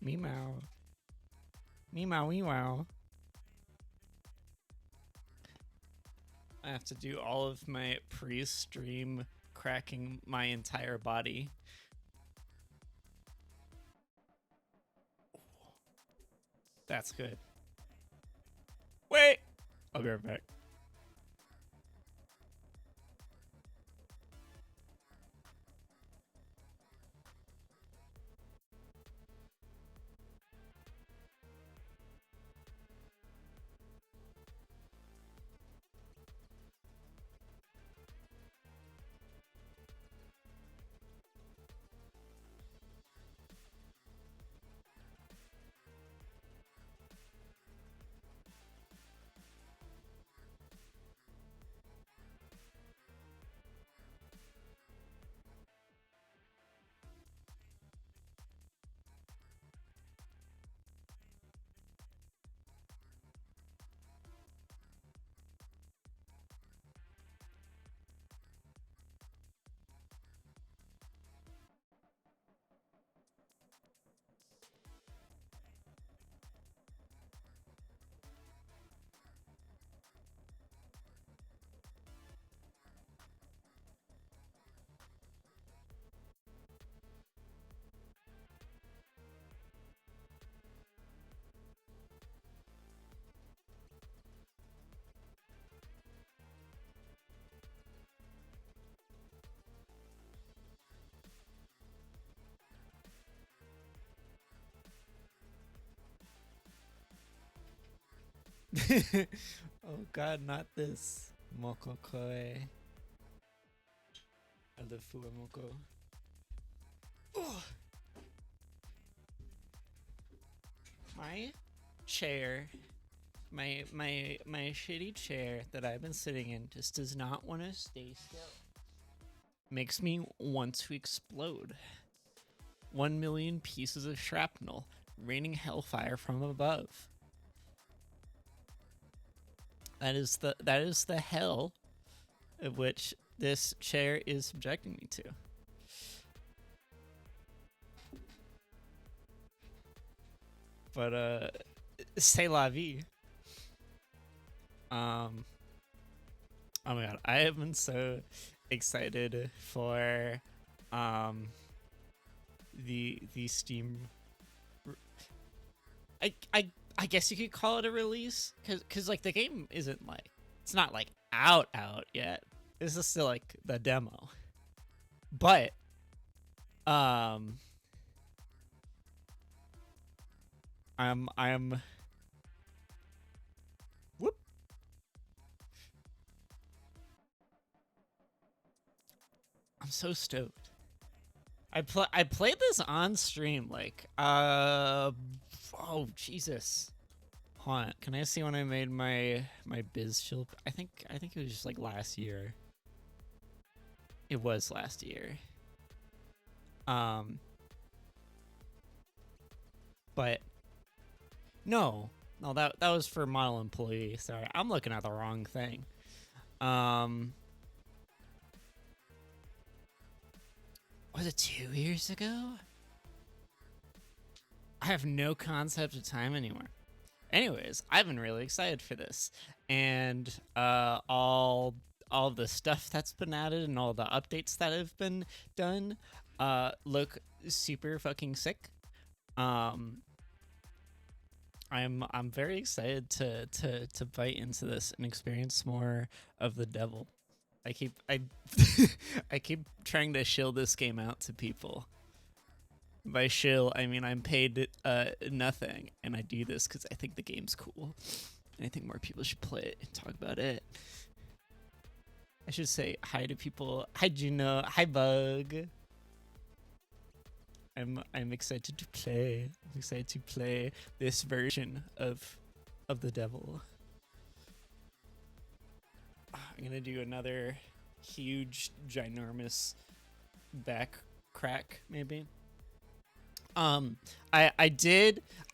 Meow. Meow, meow. I have to do all of my pre-stream cracking my entire body. That's good. Wait! I'll be right back. Oh god, not this. Mokokoi. I love Fuamoko. My chair, my shitty chair that I've been sitting in just does not want to stay still. Makes me want to explode. 1 million pieces of shrapnel, raining hellfire from above. That is the hell of which this chair is subjecting me to. But c'est la vie. Oh my god, I have been so excited for the Steam. I guess you could call it a release, cause like the game isn't like, it's not like out yet. This is still like the demo. But I'm whoop. I'm so stoked. I played this on stream, like oh Jesus. Hold on, can I see when I made my biz shield? I think it was just like last year. It was last year. But no, that was for model employee. Sorry, I'm looking at the wrong thing. Was it 2 years ago? I have no concept of time anymore. Anyways, I've been really excited for this, and all the stuff that's been added and all the updates that have been done look super fucking sick. I'm very excited to bite into this and experience more of the devil. I keep trying to shill this game out to people. By shill, I mean I'm paid nothing, and I do this because I think the game's cool. And I think more people should play it and talk about it. I should say hi to people. Hi Juno. Hi Bug. I'm excited to play. I'm excited to play this version of the devil. I'm gonna do another huge, ginormous back crack, maybe. I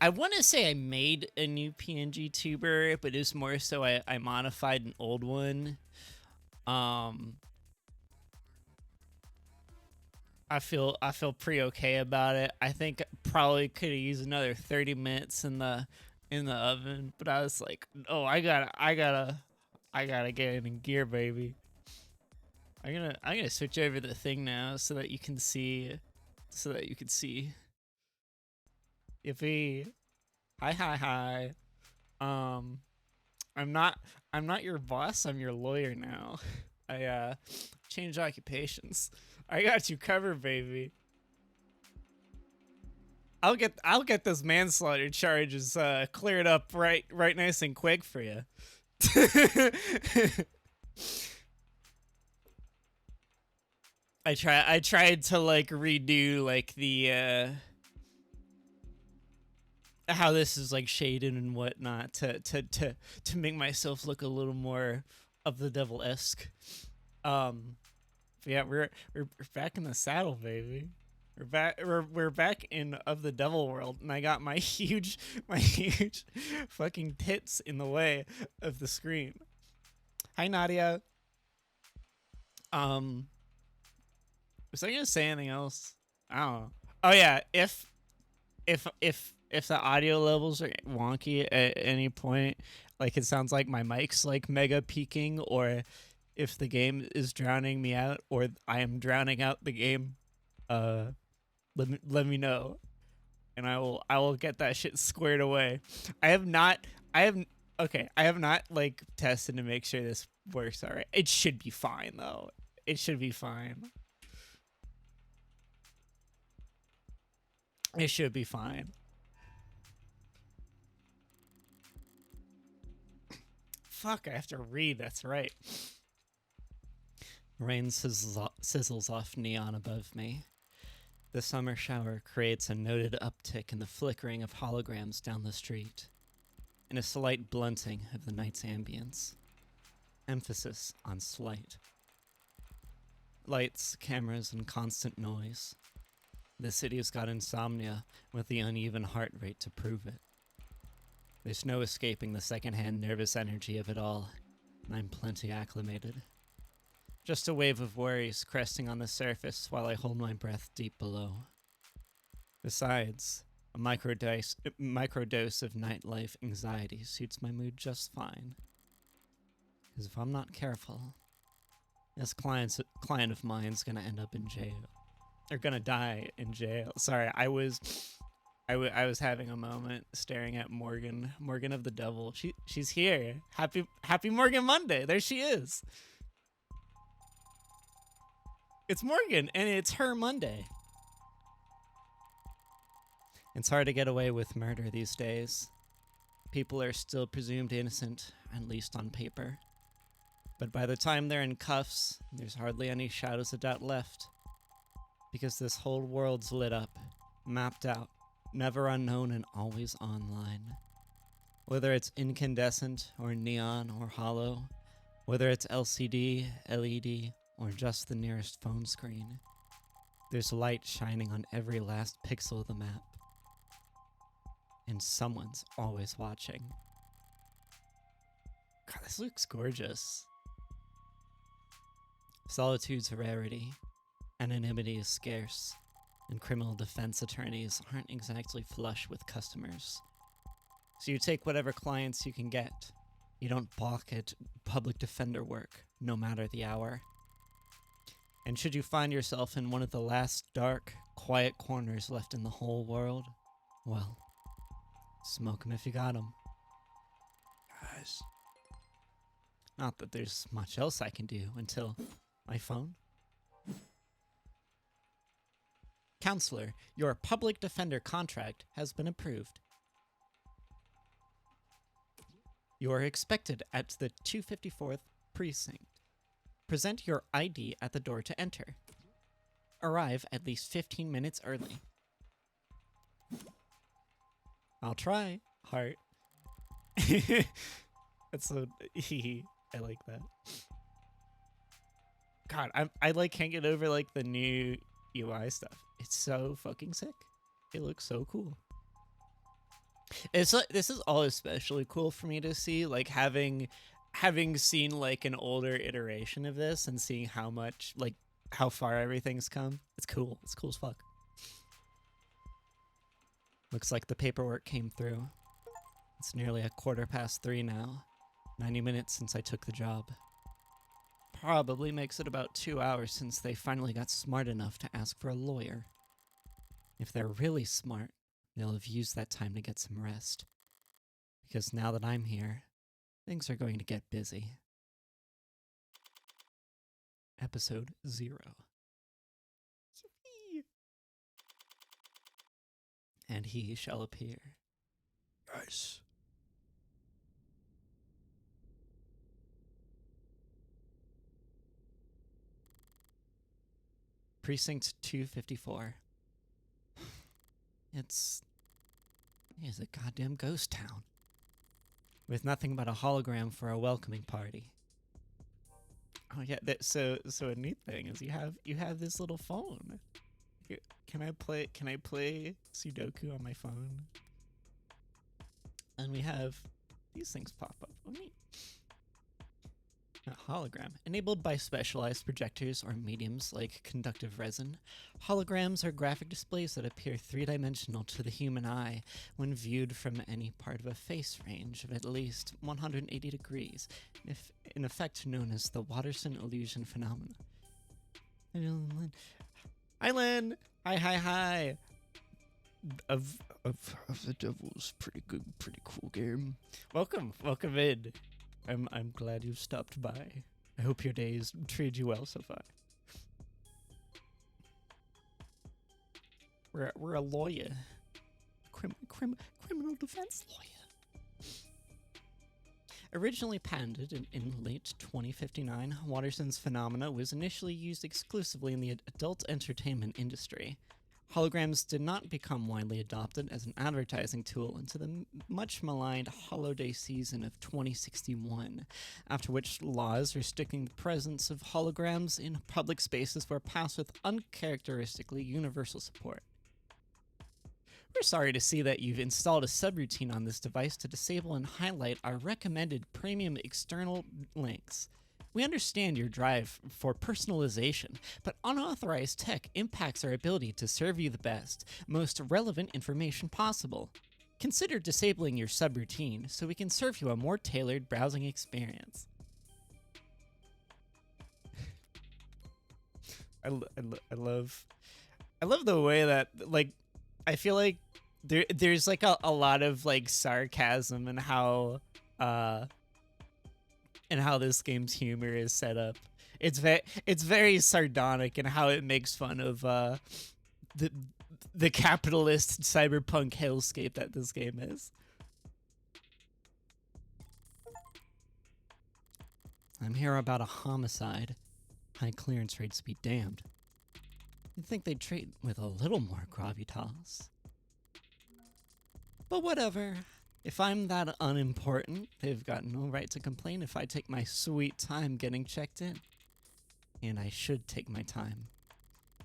want to say I made a new PNG tuber, but it's more so I modified an old one. I feel pretty okay about it. I think probably could have used another 30 minutes in the oven, but I was like, oh, I gotta get in gear, baby. I'm gonna switch over the thing now so that you can see. Yippee! Hi hi hi. Um, I'm not I'm not your boss. I'm your lawyer now. I changed occupations. I got you covered, baby. I'll get those manslaughter charges cleared up right nice and quick for you. I tried to like redo like the how this is like shaded and whatnot to make myself look a little more of the devil esque. Um, yeah, we're back in the saddle, baby. We're back in of the devil world, and I got my huge fucking tits in the way of the screen. Hi Nadia. Um, was I gonna say anything else? I don't know. Oh yeah, if the audio levels are wonky at any point, like it sounds like my mic's like mega peaking, or if the game is drowning me out, or I am drowning out the game, uh, let me know, and I will get that shit squared away. I have not. I have okay. I have not like tested to make sure this works. All right. It should be fine though. It should be fine. It should be fine. Fuck, I have to read. That's right. Rain sizzles off neon above me. The summer shower creates a noted uptick in the flickering of holograms down the street, and a slight blunting of the night's ambience. Emphasis on slight. Lights, cameras, and constant noise. The city's got insomnia with the uneven heart rate to prove it. There's no escaping the secondhand nervous energy of it all, and I'm plenty acclimated. Just a wave of worries cresting on the surface while I hold my breath deep below. Besides, a microdose of nightlife anxiety suits my mood just fine. Because if I'm not careful, this client of mine's gonna end up in jail. Or gonna die in jail. Sorry, I was having a moment staring at Morgan of the Devil. She's here. Happy Morgan Monday. There she is. It's Morgan, and it's her Monday. It's hard to get away with murder these days. People are still presumed innocent, at least on paper. But by the time they're in cuffs, there's hardly any shadows of doubt left. Because this whole world's lit up, mapped out, never unknown, and always online. Whether it's incandescent, or neon, or hollow, whether it's LCD, LED, or just the nearest phone screen, there's light shining on every last pixel of the map. And someone's always watching. God, this looks gorgeous. Solitude's a rarity. Anonymity is scarce. And criminal defense attorneys aren't exactly flush with customers. So you take whatever clients you can get. You don't balk at public defender work, no matter the hour. And should you find yourself in one of the last dark, quiet corners left in the whole world, well, smoke 'em if you got 'em. Guys. Not that there's much else I can do until my phone. Counselor, your public defender contract has been approved. You are expected at the 254th precinct. Present your ID at the door to enter. Arrive at least 15 minutes early. I'll try, heart. That's so I like that. God, I like can't get over like the new UI stuff. It's so fucking sick. It looks so cool. It's like this is all especially cool for me to see, like having seen like an older iteration of this and seeing how much like how far everything's come. It's cool. It's cool as fuck. Looks like the paperwork came through. It's nearly 3:15 now. 90 minutes since I took the job. Probably makes it about 2 hours since they finally got smart enough to ask for a lawyer. If they're really smart, they'll have used that time to get some rest. Because now that I'm here, things are going to get busy. Episode 0. Yippee! And he shall appear. Yes. Precinct 254. It's a goddamn ghost town. With nothing but a hologram for a welcoming party. Oh yeah, so a neat thing is you have this little phone. Can I play Sudoku on my phone? And we have these things pop up. Oh, neat. A hologram. Enabled by specialized projectors or mediums like conductive resin, holograms are graphic displays that appear three-dimensional to the human eye when viewed from any part of a face range of at least 180 degrees, in effect known as the Watterson illusion phenomenon. Hi, Lynn! Hi! Of the Devil's pretty cool game. Welcome in. I'm glad you've stopped by. I hope your days treated you well so far. We're a lawyer, criminal defense lawyer. Originally patented in late 2059, Watterson's phenomena was initially used exclusively in the adult entertainment industry. Holograms did not become widely adopted as an advertising tool until the much maligned holiday season of 2061, after which laws restricting the presence of holograms in public spaces were passed with uncharacteristically universal support. We're sorry to see that you've installed a subroutine on this device to disable and highlight our recommended premium external links. We understand your drive for personalization, but unauthorized tech impacts our ability to serve you the best, most relevant information possible. Consider disabling your subroutine so we can serve you a more tailored browsing experience. I love the way that, like, I feel like there's like a lot of like sarcasm and how this game's humor is set up. It's very sardonic in how it makes fun of the capitalist cyberpunk hellscape that this game is. I'm here about a homicide. High clearance rates be damned. You'd think they'd treat with a little more gravitas. But whatever. If I'm that unimportant, they've got no right to complain if I take my sweet time getting checked in. And I should take my time.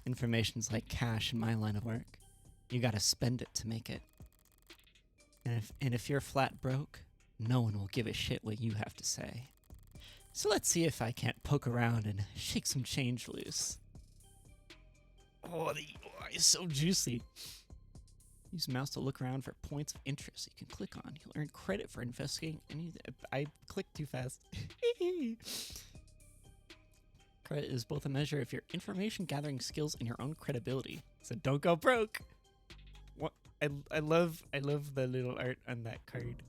Information's like cash in my line of work. You gotta spend it to make it. And if you're flat broke, no one will give a shit what you have to say. So let's see if I can't poke around and shake some change loose. Oh, the UI is so juicy. Use mouse to look around for points of interest you can click on. You'll earn credit for investigating any... I clicked too fast. Credit is both a measure of your information gathering skills and your own credibility. So don't go broke. What I love the little art on that card.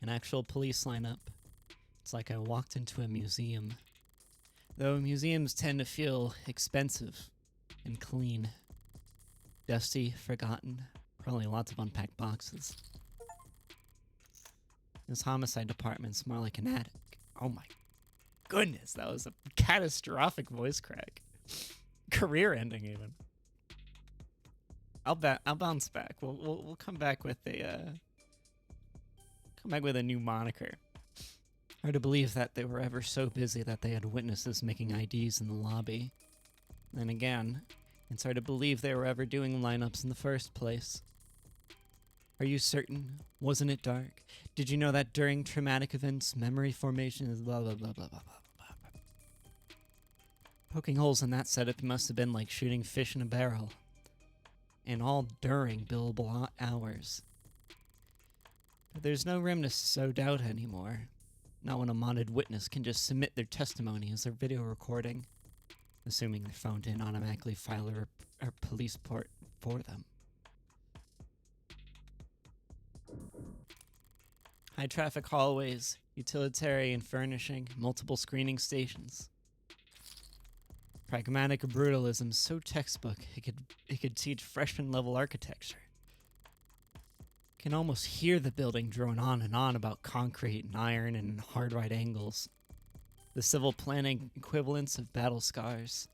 An actual police lineup. It's like I walked into a museum. Though museums tend to feel expensive and clean. Dusty, forgotten, probably lots of unpacked boxes. This homicide department's more like an attic. Oh my goodness, that was a catastrophic voice crack. Career ending even. I'll bounce back. We'll come back with a new moniker. Hard to believe that they were ever so busy that they had witnesses making IDs in the lobby. Then again, it's hard to believe they were ever doing lineups in the first place. Are you certain? Wasn't it dark? Did you know that during traumatic events, memory formation is blah blah blah blah blah blah blah. Poking holes in that setup must have been like shooting fish in a barrel. And all during billable hours. But there's no room to sow doubt anymore. Not when a modded witness can just submit their testimony as their video recording, assuming their phone didn't automatically file a police report for them. High traffic hallways, utilitarian furnishing, multiple screening stations. Pragmatic brutalism so textbook it could teach freshman level architecture. Can almost hear the building drone on and on about concrete and iron and hard right angles. The civil planning equivalents of battle scars.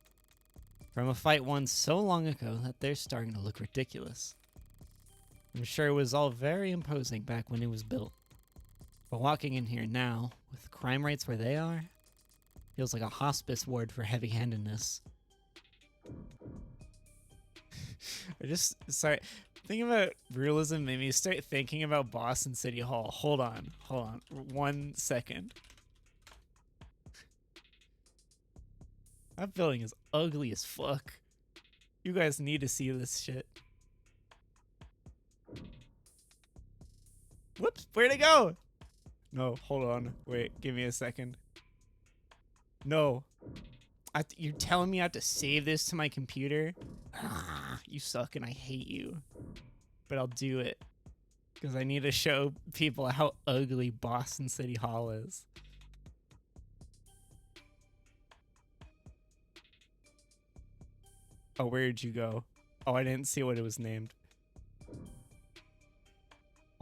From a fight won so long ago that they're starting to look ridiculous. I'm sure it was all very imposing back when it was built. But walking in here now, with crime rates where they are, feels like a hospice ward for heavy-handedness. Thinking about realism made me start thinking about Boston City Hall. Hold on. 1 second. That building is ugly as fuck. You guys need to see this shit. Whoops, where'd it go? No, hold on. Wait, give me a second. No. You're telling me I have to save this to my computer? You suck and I hate you. But I'll do it. Because I need to show people how ugly Boston City Hall is. Oh, where'd you go? Oh, I didn't see what it was named.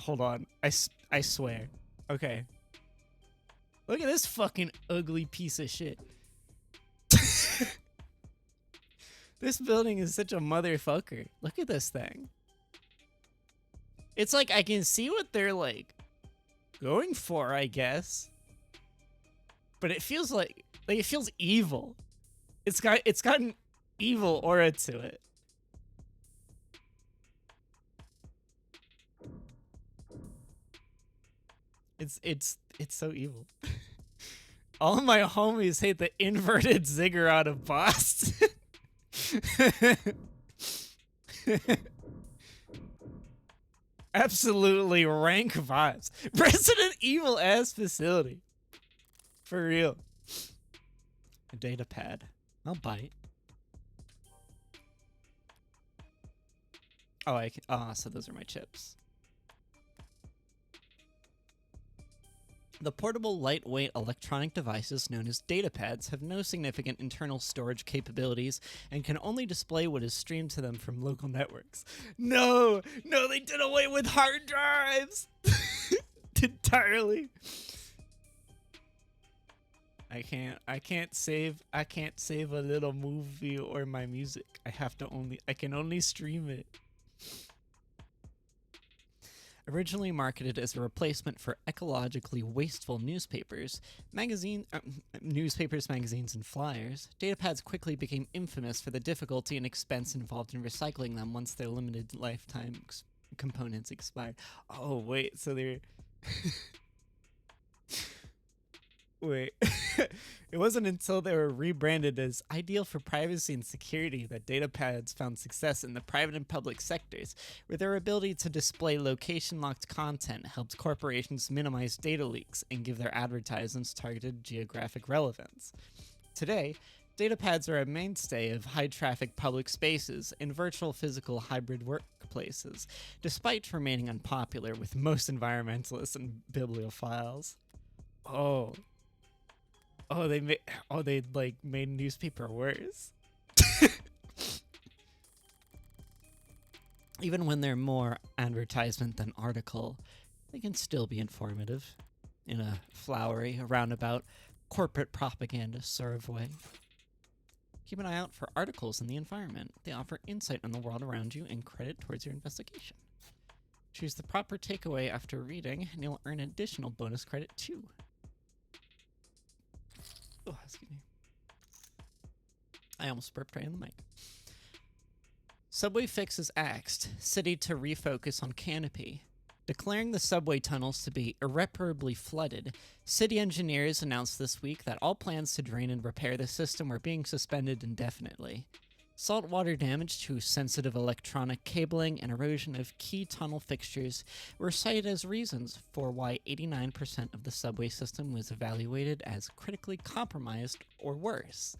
Hold on. I swear. Okay. Look at this fucking ugly piece of shit. This building is such a motherfucker. Look at this thing. It's like I can see what they're like going for, I guess. But it feels like it feels evil. It's got an evil aura to it. It's so evil. All of my homies hate the inverted ziggurat of Boston. Absolutely rank vibes. Resident Evil ass facility. For real. A data pad. I'll bite. Oh, so those are my chips. The portable, lightweight electronic devices known as datapads have no significant internal storage capabilities and can only display what is streamed to them from local networks. No, they did away with hard drives entirely. I can't save a little movie or my music. I can only stream it. Originally marketed as a replacement for ecologically wasteful newspapers, magazines, and flyers, datapads quickly became infamous for the difficulty and expense involved in recycling them once their limited lifetime components expired. Oh, wait, so they're... Wait. It wasn't until they were rebranded as ideal for privacy and security that datapads found success in the private and public sectors, where their ability to display location-locked content helped corporations minimize data leaks and give their advertisements targeted geographic relevance. Today, datapads are a mainstay of high-traffic public spaces and virtual physical hybrid workplaces, despite remaining unpopular with most environmentalists and bibliophiles. They made newspaper worse. Even when they're more advertisement than article, they can still be informative in a flowery, roundabout, corporate propaganda sort of way. Keep an eye out for articles in the environment. They offer insight on the world around you and credit towards your investigation. Choose the proper takeaway after reading, and you'll earn additional bonus credit too. Oh, excuse me. I almost burped right in the mic. Subway fixes axed. City to refocus on canopy. Declaring the subway tunnels to be irreparably flooded, city engineers announced this week that all plans to drain and repair the system are being suspended indefinitely. Saltwater damage to sensitive electronic cabling and erosion of key tunnel fixtures were cited as reasons for why 89% of the subway system was evaluated as critically compromised or worse.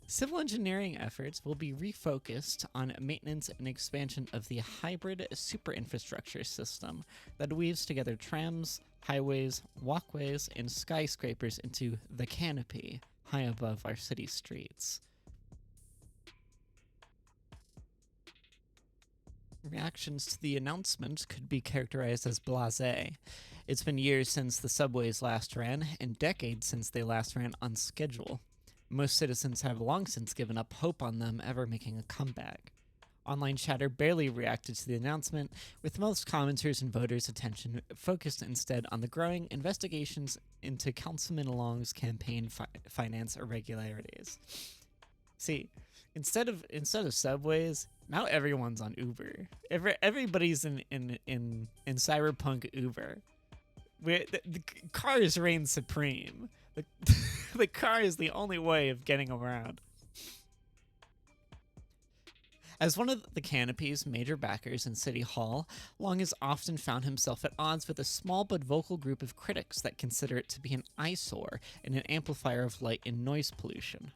Civil engineering efforts will be refocused on maintenance and expansion of the hybrid superinfrastructure system that weaves together trams, highways, walkways, and skyscrapers into the canopy high above our city streets. Reactions to the announcement could be characterized as blasé. It's been years since the subways last ran, and decades since they last ran on schedule. Most citizens have long since given up hope on them ever making a comeback. Online chatter barely reacted to the announcement, with most commenters and voters' attention focused instead on the growing investigations into Councilman Long's campaign finance irregularities. See, instead of subways, now everyone's on Uber. Everybody's in cyberpunk Uber. The cars reign supreme. The, the car is the only way of getting around. As one of the Canopy's major backers in City Hall, Long has often found himself at odds with a small but vocal group of critics that consider it to be an eyesore and an amplifier of light and noise pollution.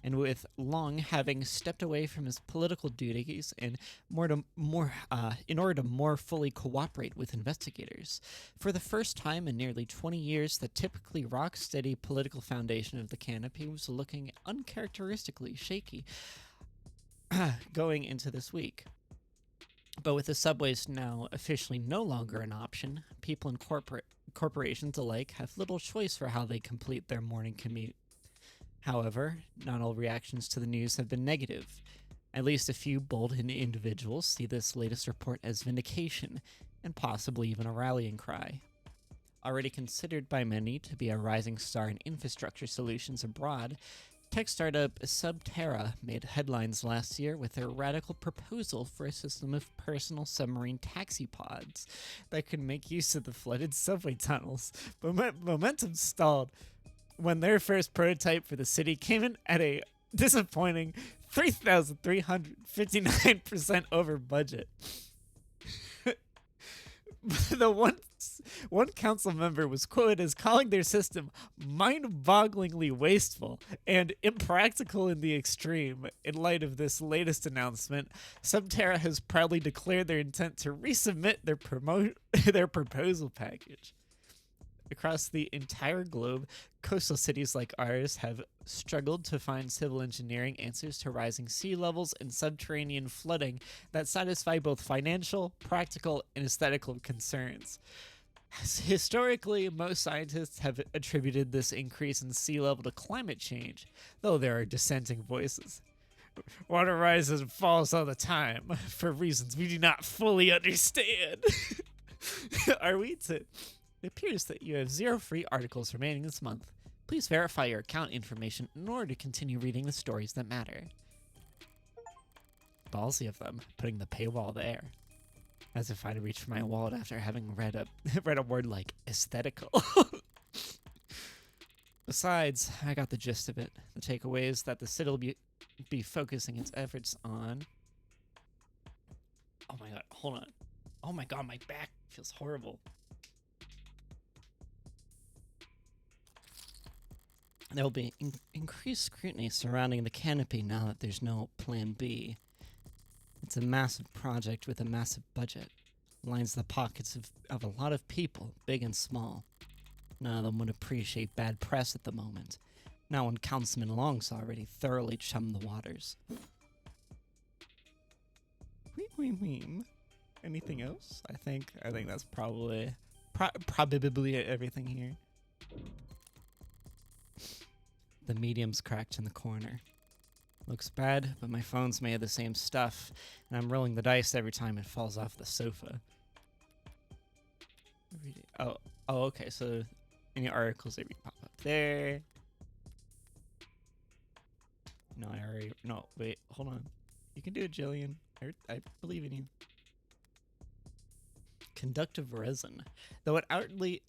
And with Long having stepped away from his political duties in order to more fully cooperate with investigators, for the first time in nearly 20 years, the typically rock-steady political foundation of the Canopy was looking uncharacteristically shaky going into this week. But with the subways now officially no longer an option, people and corporations alike have little choice for how they complete their morning commute. However, not all reactions to the news have been negative. At least a few bold individuals see this latest report as vindication, and possibly even a rallying cry. Already considered by many to be a rising star in infrastructure solutions abroad, tech startup Ch.0 made headlines last year with their radical proposal for a system of personal submarine taxi pods that could make use of the flooded subway tunnels. But momentum stalled when their first prototype for the city came in at a disappointing 3,359% over budget. The one council member was quoted as calling their system mind-bogglingly wasteful and impractical in the extreme. In light of this latest announcement, Ch.0 has proudly declared their intent to resubmit their proposal package. Across the entire globe, coastal cities like ours have struggled to find civil engineering answers to rising sea levels and subterranean flooding that satisfy both financial, practical, and aesthetical concerns. Historically, most scientists have attributed this increase in sea level to climate change, though there are dissenting voices. Water rises and falls all the time for reasons we do not fully understand. Are we to... It appears that you have 0 free articles remaining this month. Please verify your account information in order to continue reading the stories that matter. Ballsy of them, putting the paywall there. As if I'd reach for my wallet after having read a word like aesthetical. Besides, I got the gist of it. The takeaway is that the city will be focusing its efforts on... Oh my god, hold on. Oh my god, my back feels horrible. There will be increased scrutiny surrounding the canopy now that there's no Plan B. It's a massive project with a massive budget. Lines the pockets of a lot of people, big and small. None of them would appreciate bad press at the moment. Not when Councilman Long's already thoroughly chummed the waters. Anything else? I think that's probably everything here. The medium's cracked in the corner. Looks bad, but my phone's made of the same stuff, and I'm rolling the dice every time it falls off the sofa. Oh, okay, so any articles that pop up there. No, wait, hold on. You can do it, Jillian. I believe in you. Conductive resin. Though it outwardly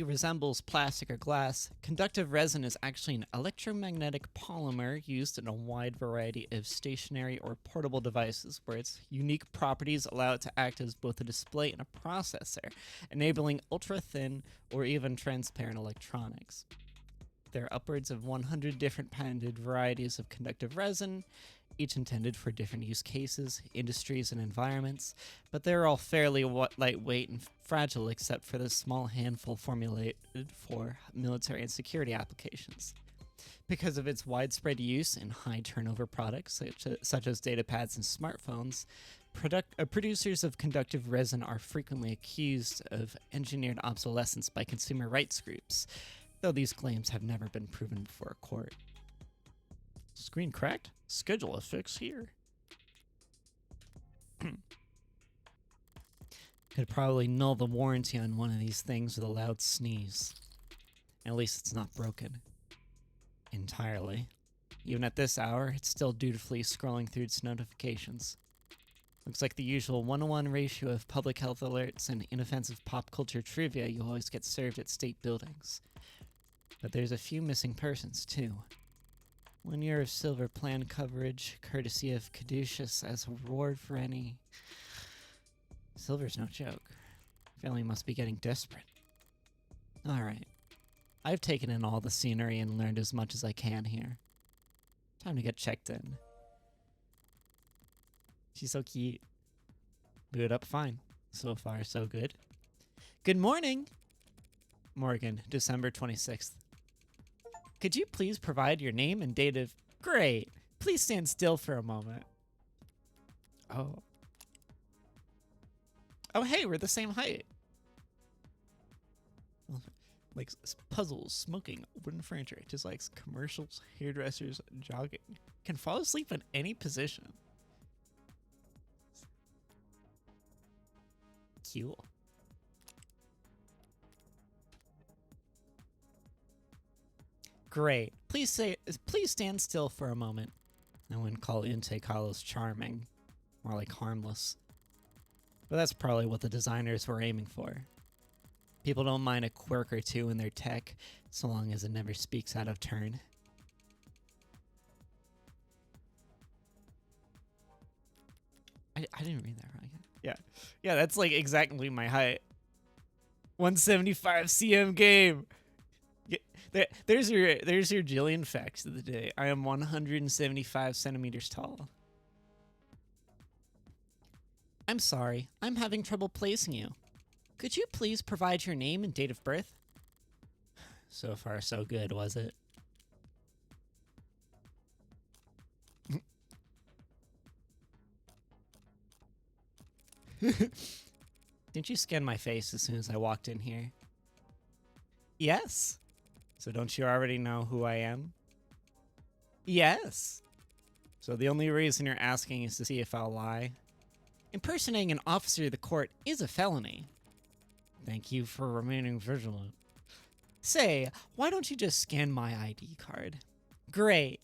resembles plastic or glass, conductive resin is actually an electromagnetic polymer used in a wide variety of stationary or portable devices, where its unique properties allow it to act as both a display and a processor, enabling ultra-thin or even transparent electronics. There are upwards of 100 different patented varieties of conductive resin, each intended for different use cases, industries, and environments, but they're all fairly lightweight and fragile except for the small handful formulated for military and security applications. Because of its widespread use in high turnover products such as datapads and smartphones, producers of conductive resin are frequently accused of engineered obsolescence by consumer rights groups, though these claims have never been proven before a court. Screen cracked? Schedule a fix here. Could probably null the warranty on one of these things with a loud sneeze. At least it's not broken entirely. Even at this hour, it's still dutifully scrolling through its notifications. Looks like the usual 1-to-1 ratio of public health alerts and inoffensive pop culture trivia you always get served at state buildings. But there's a few missing persons, too. 1 year of silver plan coverage, courtesy of Caduceus as a reward for any... Silver's no joke. Family must be getting desperate. Alright. I've taken in all the scenery and learned as much as I can here. Time to get checked in. She's so cute. Boot up fine. So far, so good. Good morning! Morgan, December 26th. Could you please provide your name and date of... Great. Please stand still for a moment. Oh. Oh, hey, we're the same height. Like puzzles, smoking, wooden furniture, just like commercials, hairdressers, jogging. Can fall asleep in any position. Cool. Great. Please stand still for a moment. I wouldn't call Intake Hollows charming. More like harmless. But that's probably what the designers were aiming for. People don't mind a quirk or two in their tech, so long as it never speaks out of turn. I didn't read that right. Yeah, that's like exactly my height. 175 cm game. There's your Jillian facts of the day. I am 175 centimeters tall. I'm sorry, I'm having trouble placing you. Could you please provide your name and date of birth? So far, so good, was it? Didn't you scan my face as soon as I walked in here? Yes. So don't you already know who I am? Yes. So the only reason you're asking is to see if I'll lie? Impersonating an officer of the court is a felony. Thank you for remaining vigilant. Say, why don't you just scan my ID card? Great.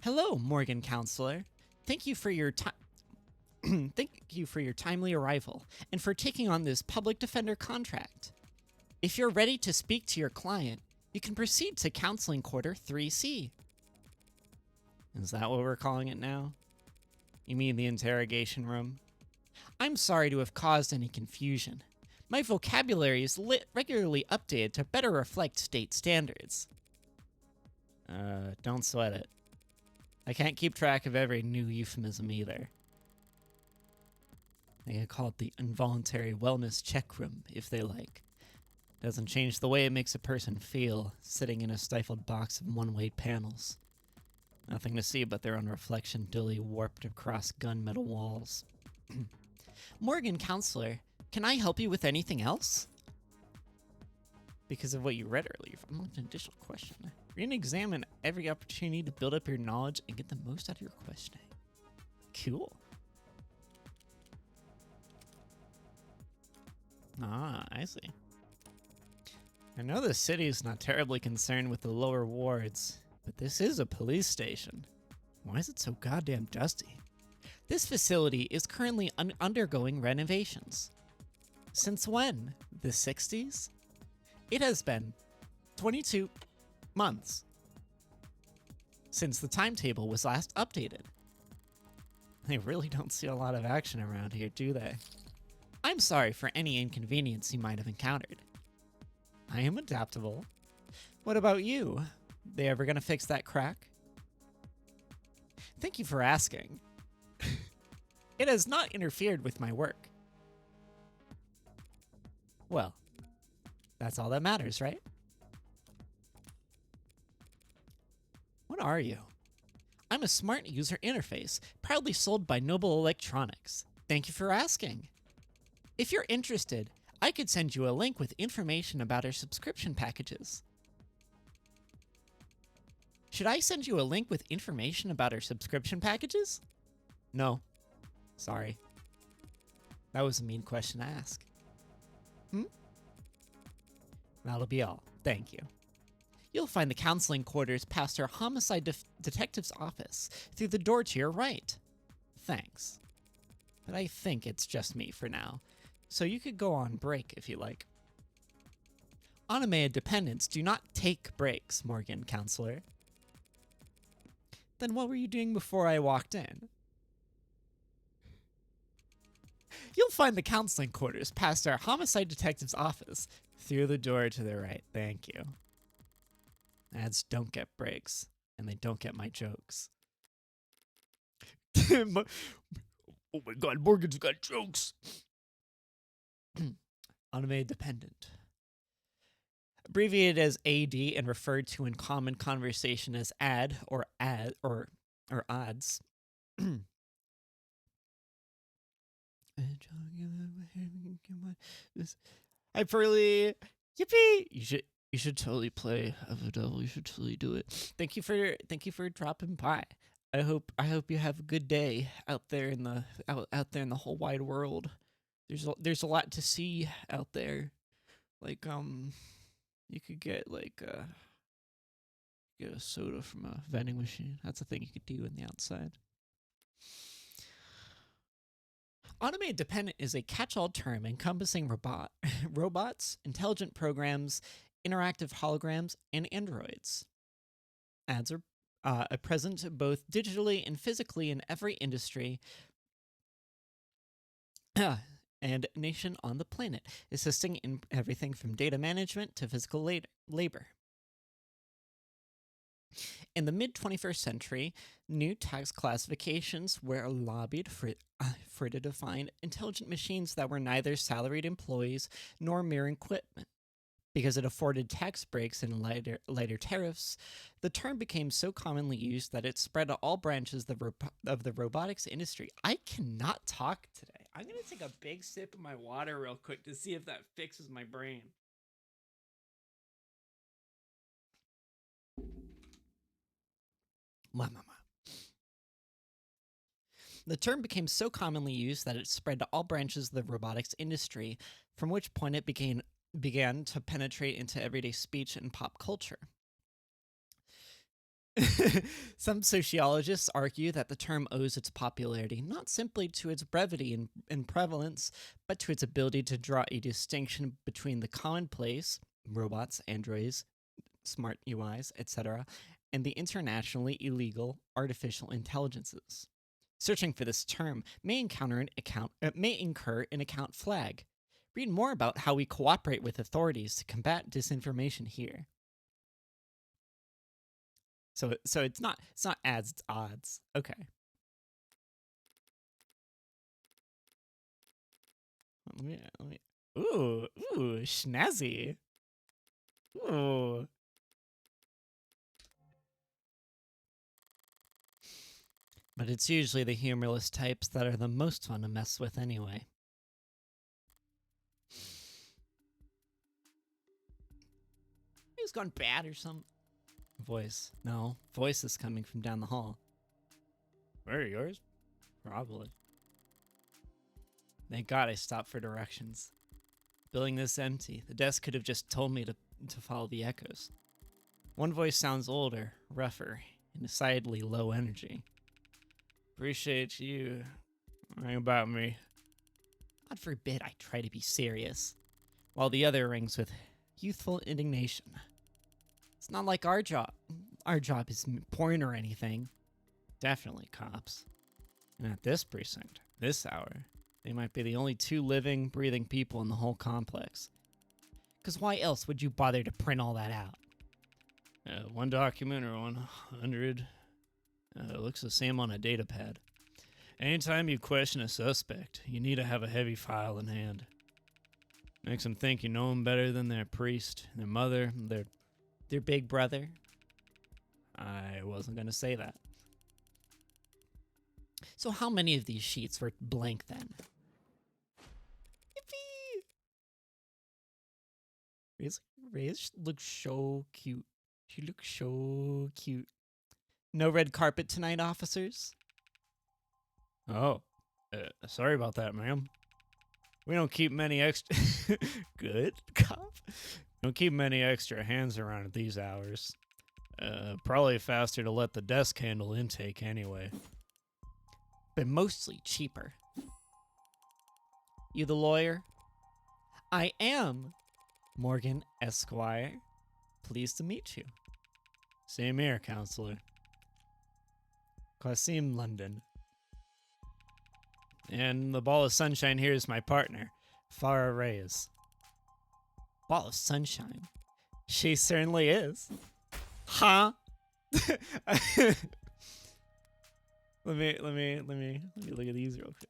Hello, Morgan Counselor. Thank you for your timely arrival and for taking on this public defender contract. If you're ready to speak to your client, you can proceed to Counseling Quarter 3C. Is that what we're calling it now? You mean the interrogation room? I'm sorry to have caused any confusion. My vocabulary is regularly updated to better reflect state standards. Don't sweat it. I can't keep track of every new euphemism either. They can call it the involuntary wellness check room if they like. Doesn't change the way it makes a person feel, sitting in a stifled box of one-way panels. Nothing to see but their own reflection dully warped across gunmetal walls. Morgan Counselor, can I help you with anything else? Because of what you read earlier, I'm an additional question. You're going to examine every opportunity to build up your knowledge and get the most out of your questioning. Cool. Ah, I see. I know the city is not terribly concerned with the lower wards, but this is a police station. Why is it so goddamn dusty? This facility is currently undergoing renovations. Since when? The 60s? It has been 22 months since the timetable was last updated. They really don't see a lot of action around here, do they? I'm sorry for any inconvenience you might have encountered. I am adaptable. What about you? They ever gonna fix that crack? Thank you for asking. It has not interfered with my work. Well, that's all that matters, right? What are you? I'm a smart user interface, proudly sold by Noble Electronics. Thank you for asking. If you're interested, I could send you a link with information about our subscription packages. Should I send you a link with information about our subscription packages? No. Sorry. That was a mean question to ask. That'll be all. Thank you. You'll find the counseling quarters past our homicide detective's office through the door to your right. Thanks. But I think it's just me for now, so you could go on break if you like. Anime dependents do not take breaks, Morgan, counselor. Then what were you doing before I walked in? You'll find the counseling quarters past our homicide detective's office through the door to the right. Thank you. Ads don't get breaks, and they don't get my jokes. Oh my god, Morgan's got jokes. Anime dependent. Abbreviated as AD and referred to in common conversation as ad or odds. Hyperly, yippee! You should totally play of a devil. You should totally do it. Thank you for dropping by. I hope you have a good day out there in the out there in the whole wide world. There's a lot to see out there. Like you could get get a soda from a vending machine. That's a thing you could do in the outside. Automated dependent is a catch-all term encompassing robots, intelligent programs, interactive holograms, and androids. Ads are present both digitally and physically in every industry and nation on the planet, assisting in everything from data management to physical labor. In the mid-21st century, new tax classifications were lobbied for to define intelligent machines that were neither salaried employees nor mere equipment. Because it afforded tax breaks and lighter tariffs, the term became so commonly used that it spread to all branches of the robotics industry. I cannot talk today. I'm going to take a big sip of my water real quick to see if that fixes my brain. The term became so commonly used that it spread to all branches of the robotics industry, from which point it began to penetrate into everyday speech and pop culture. Some sociologists argue that the term owes its popularity not simply to its brevity and prevalence, but to its ability to draw a distinction between the commonplace, robots, androids, smart UIs, etc., and the internationally illegal artificial intelligences. Searching for this term may incur an account flag. Read more about how we cooperate with authorities to combat disinformation here. So it's not ads, it's odds. Okay. Let me. Ooh, snazzy. Ooh. But it's usually the humorless types that are the most fun to mess with anyway. He's gone bad or something. Voice. No. Voice is coming from down the hall. Where are yours? Probably. Thank God I stopped for directions. Building this empty, the desk could have just told me to follow the echoes. One voice sounds older, rougher, and decidedly low energy. Appreciate you Hang about me. God forbid I try to be serious, while the other rings with youthful indignation. It's not like our job. Our job is porn or anything. Definitely cops. And at this precinct, this hour, they might be the only two living, breathing people in the whole complex. Because why else would you bother to print all that out? One document or 100. Looks the same on a data pad. Anytime you question a suspect, you need to have a heavy file in hand. Makes them think you know them better than their priest, their mother, their big brother. I wasn't going to say that. So how many of these sheets were blank then? Yippee! Reyes looks so cute. She looks so cute. No red carpet tonight, officers? Oh, sorry about that, ma'am. We don't keep many extra... Good, cop. Don't keep many extra hands around at these hours. Probably faster to let the desk handle intake anyway. But mostly cheaper. You the lawyer? I am. Morgan Esquire. Pleased to meet you. Same here, counselor. Qasim London. And the ball of sunshine here is my partner, Farah Reyes. Ball of sunshine? She certainly is. Huh? Let me look at these real quick.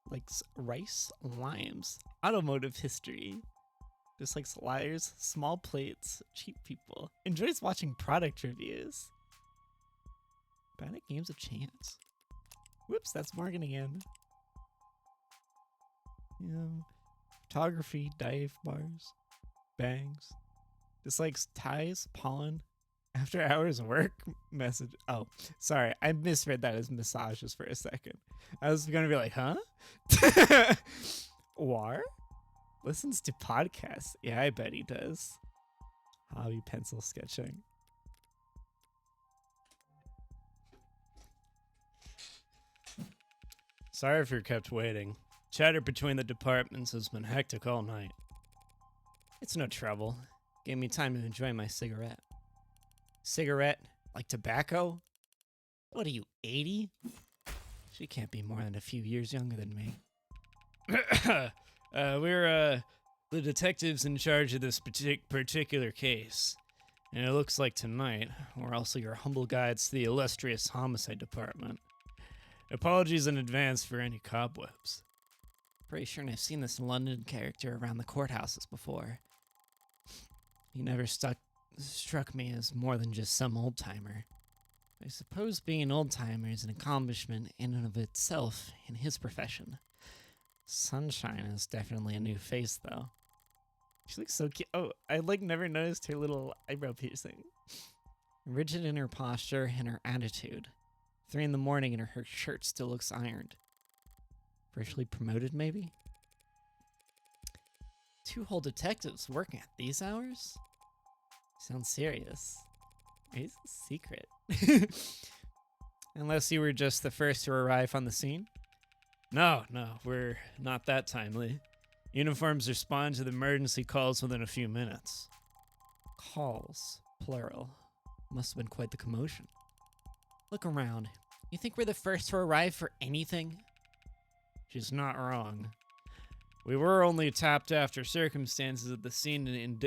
Likes rice, limes, automotive history. Dislikes liars, small plates, cheap people. Enjoys watching product reviews. Bad at games of chance. Whoops, that's Morgan again. Yeah. Photography, dive bars, bangs. Dislikes ties, pollen, after hours work message. Oh, sorry. I misread that as massages for a second. I was going to be like, huh? War? Listens to podcasts. Yeah, I bet he does. Hobby pencil sketching. Sorry if you're kept waiting. Chatter between the departments has been hectic all night. It's no trouble. Gave me time to enjoy my cigarette. Cigarette? Like tobacco? What are you, 80? She can't be more than a few years younger than me. We're the detectives in charge of this particular case. And it looks like tonight, we're also your humble guides to the illustrious homicide department. Apologies in advance for any cobwebs. Pretty sure I've seen this London character around the courthouses before. He never struck me as more than just some old-timer. I suppose being an old-timer is an accomplishment in and of itself in his profession. Sunshine is definitely a new face, though. She looks so cute. Oh, I never noticed her little eyebrow piercing. Rigid in her posture and her attitude. 3 in the morning and her shirt still looks ironed. Freshly promoted, maybe? 2 whole detectives working at these hours? Sounds serious. It's a secret. Unless you were just the first to arrive on the scene? No, we're not that timely. Uniforms respond to the emergency calls within a few minutes. Calls, plural. Must have been quite the commotion. Look around. You think we're the first to arrive for anything? She's not wrong. We were only tapped after circumstances at the scene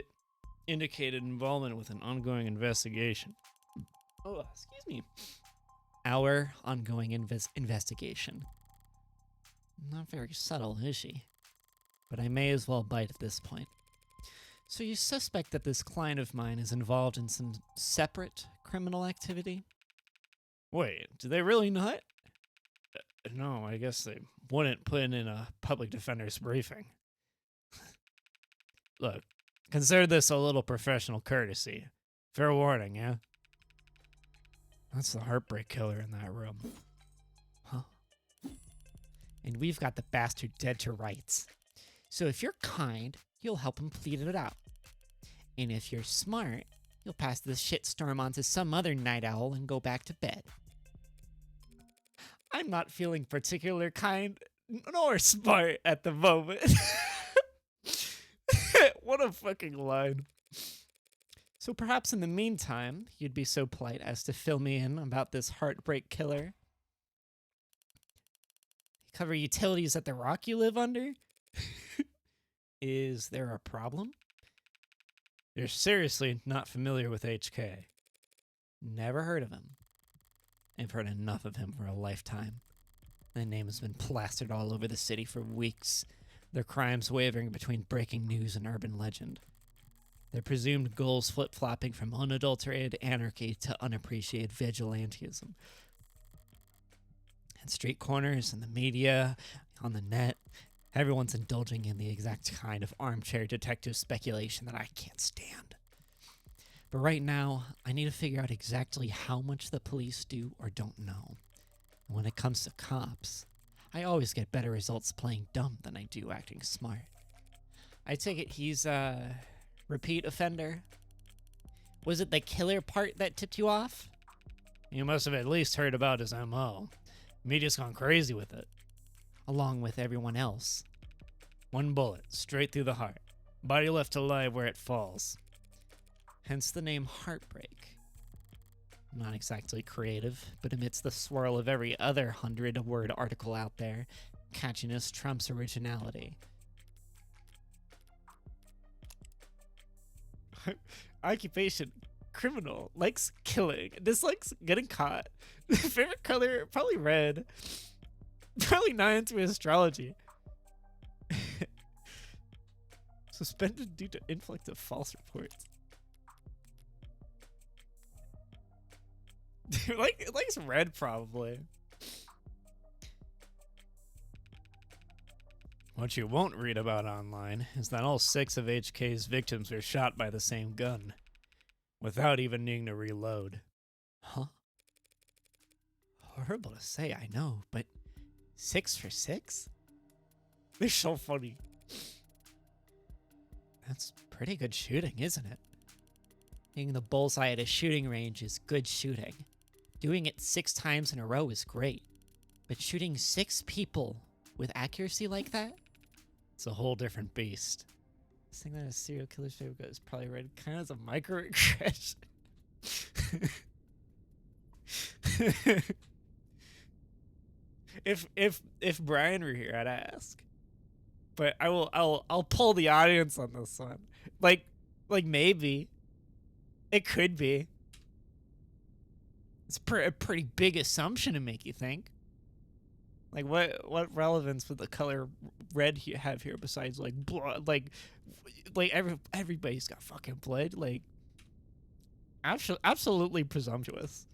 indicated involvement with an ongoing investigation. Oh, excuse me. Our ongoing investigation. Not very subtle, is she? But I may as well bite at this point. So you suspect that this client of mine is involved in some separate criminal activity? Wait, do they really not? No, I guess they wouldn't put in a public defender's briefing. Look, consider this a little professional courtesy. Fair warning, yeah? That's the heartbreak killer in that room. Huh? And we've got the bastard dead to rights. So if you're kind, you'll help him plead it out. And if you're smart, you'll pass this shitstorm on to some other night owl and go back to bed. I'm not feeling particular kind nor smart at the moment. What a fucking line. So perhaps in the meantime, you'd be so polite as to fill me in about this heartbreak killer. Cover utilities at the rock you live under? Is there a problem? You're seriously not familiar with HK. Never heard of him. I've heard enough of him for a lifetime. The name has been plastered all over the city for weeks, their crimes wavering between breaking news and urban legend. Their presumed goals flip-flopping from unadulterated anarchy to unappreciated vigilantism. And street corners, and the media, on the net, everyone's indulging in the exact kind of armchair detective speculation that I can't stand. But right now, I need to figure out exactly how much the police do or don't know. And when it comes to cops, I always get better results playing dumb than I do acting smart. I take it he's a repeat offender? Was it the killer part that tipped you off? You must have at least heard about his MO. Media's gone crazy with it. Along with everyone else. One bullet, straight through the heart. Body left alive where it falls. Hence the name Heartbreak. Not exactly creative, but amidst the swirl of every other 100-word article out there, catchiness trumps originality. Occupation, criminal, likes killing, dislikes getting caught. Favorite color, probably red. Probably not into astrology. Suspended due to influx of false reports. It likes red, probably. What you won't read about online is that all 6 of HK's victims were shot by the same gun, without even needing to reload. Huh? Horrible to say, I know, but 6 for 6? They're so funny. That's pretty good shooting, isn't it? Hitting the bullseye at a shooting range is good shooting. Doing it 6 times in a row is great. But shooting 6 people with accuracy like that? It's a whole different beast. Saying that a serial killer's favorite gun is probably read kind of as a microaggression. If Brian were here, I'd ask. But I'll pull the audience on this one. Like maybe. It could be. It's a pretty big assumption to make you think. Like what relevance would the color red have here besides like blood? Like everybody's got fucking blood. Like absolutely presumptuous.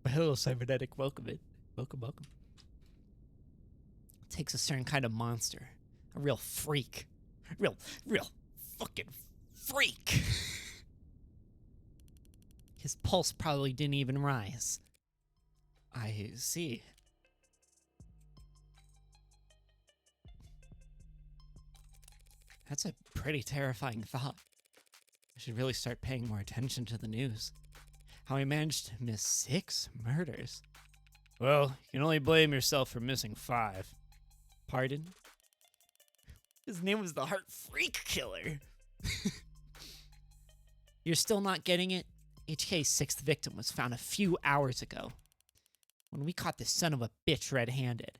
Hello, cybernetic. Welcome in. Welcome. It takes a certain kind of monster, a real freak, real fucking freak. His pulse probably didn't even rise. I see. That's a pretty terrifying thought. I should really start paying more attention to the news. How I managed to miss 6 murders. Well, you can only blame yourself for missing 5. Pardon? His name was the Heart Freak Killer. You're still not getting it? HK's 6th victim was found a few hours ago, when we caught this son of a bitch red-handed.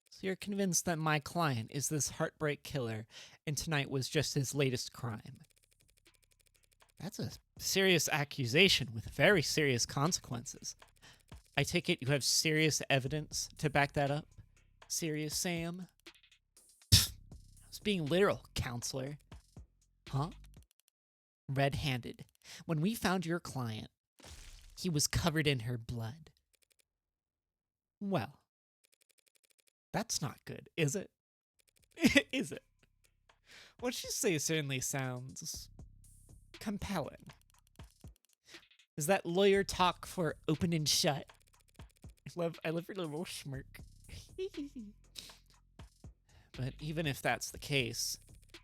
So you're convinced that my client is this heartbreak killer, and tonight was just his latest crime. That's a serious accusation with very serious consequences. I take it you have serious evidence to back that up? Serious Sam? I was being literal, counselor. Huh? Red-handed. When we found your client, he was covered in her blood. Well, that's not good, is it? Is it? What you say certainly sounds compelling. Is that lawyer talk for open and shut? I love your little smirk. But even if that's the case,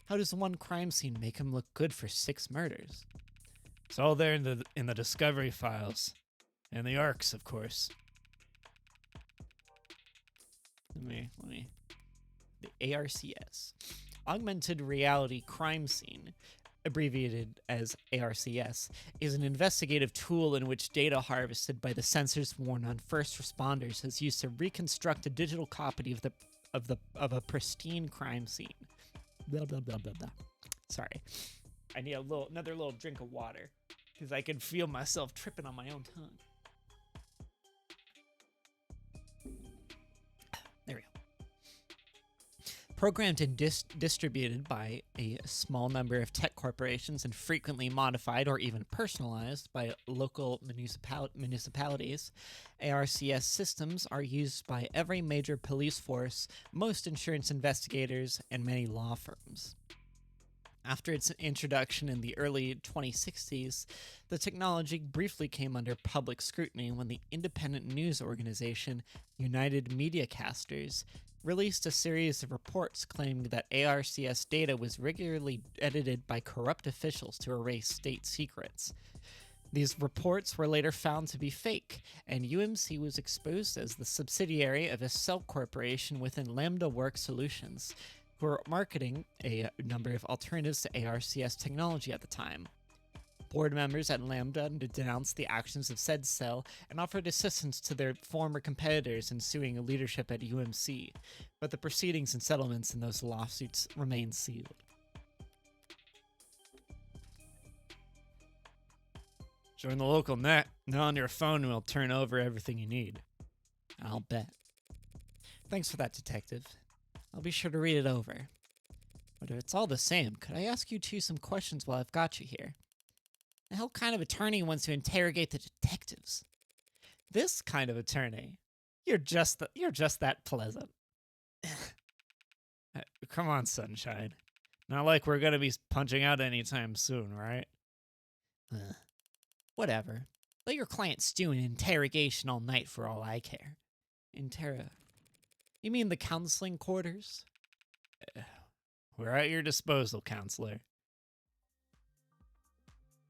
how does one crime scene make him look good for 6 murders? It's all there in the discovery files. And the ARCs, of course. Let me. The ARCS. Augmented Reality Crime Scene, abbreviated as ARCS, is an investigative tool in which data harvested by the sensors worn on first responders is used to reconstruct a digital copy of a pristine crime scene. Blah blah blah blah blah. Sorry, I need another little drink of water because I can feel myself tripping on my own tongue. There we go. Programmed and distributed by a small number of tech corporations and frequently modified or even personalized by local municipalities, ARCS systems are used by every major police force, most insurance investigators, and many law firms. After its introduction in the early 2060s, the technology briefly came under public scrutiny when the independent news organization United Mediacasters released a series of reports claiming that ARCS data was regularly edited by corrupt officials to erase state secrets. These reports were later found to be fake, and UMC was exposed as the subsidiary of a cell corporation within Lambda Work Solutions, who were marketing a number of alternatives to ARCS technology at the time. Board members at Lambda denounced the actions of said cell and offered assistance to their former competitors in suing leadership at UMC, but the proceedings and settlements in those lawsuits remain sealed. Join the local net. Now on your phone we'll turn over everything you need. I'll bet. Thanks for that, detective. I'll be sure to read it over. But if it's all the same, could I ask you two some questions while I've got you here? The hell kind of attorney wants to interrogate the detectives? This kind of attorney. You're just that pleasant. Come on, Sunshine. Not like we're gonna be punching out anytime soon, right? Whatever. Let your client stew in interrogation all night for all I care. You mean the counseling quarters? We're at your disposal, counselor.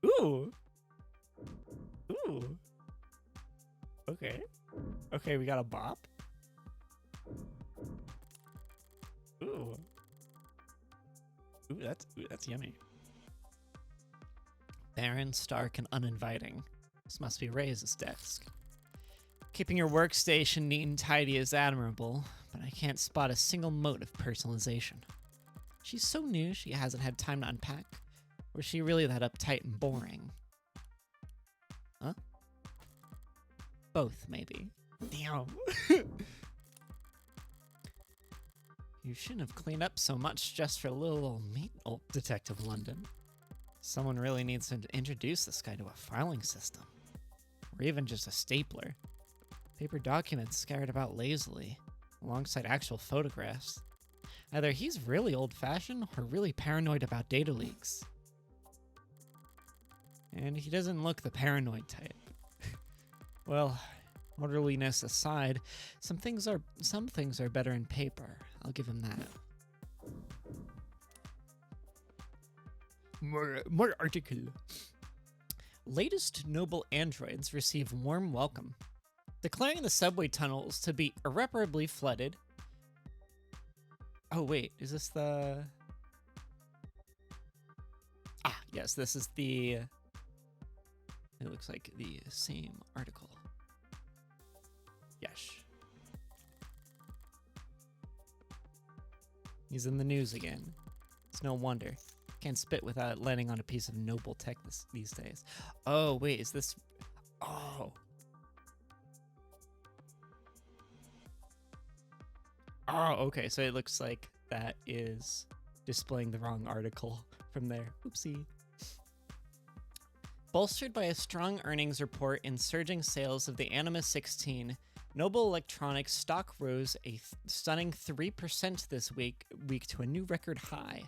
Ooh. Okay, we got a bop. Ooh, that's yummy. Barren, stark, and uninviting. This must be Reyes' desk. Keeping your workstation neat and tidy is admirable, but I can't spot a single mote of personalization. She's so new she hasn't had time to unpack. Or is she really that uptight and boring? Huh? Both, maybe. Damn. You shouldn't have cleaned up so much just for a little old meat, old Detective London. Someone really needs to introduce this guy to a filing system. Or even just a stapler. Paper documents scattered about lazily, alongside actual photographs. Either he's really old-fashioned or really paranoid about data leaks. And he doesn't look the paranoid type. Well, orderliness aside, some things are better in paper. I'll give him that. More article. Latest noble androids receive warm welcome, declaring the subway tunnels to be irreparably flooded. Oh wait, is this the... Ah, yes, this is the... It looks like the same article. Yes. He's in the news again. It's no wonder. Can't spit without landing on a piece of noble tech these days. Oh, wait, is this... Oh. Oh, okay, so it looks like that is displaying the wrong article from there. Oopsie. Bolstered by a strong earnings report and surging sales of the Anima 16, Noble Electronics stock rose a stunning 3% this week to a new record high.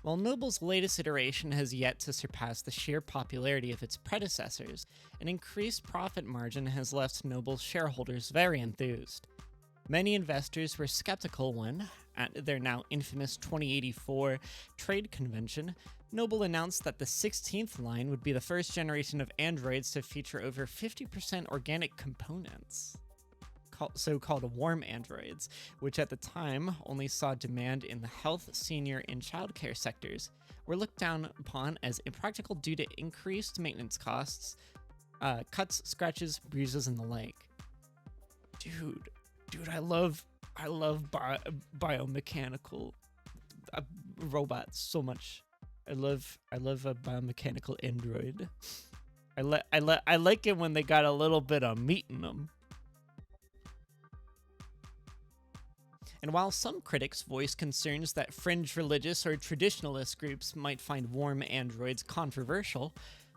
While Noble's latest iteration has yet to surpass the sheer popularity of its predecessors, an increased profit margin has left Noble's shareholders very enthused. Many investors were skeptical when, at their now infamous 2084 trade convention, Noble announced that the 16th line would be the first generation of androids to feature over 50% organic components, so-called warm androids, which at the time only saw demand in the health, senior, and childcare sectors, were looked down upon as impractical due to increased maintenance costs, cuts, scratches, bruises, and the like. Dude, I love biomechanical robots so much. I love a biomechanical android. I like it when they got a little bit of meat in them. And while some critics voice concerns that fringe religious or traditionalist groups might find warm androids controversial,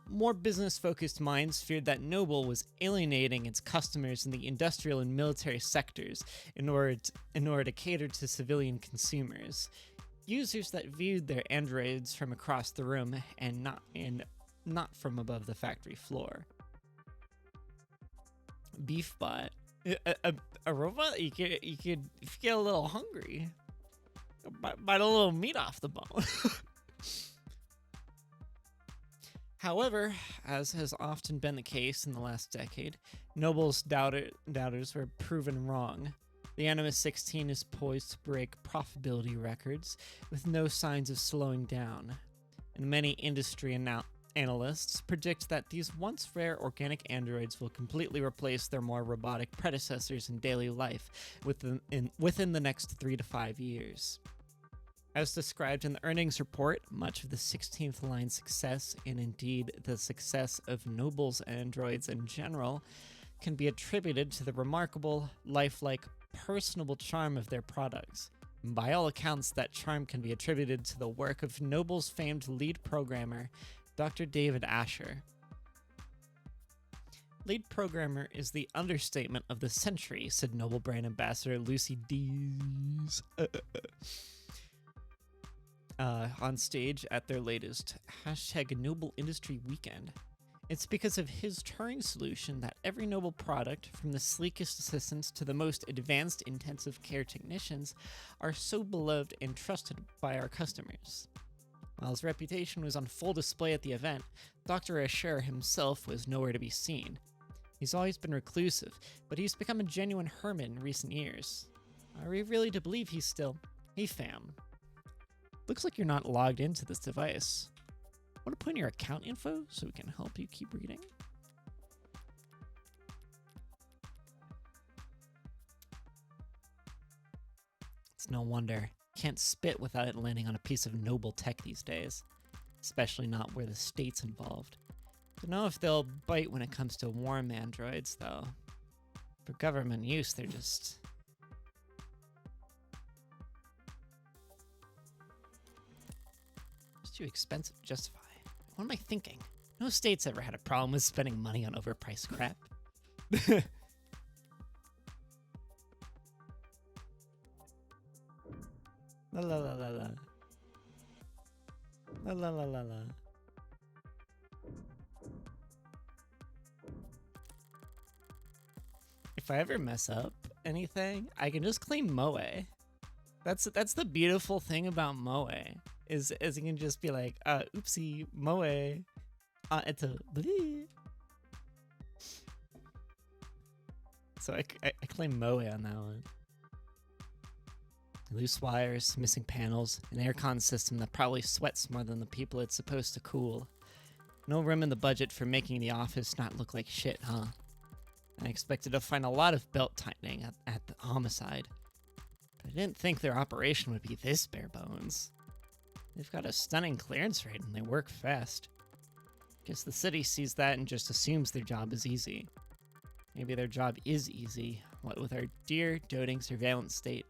more business-focused minds feared that Noble was alienating its customers in the industrial and military sectors in order to cater to civilian consumers, users that viewed their androids from across the room and not from above the factory floor. Beefbot. A robot, you could, if you get a little hungry, bite a little meat off the bone. However, as has often been the case in the last decade, Noble's doubters were proven wrong. The Animus 16 is poised to break profitability records with no signs of slowing down, and many industry analysts predict that these once rare organic androids will completely replace their more robotic predecessors in daily life within the next 3 to 5 years. As described in the earnings report, much of the 16th line success, and indeed the success of Noble's androids in general, can be attributed to the remarkable, lifelike, personable charm of their products. And by all accounts, that charm can be attributed to the work of Noble's famed lead programmer, Dr. David Asher. Lead programmer is the understatement of the century, said Noble brand ambassador Lucy Dees. On stage at their latest #Noble Industry Weekend. It's because of his Turing solution that every Noble product, from the sleekest assistants to the most advanced intensive care technicians, are so beloved and trusted by our customers. While his reputation was on full display at the event, Dr. Asher himself was nowhere to be seen. He's always been reclusive, but he's become a genuine hermit in recent years. Are we really to believe he's still... Hey fam. Looks like you're not logged into this device. Want to put in your account info so we can help you keep reading? It's no wonder. Can't spit without it landing on a piece of Noble tech these days. Especially not where the state's involved. Don't know if they'll bite when it comes to warm androids, though. For government use, they're just... too expensive to justify. What am I thinking? No state's ever had a problem with spending money on overpriced crap. La la la la la. La la la la la. If I ever mess up anything, I can just claim Moe. That's the beautiful thing about Moe. Is you can just be like, oopsie, Moe, it's a bleh. So I claim Moe on that one. Loose wires, missing panels, an aircon system that probably sweats more than the people it's supposed to cool. No room in the budget for making the office not look like shit, huh? I expected to find a lot of belt tightening at the homicide, but I didn't think their operation would be this bare bones. They've got a stunning clearance rate and they work fast. Guess the city sees that and just assumes their job is easy. Maybe their job is easy, what with our dear doting surveillance state.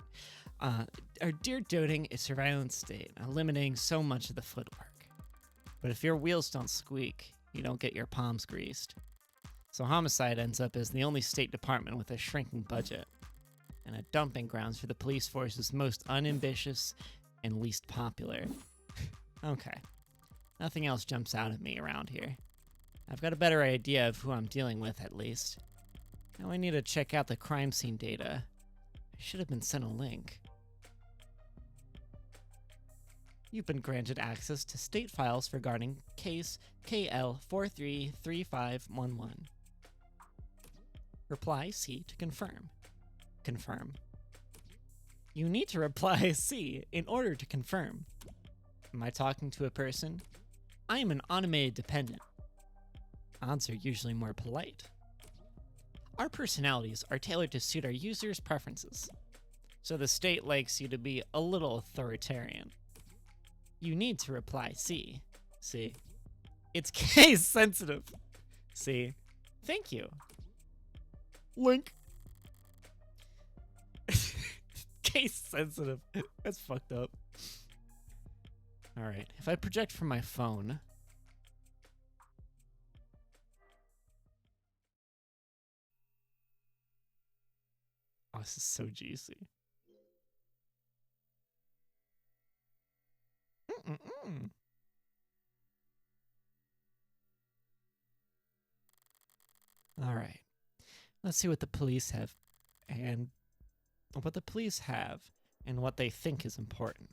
Eliminating so much of the footwork. But if your wheels don't squeak, you don't get your palms greased. So homicide ends up as the only state department with a shrinking budget, and a dumping grounds for the police force's most unambitious and least popular. Okay, nothing else jumps out at me around here. I've got a better idea of who I'm dealing with, at least. Now I need to check out the crime scene data. I should have been sent a link. You've been granted access to state files regarding case KL433511. Reply C to confirm. Confirm. You need to reply C in order to confirm. Am I talking to a person? I am an automated dependent. Odds are usually more polite. Our personalities are tailored to suit our users' preferences, so the state likes you to be a little authoritarian. You need to reply C. C. It's case sensitive. C. Thank you. Link. Case sensitive. That's fucked up. Alright, if I project from my phone. Oh, this is so juicy. Alright. Let's see what the police have and what the police have and what they think is important.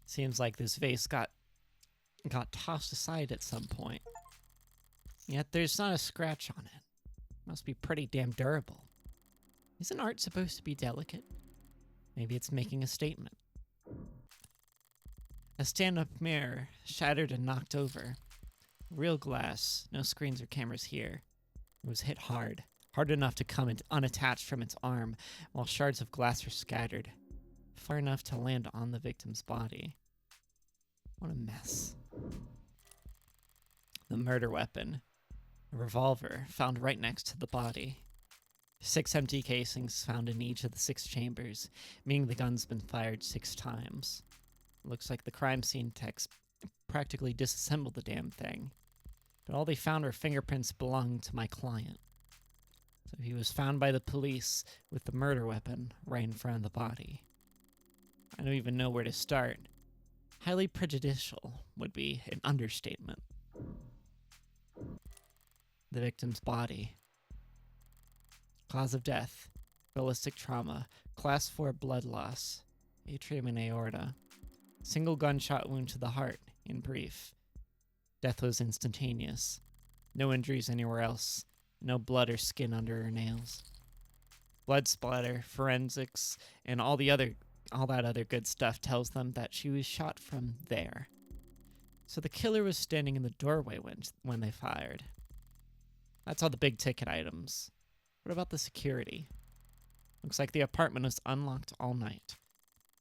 Seems like this vase got tossed aside at some point. Yet there's not a scratch on it. Must be pretty damn durable. Isn't art supposed to be delicate? Maybe it's making a statement. A stand-up mirror, shattered and knocked over. Real glass, no screens or cameras here. It was hit hard enough to come unattached from its arm, while shards of glass were scattered, far enough to land on the victim's body. What a mess. The murder weapon, a revolver, found right next to the body. 6 empty casings found in each of the 6 chambers, meaning the gun's been fired 6 times. Looks like the crime scene techs practically disassembled the damn thing. But all they found were fingerprints belonging to my client. So he was found by the police with the murder weapon right in front of the body. I don't even know where to start. Highly prejudicial would be an understatement. The victim's body. Cause of death, ballistic trauma, class 4 blood loss, atrium and aorta. Single gunshot wound to the heart, in brief. Death was instantaneous. No injuries anywhere else. No blood or skin under her nails. Blood splatter, forensics, and all that other good stuff tells them that she was shot from there. So the killer was standing in the doorway when they fired. That's all the big ticket items. What about the security? Looks like the apartment was unlocked all night.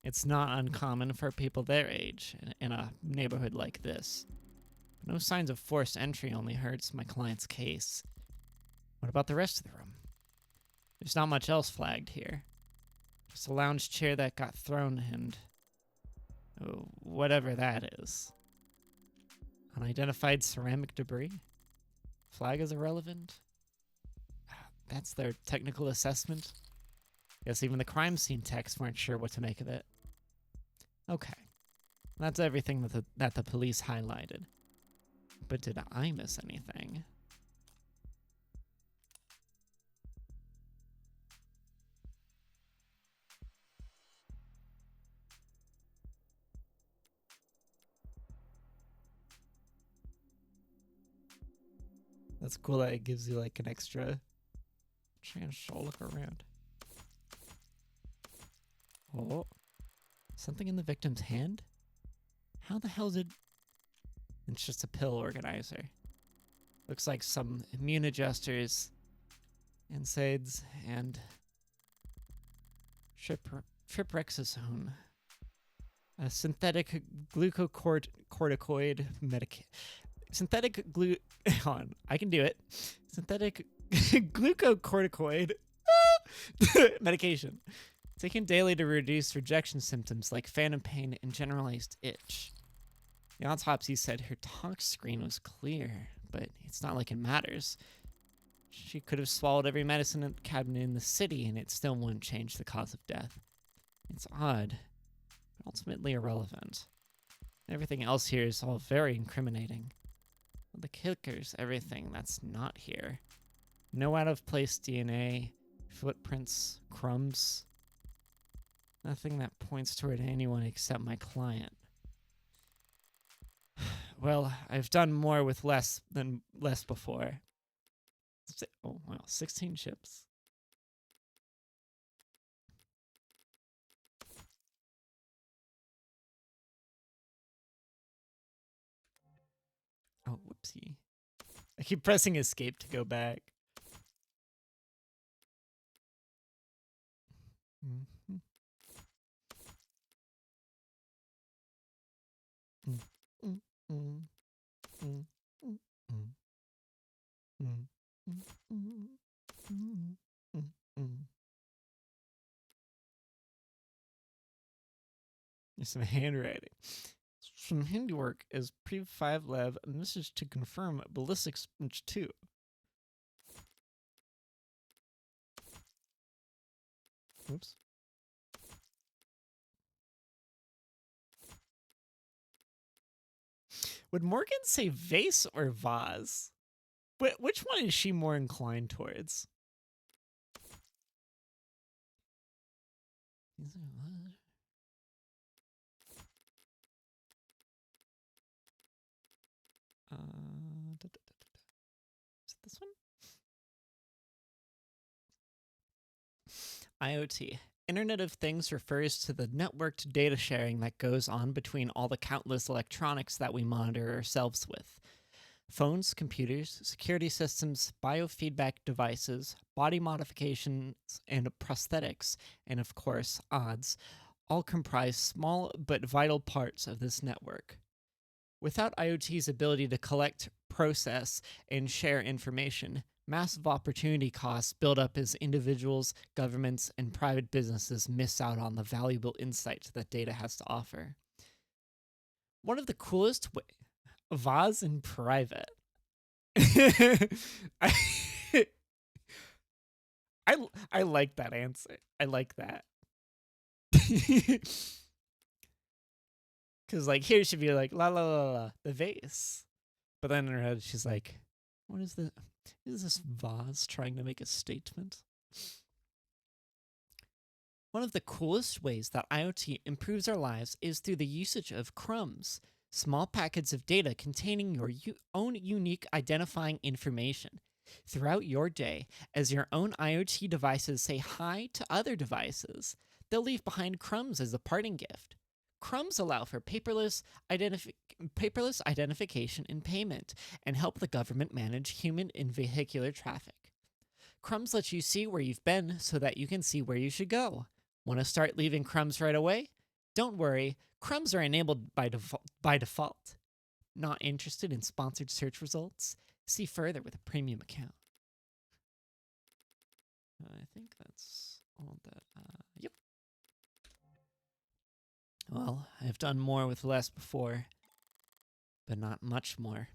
It's not uncommon for people their age in a neighborhood like this. But no signs of forced entry only hurts my client's case. What about the rest of the room? There's not much else flagged here. Just a lounge chair that got thrown and whatever that is. Unidentified ceramic debris? Flag is irrelevant? That's their technical assessment? Guess even the crime scene techs weren't sure what to make of it. Okay. That's everything that the police highlighted. But did I miss anything? That's cool that it gives you like an extra chance to look around. Oh, something in the victim's hand? How the hell did... It's just a pill organizer. Looks like some immune adjusters, NSAIDs, and triprexazone. A synthetic glucocorticoid medication. I can do it. Synthetic glucocorticoid medication. Taken daily to reduce rejection symptoms like phantom pain and generalized itch. The autopsy said her tox screen was clear, but it's not like it matters. She could have swallowed every medicine cabinet in the city and it still wouldn't change the cause of death. It's odd, but ultimately irrelevant. Everything else here is all very incriminating. The kicker's everything that's not here. No out-of-place DNA, Footprints, crumbs. Nothing that points toward anyone except my client. Well, I've done more with less than less before. Oh, wow, 16 ships. Oh, whoopsie. I keep pressing escape to go back. Mm-hmm. There's some handwriting. Some handiwork is Pre-5 Lab, and this is to confirm ballistics Ch.0. Oops. Would Morgan say vase or vase? Which one is she more inclined towards? Is it this one? IoT. Internet of Things refers to the networked data sharing that goes on between all the countless electronics that we monitor ourselves with. Phones, computers, security systems, biofeedback devices, body modifications and prosthetics, and of course, odds, all comprise small but vital parts of this network. Without IoT's ability to collect, process, and share information, massive opportunity costs build up as individuals, governments, and private businesses miss out on the valuable insights that data has to offer. One of the coolest Vaz in private. I, I like that answer. I like that. Because, like, here she'd be like, la la la la, the vase. But then in her head, she's like, what is this? Is this vase trying to make a statement? One of the coolest ways that IoT improves our lives is through the usage of crumbs, small packets of data containing your own unique identifying information. Throughout your day, as your own IoT devices say hi to other devices, they'll leave behind crumbs as a parting gift. Crumbs allow for paperless identification and payment and help the government manage human and vehicular traffic. Crumbs let you see where you've been so that you can see where you should go. Want to start leaving crumbs right away? Don't worry, crumbs are enabled by default. Not interested in sponsored search results? See further with a premium account. I think that's all that. Yep. Well, I've done more with less before, but not much more.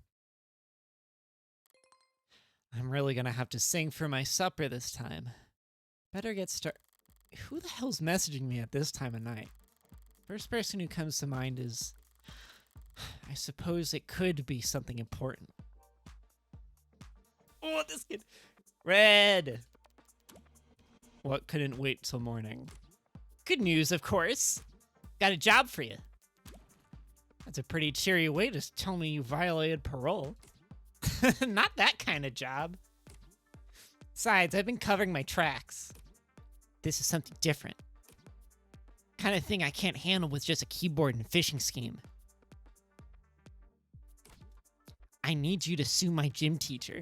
I'm really gonna have to sing for my supper this time. Better get started. Who the hell's messaging me at this time of night? First person who comes to mind is... I suppose it could be something important. Oh, this kid. Red! What couldn't wait till morning? Good news, of course. Got a job for you. That's a pretty cheery way to tell me you violated parole. Not that kind of job. Besides, I've been covering my tracks. This is something different. Kind of thing I can't handle with just a keyboard and phishing scheme. I need you to sue my gym teacher.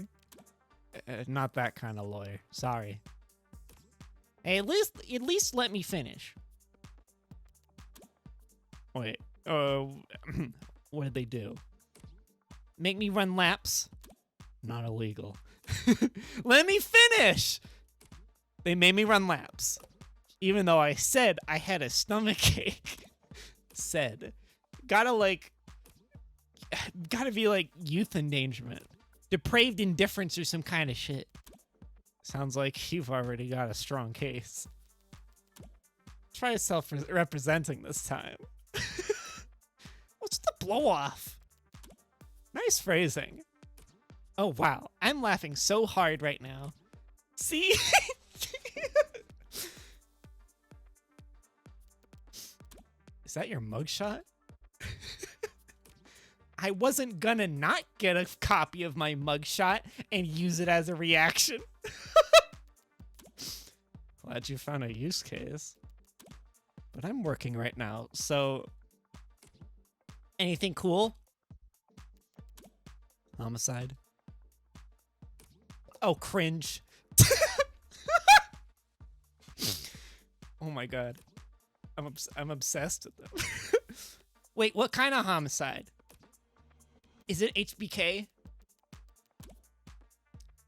Not that kind of lawyer. Sorry. Hey, at least let me finish. Wait. What did they do? Make me run laps? Not illegal. Let me finish! They made me run laps. Even though I said I had a stomach ache. Said. Gotta be like youth endangerment. Depraved indifference or some kind of shit. Sounds like you've already got a strong case. Try self-representing this time. What's the blow-off? Nice phrasing. Oh, wow. I'm laughing so hard right now. See? Is that your mugshot? I wasn't gonna not get a copy of my mugshot and use it as a reaction. Glad you found a use case. But I'm working right now, so... Anything cool? Homicide. Oh, cringe. Oh my god. I'm obsessed with them. Wait, what kind of homicide? Is it HBK? Is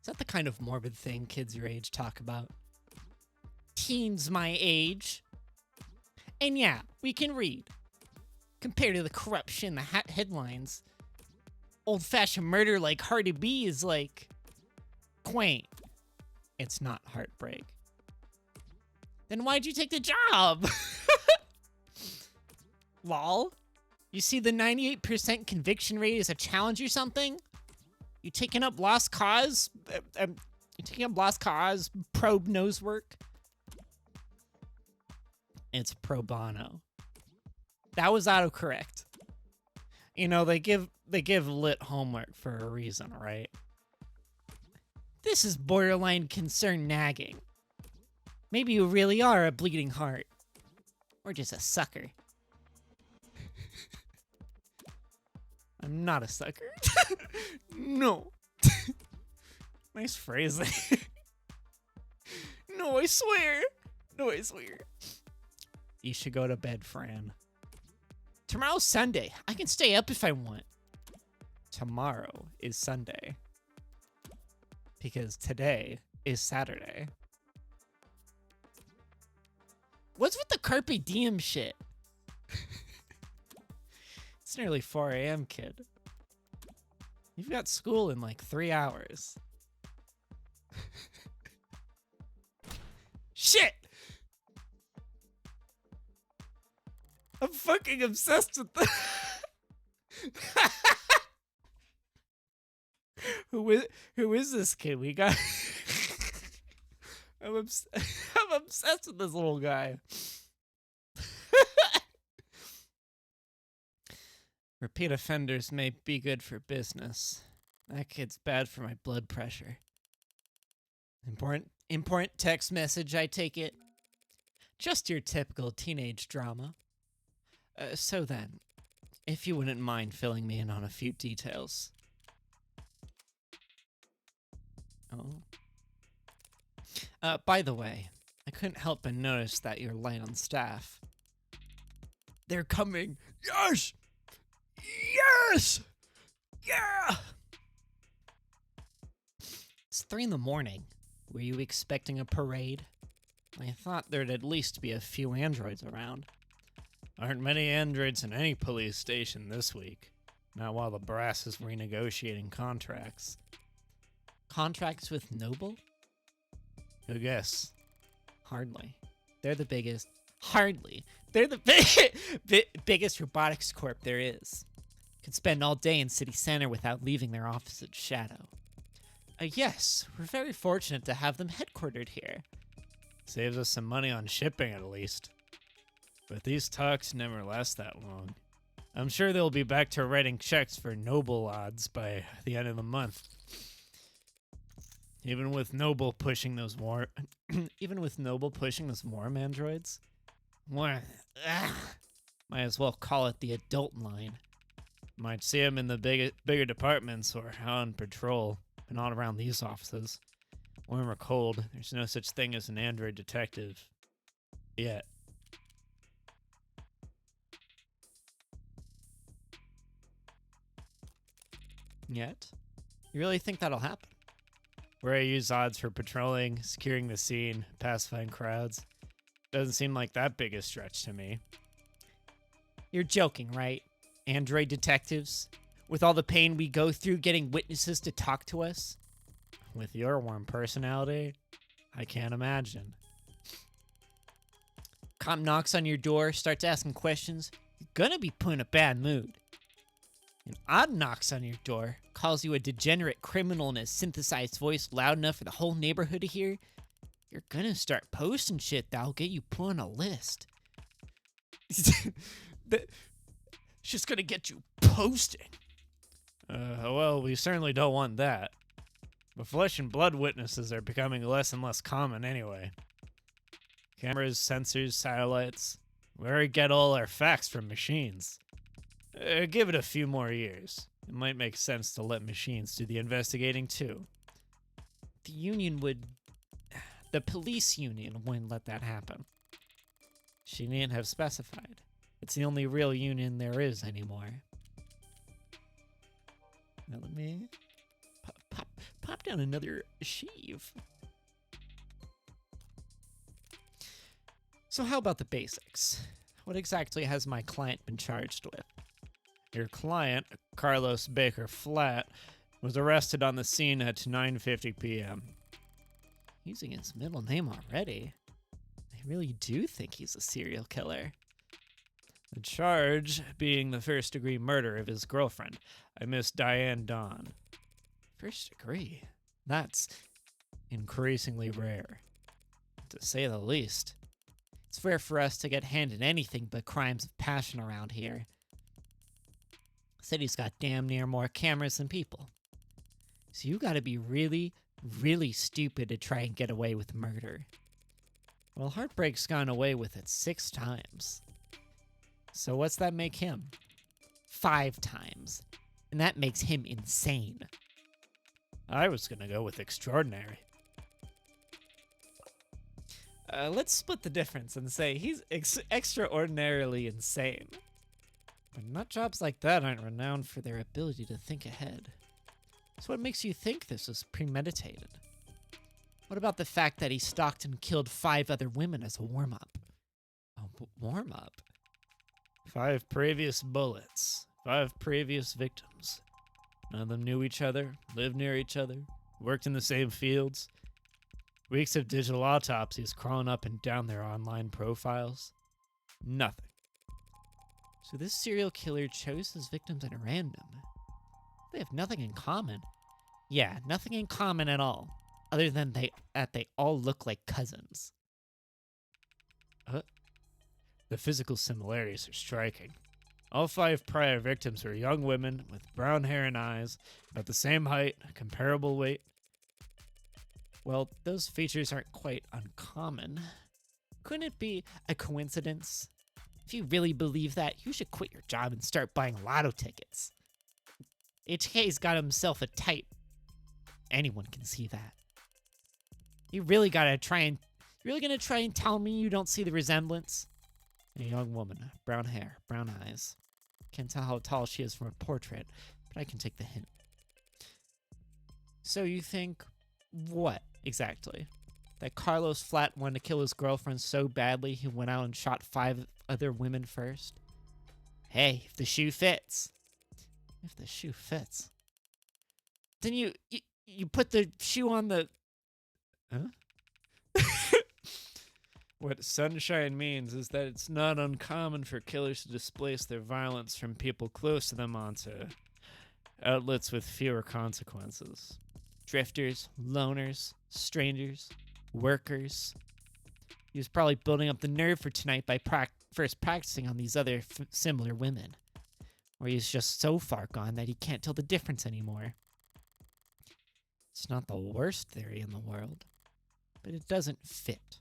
that the kind of morbid thing kids your age talk about? Teens my age. And yeah, we can read. Compared to the corruption in the headlines, old-fashioned murder like Cardi B is like... quaint. It's not heartbreak. Then why'd you take the job? Lol. You see the 98% conviction rate is a challenge or something? You taking up lost cause? You taking up lost cause probe nose work? It's pro bono. That was autocorrect. You know, they give lit homework for a reason, right? This is borderline concern nagging. Maybe you really are a bleeding heart. Or just a sucker. I'm not a sucker. No. Nice phrasing. No, I swear. No, I swear. You should go to bed, Fran. Tomorrow's Sunday. I can stay up if I want. Tomorrow is Sunday. Because today is Saturday. What's with the Carpe Diem shit? It's nearly 4 a.m., kid. You've got school in like 3 hours. Shit! I'm fucking obsessed with the... Who is this kid? We got... I'm obsessed with this little guy. Repeat offenders may be good for business. That kid's bad for my blood pressure. Important text message, I take it. Just your typical teenage drama. So then, if you wouldn't mind filling me in on a few details. Oh. By the way, I couldn't help but notice that you're light on staff. They're coming. Yes! Yes! Yeah! It's 3 a.m. Were you expecting a parade? I thought there'd at least be a few androids around. Aren't many androids in any police station this week. Not while the brass is renegotiating contracts. Contracts with Noble? Good guess. Hardly. They're the biggest. Hardly. They're the biggest robotics corp there is. Could spend all day in city center without leaving their office at Ch.0. Yes, we're very fortunate to have them headquartered here. Saves us some money on shipping at least. But these talks never last that long. I'm sure they'll be back to writing checks for Noble odds by the end of the month. Even with Noble pushing those warm androids? Might as well call it the adult line. Might see them in the bigger departments or on patrol, but not around these offices. Warm or cold, there's no such thing as an android detective. Yet. Yet? You really think that'll happen? Where I use odds for patrolling, securing the scene, pacifying crowds. Doesn't seem like that big a stretch to me. You're joking, right? Android detectives? With all the pain we go through getting witnesses to talk to us? With your warm personality, I can't imagine. Cop knocks on your door, starts asking questions, you're gonna be put in a bad mood. An odd knocks on your door, calls you a degenerate criminal in a synthesized voice loud enough for the whole neighborhood to hear. You're gonna start posting shit that'll get you put on a list. It's just gonna get you posting. Well, we certainly don't want that. But flesh and blood witnesses are becoming less and less common anyway. Cameras, sensors, satellites. We already get all our facts from machines. Give it a few more years. It might make sense to let machines do the investigating too. The union would... The police union wouldn't let that happen. She needn't have specified. It's the only real union there is anymore. Now let me pop down another sheave. So how about the basics? What exactly has my client been charged with? Your client, Carlos Baker Flat, was arrested on the scene at 9:50 p.m. Using his middle name already? I really do think he's a serial killer. The charge being the first-degree murder of his girlfriend, Miss Diane Dawn. First degree? That's increasingly rare, to say the least. It's rare for us to get handed anything but crimes of passion around here. City's got damn near more cameras than people. So you gotta be really, really stupid to try and get away with murder. Well, Heartbreak's gone away with it 6 times. So what's that make him? 5 times. And that makes him insane. I was gonna go with extraordinary. Let's split the difference and say he's extraordinarily insane. But nut jobs like that aren't renowned for their ability to think ahead. So what makes you think this is premeditated? What about the fact that he stalked and killed 5 other women as a warm-up? Oh, warm-up? 5 previous bullets. 5 previous victims. None of them knew each other, lived near each other, worked in the same fields. Weeks of digital autopsies crawling up and down their online profiles. Nothing. So this serial killer chose his victims at random. They have nothing in common. Yeah, nothing in common at all. Other than that they all look like cousins. The physical similarities are striking. All 5 prior victims were young women with brown hair and eyes, about the same height, comparable weight. Well, those features aren't quite uncommon. Couldn't it be a coincidence? If you really believe that, you should quit your job and start buying lotto tickets. HK's got himself a type. Anyone can see that. You really gonna try and tell me you don't see the resemblance? A young woman, brown hair, brown eyes. Can't tell how tall she is from a portrait, but I can take the hint. So you think, what exactly? That Carlos Flat wanted to kill his girlfriend so badly he went out and shot 5 other women first? Hey, if the shoe fits. If the shoe fits. Then you put the shoe on the... Huh? What sunshine means is that it's not uncommon for killers to displace their violence from people close to them onto outlets with fewer consequences. Drifters, loners, strangers, workers. He was probably building up the nerve for tonight by first practicing on these other similar women. Or he's just so far gone that he can't tell the difference anymore. It's not the worst theory in the world, but it doesn't fit.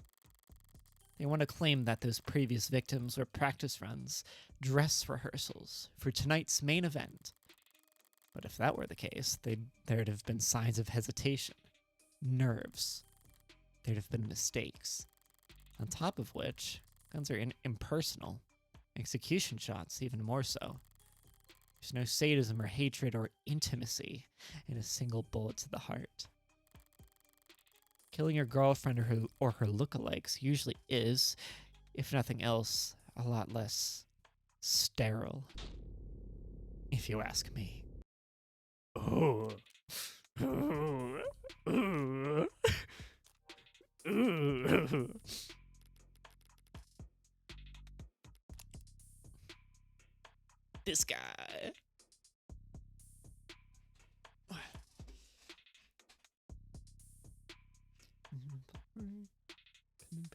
They want to claim that those previous victims were practice runs, dress rehearsals for tonight's main event. But if that were the case, there'd have been signs of hesitation, nerves. There'd have been mistakes. On top of which, guns are impersonal. Execution shots even more so. There's no sadism or hatred or intimacy in a single bullet to the heart. Killing your girlfriend or her lookalikes usually is, if nothing else, a lot less sterile. If you ask me. Ooh. Ooh. Ooh. Ooh. This guy.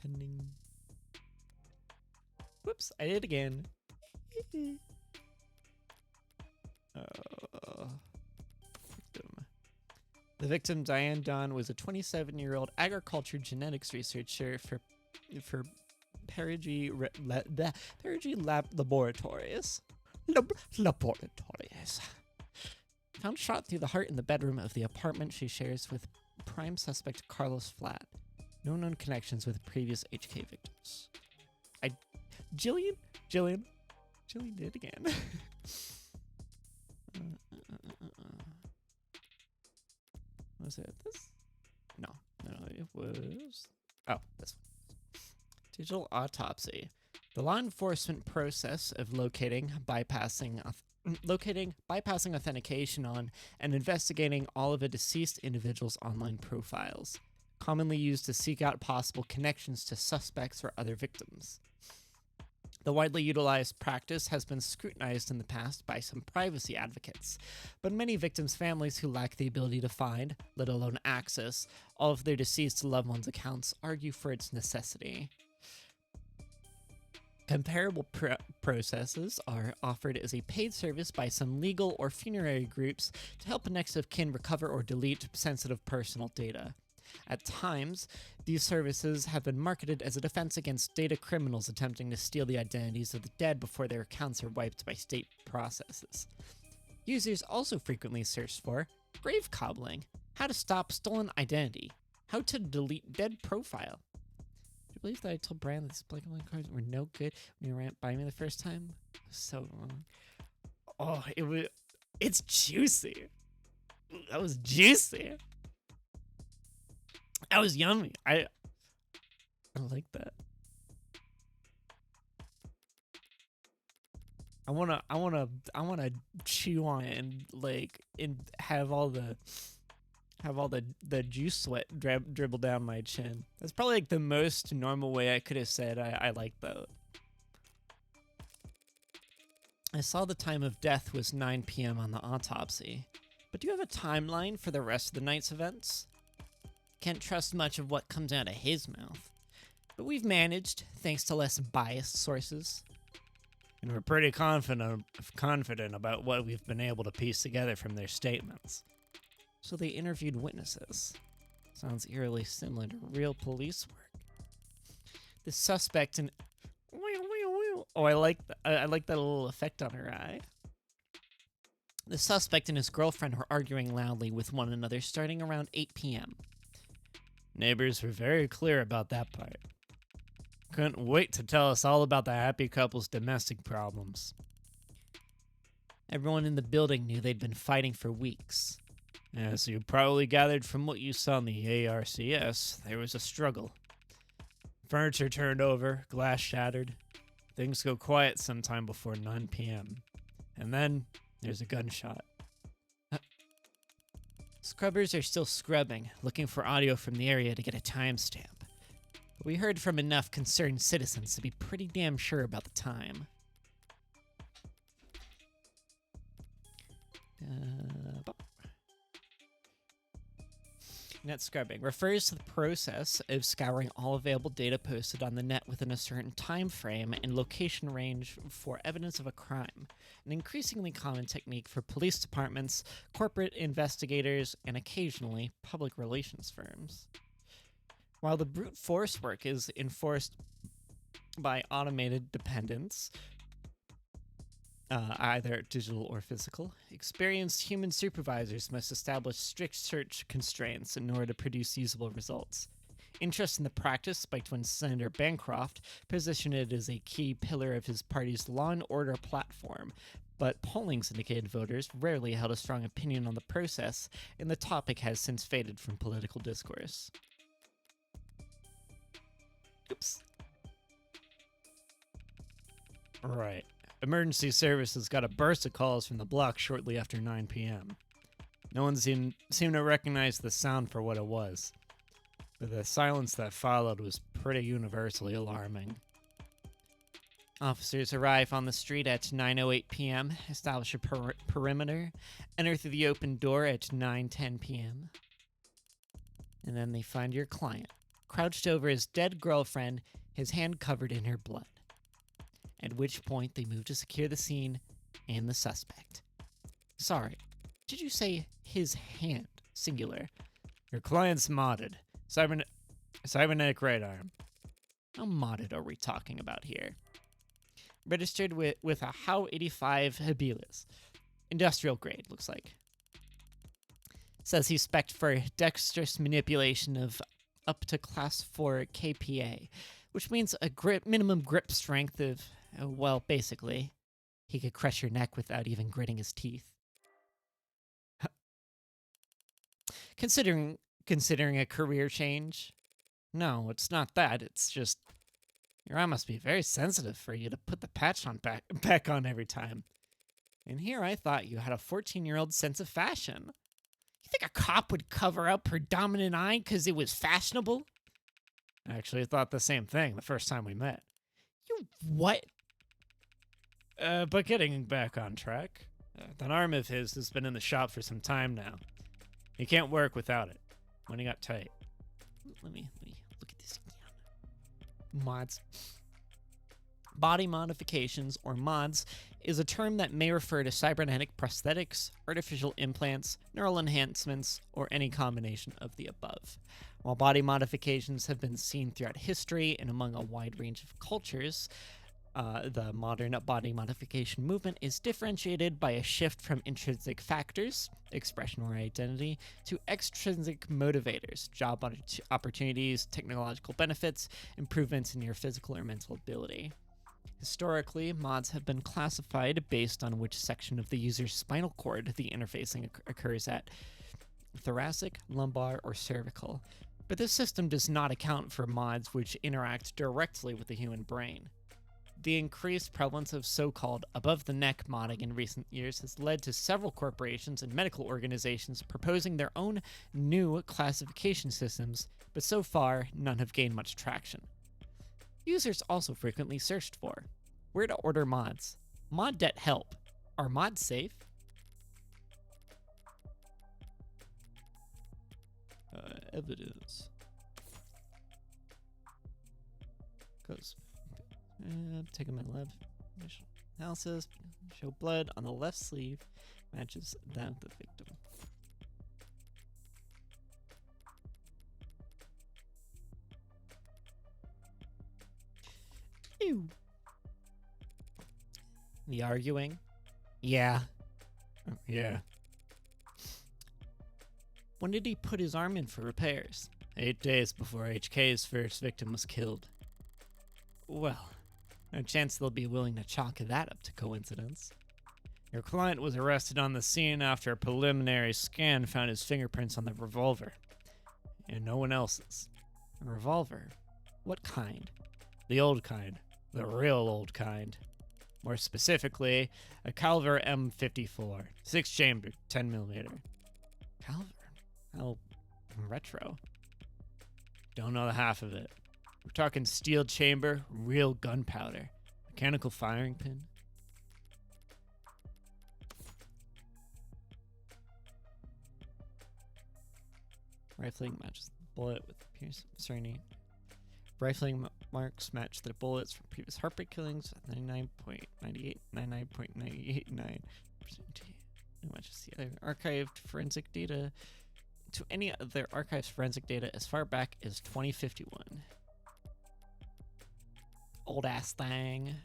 Pending. Whoops, I did it again. Victim. The victim, Diane Don, was a 27-year-old agriculture genetics researcher for Perigi Laboratories. Laboratories. Found shot through the heart in the bedroom of the apartment she shares with prime suspect Carlos Flat. No known connections with previous HK victims. Jillian did it again. Was it this? No, it was. Oh, this one. Digital autopsy. The law enforcement process of locating, bypassing authentication on, and investigating all of a deceased individual's online profiles, commonly used to seek out possible connections to suspects or other victims. The widely utilized practice has been scrutinized in the past by some privacy advocates, but many victims' families who lack the ability to find, let alone access, all of their deceased loved ones' accounts argue for its necessity. Comparable processes are offered as a paid service by some legal or funerary groups to help next of kin recover or delete sensitive personal data. At times, these services have been marketed as a defense against data criminals attempting to steal the identities of the dead before their accounts are wiped by state processes. Users also frequently search for grave cobbling, how to stop stolen identity, how to delete dead profile. Do you believe that I told Brian that these black and white cards were no good when you ran by me the first time? So wrong. Oh, it's juicy. That was juicy. That was yummy. I like that. I wanna chew on it and have all the juice sweat dribble down my chin. That's probably like the most normal way I could have said I like that. I saw the time of death was 9 p.m. on the autopsy, but do you have a timeline for the rest of the night's events? Can't trust much of what comes out of his mouth. But we've managed, thanks to less biased sources. And we're pretty confident about what we've been able to piece together from their statements. So they interviewed witnesses. Sounds eerily similar to real police work. The suspect in... Oh, I like that little effect on her eye. The suspect and his girlfriend were arguing loudly with one another starting around 8 p.m. Neighbors were very clear about that part. Couldn't wait to tell us all about the happy couple's domestic problems. Everyone in the building knew they'd been fighting for weeks. As you probably gathered from what you saw in the ARCS, there was a struggle. Furniture turned over, glass shattered. Things go quiet sometime before 9 p.m. And then there's a gunshot. Scrubbers are still scrubbing, looking for audio from the area to get a timestamp. But we heard from enough concerned citizens to be pretty damn sure about the time. Net scrubbing refers to the process of scouring all available data posted on the net within a certain time frame and location range for evidence of a crime, an increasingly common technique for police departments, corporate investigators, and occasionally public relations firms. While the brute force work is enforced by automated dependents, either digital or physical, experienced human supervisors must establish strict search constraints in order to produce usable results. Interest in the practice by twin Senator Bancroft positioned it as a key pillar of his party's law and order platform, but pollings indicated voters rarely held a strong opinion on the process, and the topic has since faded from political discourse. Oops. Right. Emergency services got a burst of calls from the block shortly after 9 p.m. No one seemed to recognize the sound for what it was, but the silence that followed was pretty universally alarming. Officers arrive on the street at 9:08 p.m., establish a perimeter, enter through the open door at 9:10 p.m., and then they find your client, crouched over his dead girlfriend, his hand covered in her blood. at which point they move to secure the scene and the suspect. Sorry, did you say his hand, singular? Your client's modded. Cybernetic right arm. How modded are we talking about here? Registered with a HOW 85 Habilis. Industrial grade, looks like. Says he's spec'd for dexterous manipulation of up to class 4 KPA, which means a minimum grip strength of, well, basically, he could crush your neck without even gritting his teeth. Considering a career change? No, it's not that. It's just your arm must be very sensitive for you to put the patch on back on every time. And here I thought you had a 14-year-old sense of fashion. You think a cop would cover up her dominant eye because it was fashionable? I actually thought the same thing the first time we met. You what? But getting back on track, that arm of his has been in the shop for some time now. He can't work without it. When he got tight. Let me look at this again. Mods. Body modifications, or mods, is a term that may refer to cybernetic prosthetics, artificial implants, neural enhancements, or any combination of the above. While body modifications have been seen throughout history and among a wide range of cultures, the modern body modification movement is differentiated by a shift from intrinsic factors, expression or identity, to extrinsic motivators, job opportunities, technological benefits, improvements in your physical or mental ability. Historically, mods have been classified based on which section of the user's spinal cord the interfacing occurs at, thoracic, lumbar, or cervical. But this system does not account for mods which interact directly with the human brain. The increased prevalence of so-called above-the-neck modding in recent years has led to several corporations and medical organizations proposing their own new classification systems, but so far, none have gained much traction. Users also frequently searched for where to order mods. Mod.det help. Are mods safe? Evidence. Because taking my lab initial analysis, show blood on the left sleeve matches that of the victim. Ew. The arguing? Yeah. Oh, yeah. When did he put his arm in for repairs? 8 days before HK's first victim was killed. Well, no chance they'll be willing to chalk that up to coincidence. Your client was arrested on the scene after a preliminary scan found his fingerprints on the revolver. And no one else's. A revolver? What kind? The old kind. The real old kind. More specifically, a Calver M54. 6-chamber, 10mm. Calver? How retro. Don't know the half of it. We're talking steel chamber, real gunpowder, mechanical firing pin. Rifling matches the bullet with the piercing cerny. Rifling marks match the bullets from previous heartbreak killings at 99.989%. It matches the other archived forensic data to any other archived forensic data as far back as 2051. Old ass thing.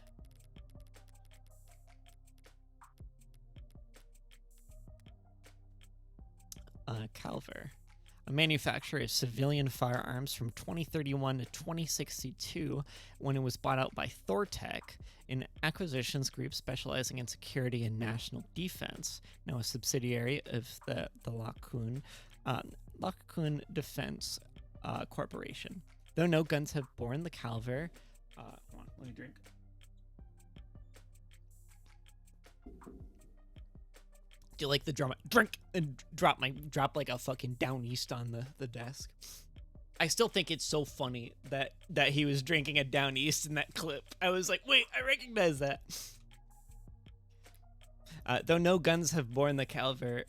Calver, a manufacturer of civilian firearms from 2031 to 2062, when it was bought out by Thortec, an acquisitions group specializing in security and national defense, now a subsidiary of the Lockcoon Defense Corporation. Though no guns have borne the Calver, hold on, let me drink. Do you like the drama? Drink and drop like a fucking down east on the desk. I still think it's so funny that he was drinking a down east in that clip. I was like, wait, I recognize that. Though no guns have borne the caliber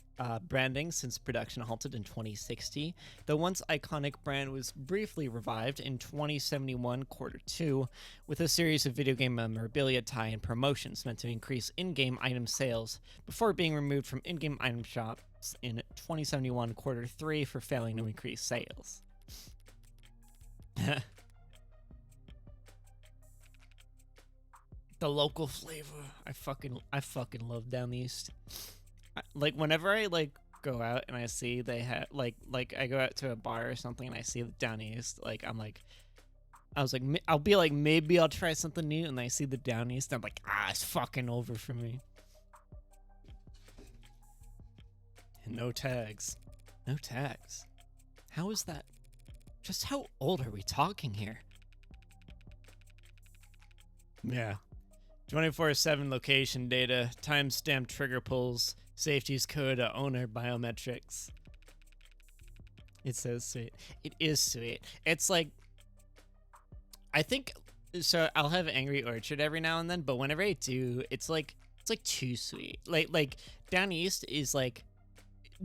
branding since production halted in 2060, the once iconic brand was briefly revived in 2071 quarter 2 with a series of video game memorabilia tie-in promotions meant to increase in-game item sales before being removed from in-game item shops in 2071 quarter 3 for failing to increase sales. The local flavor. I fucking love down east. Like whenever I like go out and I see they have like I go out to a bar or something and I see the down east, like I'll be like maybe I'll try something new, and I see the down east, I'm like, it's fucking over for me. And no tags. No tags. How is that? Just how old are we talking here? Yeah. 24/7 location data, timestamp trigger pulls, safety's code, owner biometrics. It's so sweet. It is sweet. It's like, I think, so I'll have Angry Orchard every now and then, but whenever I do, it's like too sweet. Like Down East is like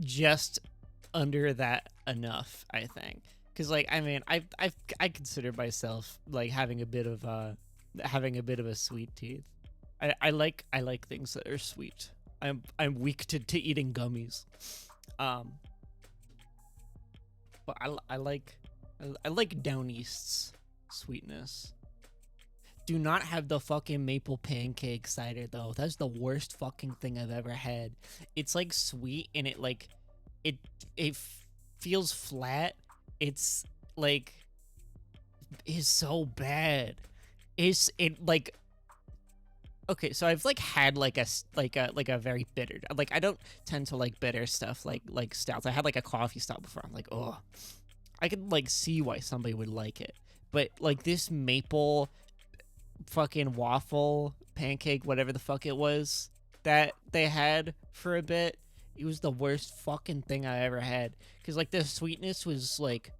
just under that enough, I think. Cause like, I mean, I consider myself like having a bit of a sweet tooth. I like things that are sweet. I'm weak to eating gummies. But I like Down East's sweetness. Do not have the fucking maple pancake cider though. That's the worst fucking thing I've ever had. It's like sweet and it like it feels flat. It's like is so bad. It like okay, so I've like had like a very bitter, like I don't tend to like bitter stuff like stouts. I had like a coffee stout before. I'm like, oh, I could like see why somebody would like it, but like this maple fucking waffle pancake, whatever the fuck it was that they had for a bit, it was the worst fucking thing I ever had. Cause like the sweetness was like,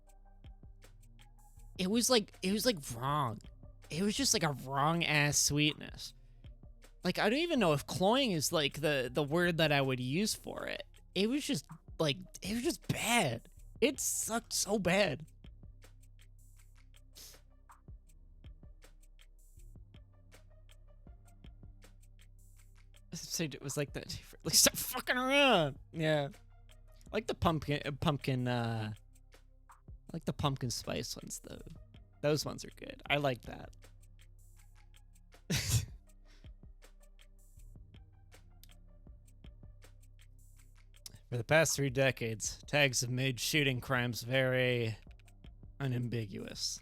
it was like wrong. It was just like a wrong ass sweetness. Like, I don't even know if cloying is like the word that I would use for it. It was just like, it was just bad. It sucked so bad. It was like that. Like, stop fucking around. Yeah. I like the pumpkin, I like the pumpkin spice ones though. Those ones are good. I like that. For the past 3 decades, tags have made shooting crimes very unambiguous.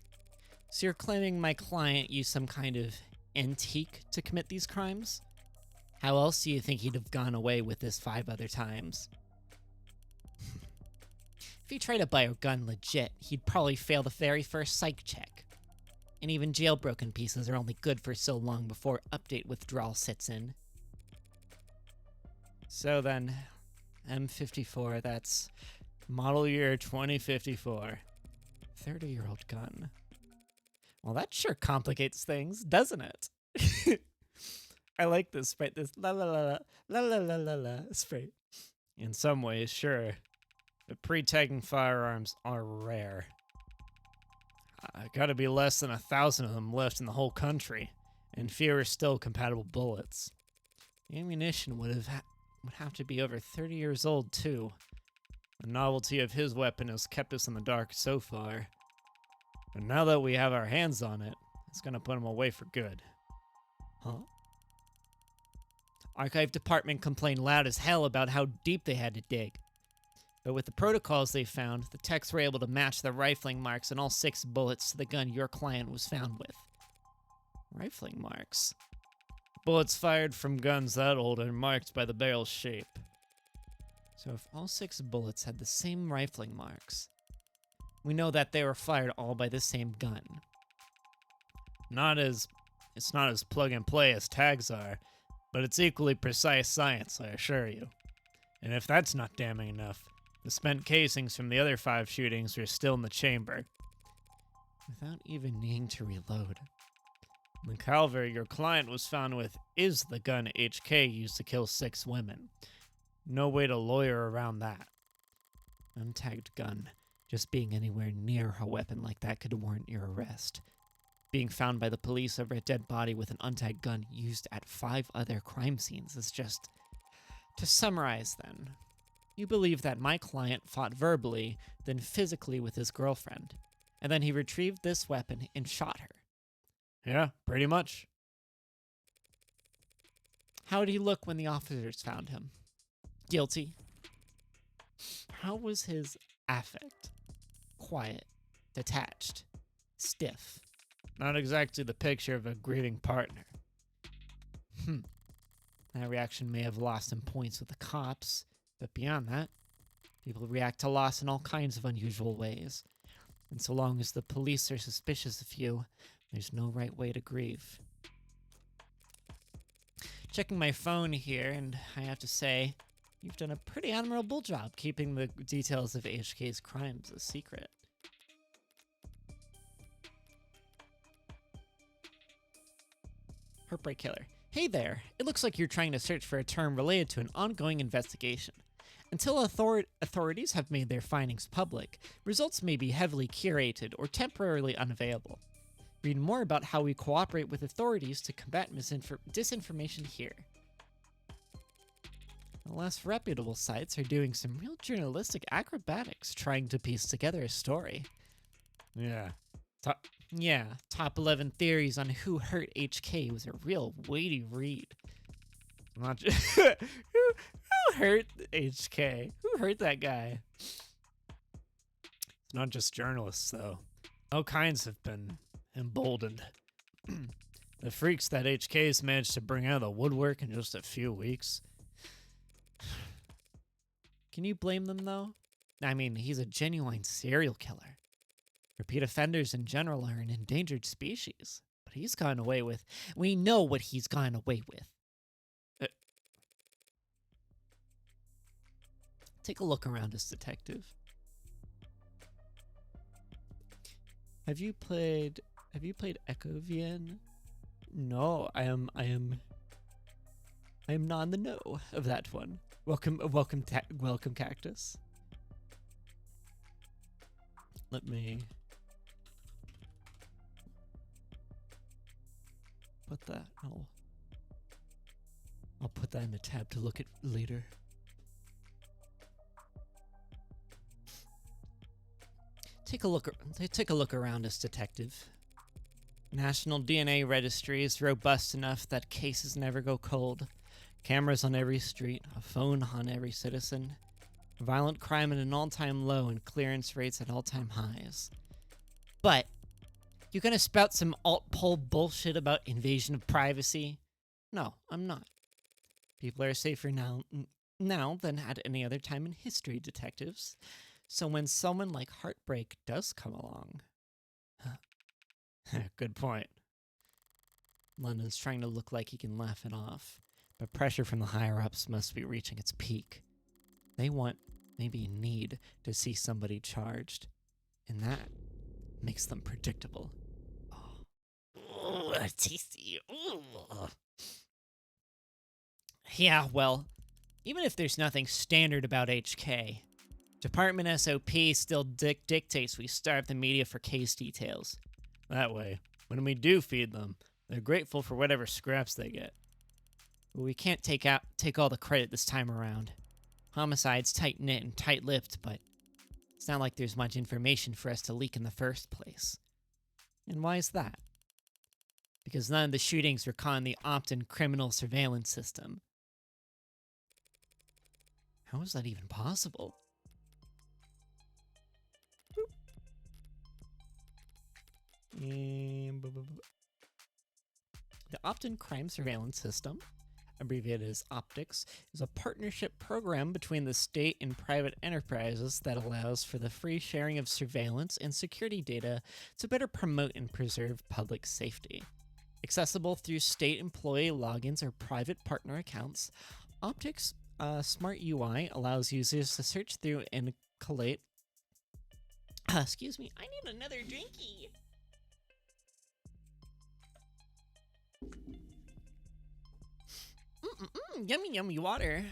So you're claiming my client used some kind of antique to commit these crimes? How else do you think he'd have gone away with this 5 other times? If he tried to buy a gun legit, he'd probably fail the very first psych check. And even jailbroken pieces are only good for so long before update withdrawal sets in. So then, M54, that's model year 2054. 30-year-old gun. Well, that sure complicates things, doesn't it? I like this sprite, this la la la la la la la la sprite. In some ways, sure, but pre-tagging firearms are rare. Gotta be less than 1,000 of them left in the whole country, and fewer still compatible bullets. The ammunition would have to be over 30 years old too. The novelty of his weapon has kept us in the dark so far. But now that we have our hands on it, it's gonna put him away for good. Huh? Archive department complained loud as hell about how deep they had to dig. But with the protocols they found, the techs were able to match the rifling marks on all 6 bullets to the gun your client was found with. Rifling marks? Bullets fired from guns that old are marked by the barrel's shape. So if all 6 bullets had the same rifling marks, we know that they were fired all by the same gun. It's not as plug and play as tags are, but it's equally precise science, I assure you. And if that's not damning enough, the spent casings from the other 5 shootings are still in the chamber, without even needing to reload. The caliber your client was found with is the gun HK used to kill 6 women. No way to lawyer around that. Untagged gun. Just being anywhere near a weapon like that could warrant your arrest. Being found by the police over a dead body with an untagged gun used at 5 other crime scenes is just... To summarize then, you believe that my client fought verbally, then physically with his girlfriend, and then he retrieved this weapon and shot her. Yeah, pretty much. How did he look when the officers found him? Guilty. How was his affect? Quiet, detached, stiff. Not exactly the picture of a grieving partner. That reaction may have lost him points with the cops, but beyond that, people react to loss in all kinds of unusual ways. And so long as the police are suspicious of you, there's no right way to grieve. Checking my phone here, and I have to say, you've done a pretty admirable job keeping the details of HK's crimes a secret. Heartbreak Killer. Hey there, it looks like you're trying to search for a term related to an ongoing investigation. Until authorities have made their findings public, results may be heavily curated or temporarily unavailable. Read more about how we cooperate with authorities to combat disinformation here. The less reputable sites are doing some real journalistic acrobatics trying to piece together a story. Top 11 theories on who hurt HK was a real weighty read. Not just who hurt HK? Who hurt that guy? It's not just journalists, though. All kinds have been emboldened. The freaks that HK's managed to bring out of the woodwork in just a few weeks. Can you blame them, though? I mean, he's a genuine serial killer. Repeat offenders in general are an endangered species, but he's gotten away with... We know what he's gotten away with. Take a look around us, detective. Have you played Echovien? No, I am not in the know of that one. Welcome, Cactus. Let me put that. I'll put that in the tab to look at later. Take a look around us, detective. National DNA Registry is robust enough that cases never go cold. Cameras on every street, a phone on every citizen. Violent crime at an all-time low and clearance rates at all-time highs. But you gonna spout some alt-pol bullshit about invasion of privacy? No, I'm not. People are safer now than at any other time in history, detectives. So when someone like Heartbreak does come along... Good point. London's trying to look like he can laugh it off, but pressure from the higher-ups must be reaching its peak. They want, maybe need, to see somebody charged, and that makes them predictable. Oh, tasty. Ooh. Yeah, well, even if there's nothing standard about HK, Department SOP still dictates we starve the media for case details. That way, when we do feed them, they're grateful for whatever scraps they get. But we can't take all the credit this time around. Homicide's tight-knit and tight-lipped, but it's not like there's much information for us to leak in the first place. And why is that? Because none of the shootings were caught in the opt-in criminal surveillance system. How is that even possible? The opt-in crime surveillance system, abbreviated as OPTICS, is a partnership program between the state and private enterprises that allows for the free sharing of surveillance and security data to better promote and preserve public safety. Accessible through state employee logins or private partner accounts, OPTICS Smart UI allows users to search through and collate... excuse me, I need another drinky. Yummy, yummy water.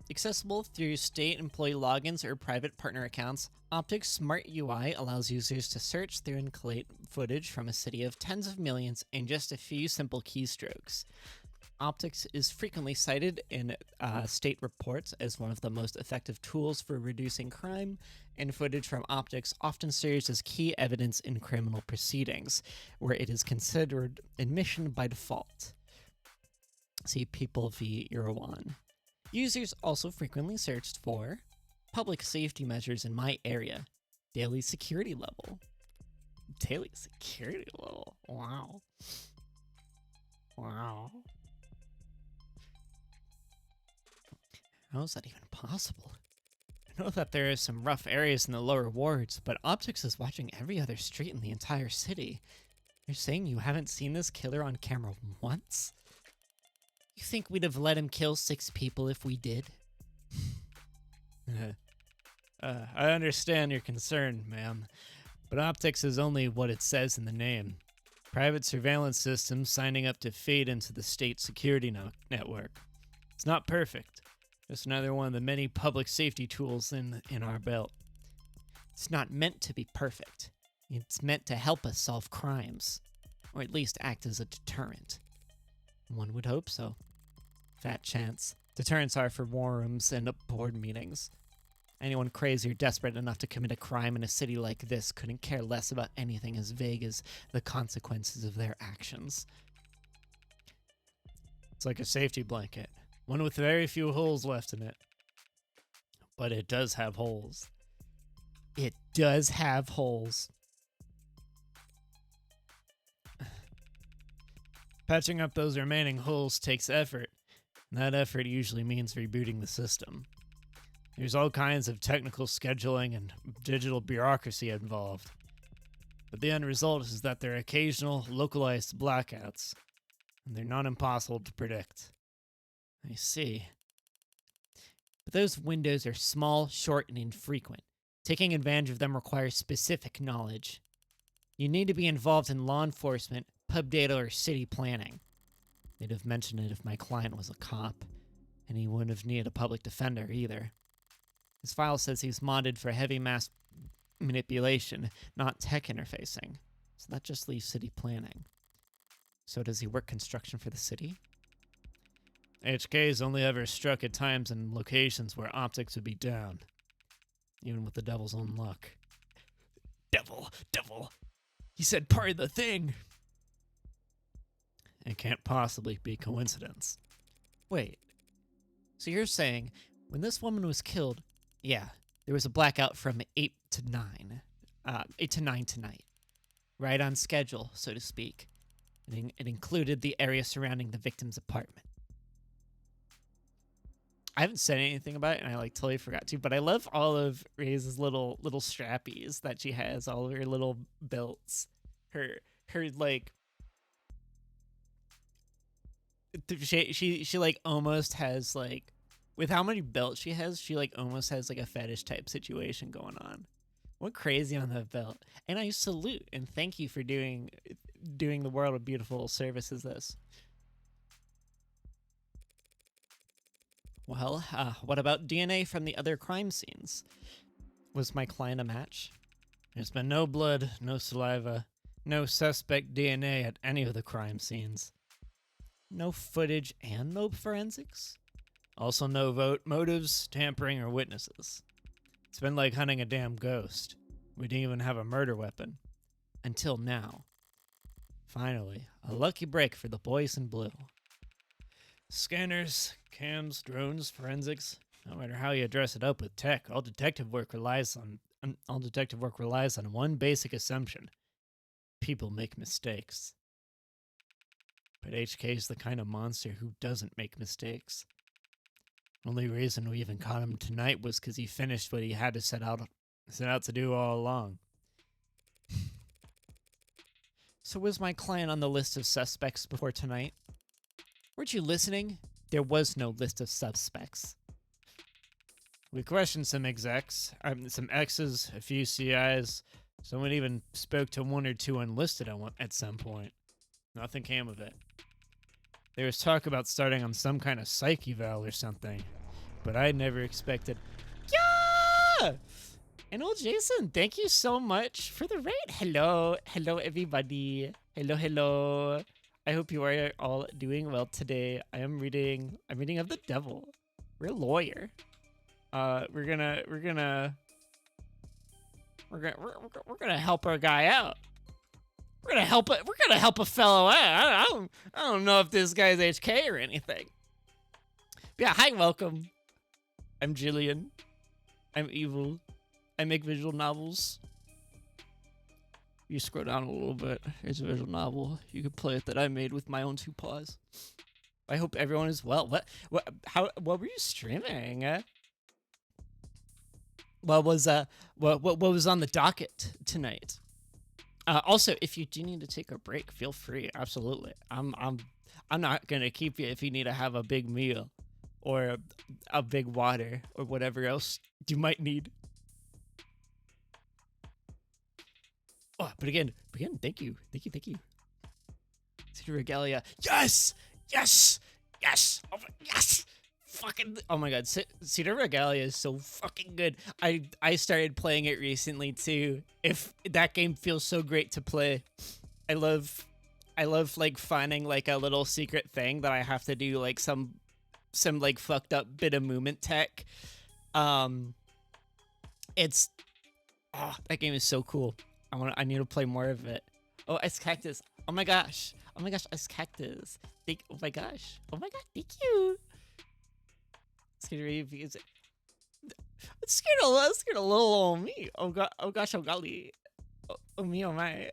Accessible through state employee logins or private partner accounts, Optic's Smart UI allows users to search through and collate footage from a city of tens of millions in just a few simple keystrokes. Optics is frequently cited in state reports as one of the most effective tools for reducing crime, and footage from Optics often serves as key evidence in criminal proceedings, where it is considered admission by default. See People v. Irwan. Users also frequently searched for public safety measures in my area, daily security level. Daily security level? Wow. Wow. How is that even possible? I know that there are some rough areas in the lower wards, but Optics is watching every other street in the entire city. You're saying you haven't seen this killer on camera once? You think we'd have let him kill 6 people if we did? I understand your concern, ma'am, but Optics is only what it says in the name. Private surveillance systems signing up to feed into the state security network. It's not perfect. Just another one of the many public safety tools in our belt. It's not meant to be perfect. It's meant to help us solve crimes, or at least act as a deterrent. One would hope so. Fat chance. Deterrents are for war rooms and board meetings. Anyone crazy or desperate enough to commit a crime in a city like this couldn't care less about anything as vague as the consequences of their actions. It's like a safety blanket, one with very few holes left in it. But it does have holes. It does have holes. Patching up those remaining holes takes effort, and that effort usually means rebooting the system. There's all kinds of technical scheduling and digital bureaucracy involved. But the end result is that there are occasional, localized blackouts, and they're not impossible to predict. I see. But those windows are small, short, and infrequent. Taking advantage of them requires specific knowledge. You need to be involved in law enforcement, pub data, or city planning. They'd have mentioned it if my client was a cop, and he wouldn't have needed a public defender either. His file says he's modded for heavy mass manipulation, not tech interfacing. So that just leaves city planning. So does he work construction for the city? HK's only ever struck at times and locations where Optics would be down. Even with the devil's own luck. Devil! He said part of the thing! It can't possibly be coincidence. Wait. So you're saying, when this woman was killed, yeah, there was a blackout from 8 to 9. 8 to 9 tonight. Right on schedule, so to speak. It included the area surrounding the victim's apartment. I haven't said anything about it, and I totally forgot to, but I love all of Ray's little strappies that she has, all of her little belts. Her she almost has with how many belts she has, she almost has a fetish type situation going on. What crazy on that belt. And I salute and thank you for doing the world a beautiful service as this. Well, what about DNA from the other crime scenes? Was my client a match? There's been no blood, no saliva, no suspect DNA at any of the crime scenes. No footage and no forensics? Also no motives, tampering, or witnesses. It's been like hunting a damn ghost. We didn't even have a murder weapon. Until now. Finally, a lucky break for the boys in blue. Scanners, cams, drones, forensics. No matter how you dress it up with tech, all detective work relies on one basic assumption. People make mistakes. But HK is the kind of monster who doesn't make mistakes. Only reason we even caught him tonight was because he finished what he had to set out to do all along. So was my client on the list of suspects before tonight? Weren't you listening? There was no list of suspects. We questioned some some X's, a few CIs. Someone even spoke to 1 or 2 enlisted at some point. Nothing came of it. There was talk about starting on some kind of psych eval or something, but I never expected. Yeah! And old Jason, thank you so much for the raid. Hello, hello everybody. Hello, hello. I hope you are all doing well today. I'm reading of the devil. We're a lawyer. We're gonna help our guy out. We're gonna help a fellow out. I don't know if this guy's HK or anything. But yeah, hi, welcome. I'm Jillian. I'm evil. I make visual novels. You scroll down a little bit. Here's a visual novel. You could play it that I made with my own 2 paws. I hope everyone is well. What were you streaming? What was on the docket tonight? Also, if you do need to take a break, feel free. Absolutely. I'm not gonna keep you if you need to have a big meal, or a big water, or whatever else you might need. Oh, but again, thank you. Cedar Regalia. Yes! Yes! Fucking, oh my god, Cedar Regalia is so fucking good. I started playing it recently too. If that game feels so great to play. I love like finding like a little secret thing that I have to do, like some like fucked up bit of movement tech. It's, oh, that game is so cool. I need to play more of it. Oh, Ice Cactus. Oh my gosh, Ice Cactus. Oh my gosh, thank you. It's scared a little old me. Oh gosh, oh golly. Oh me, oh my.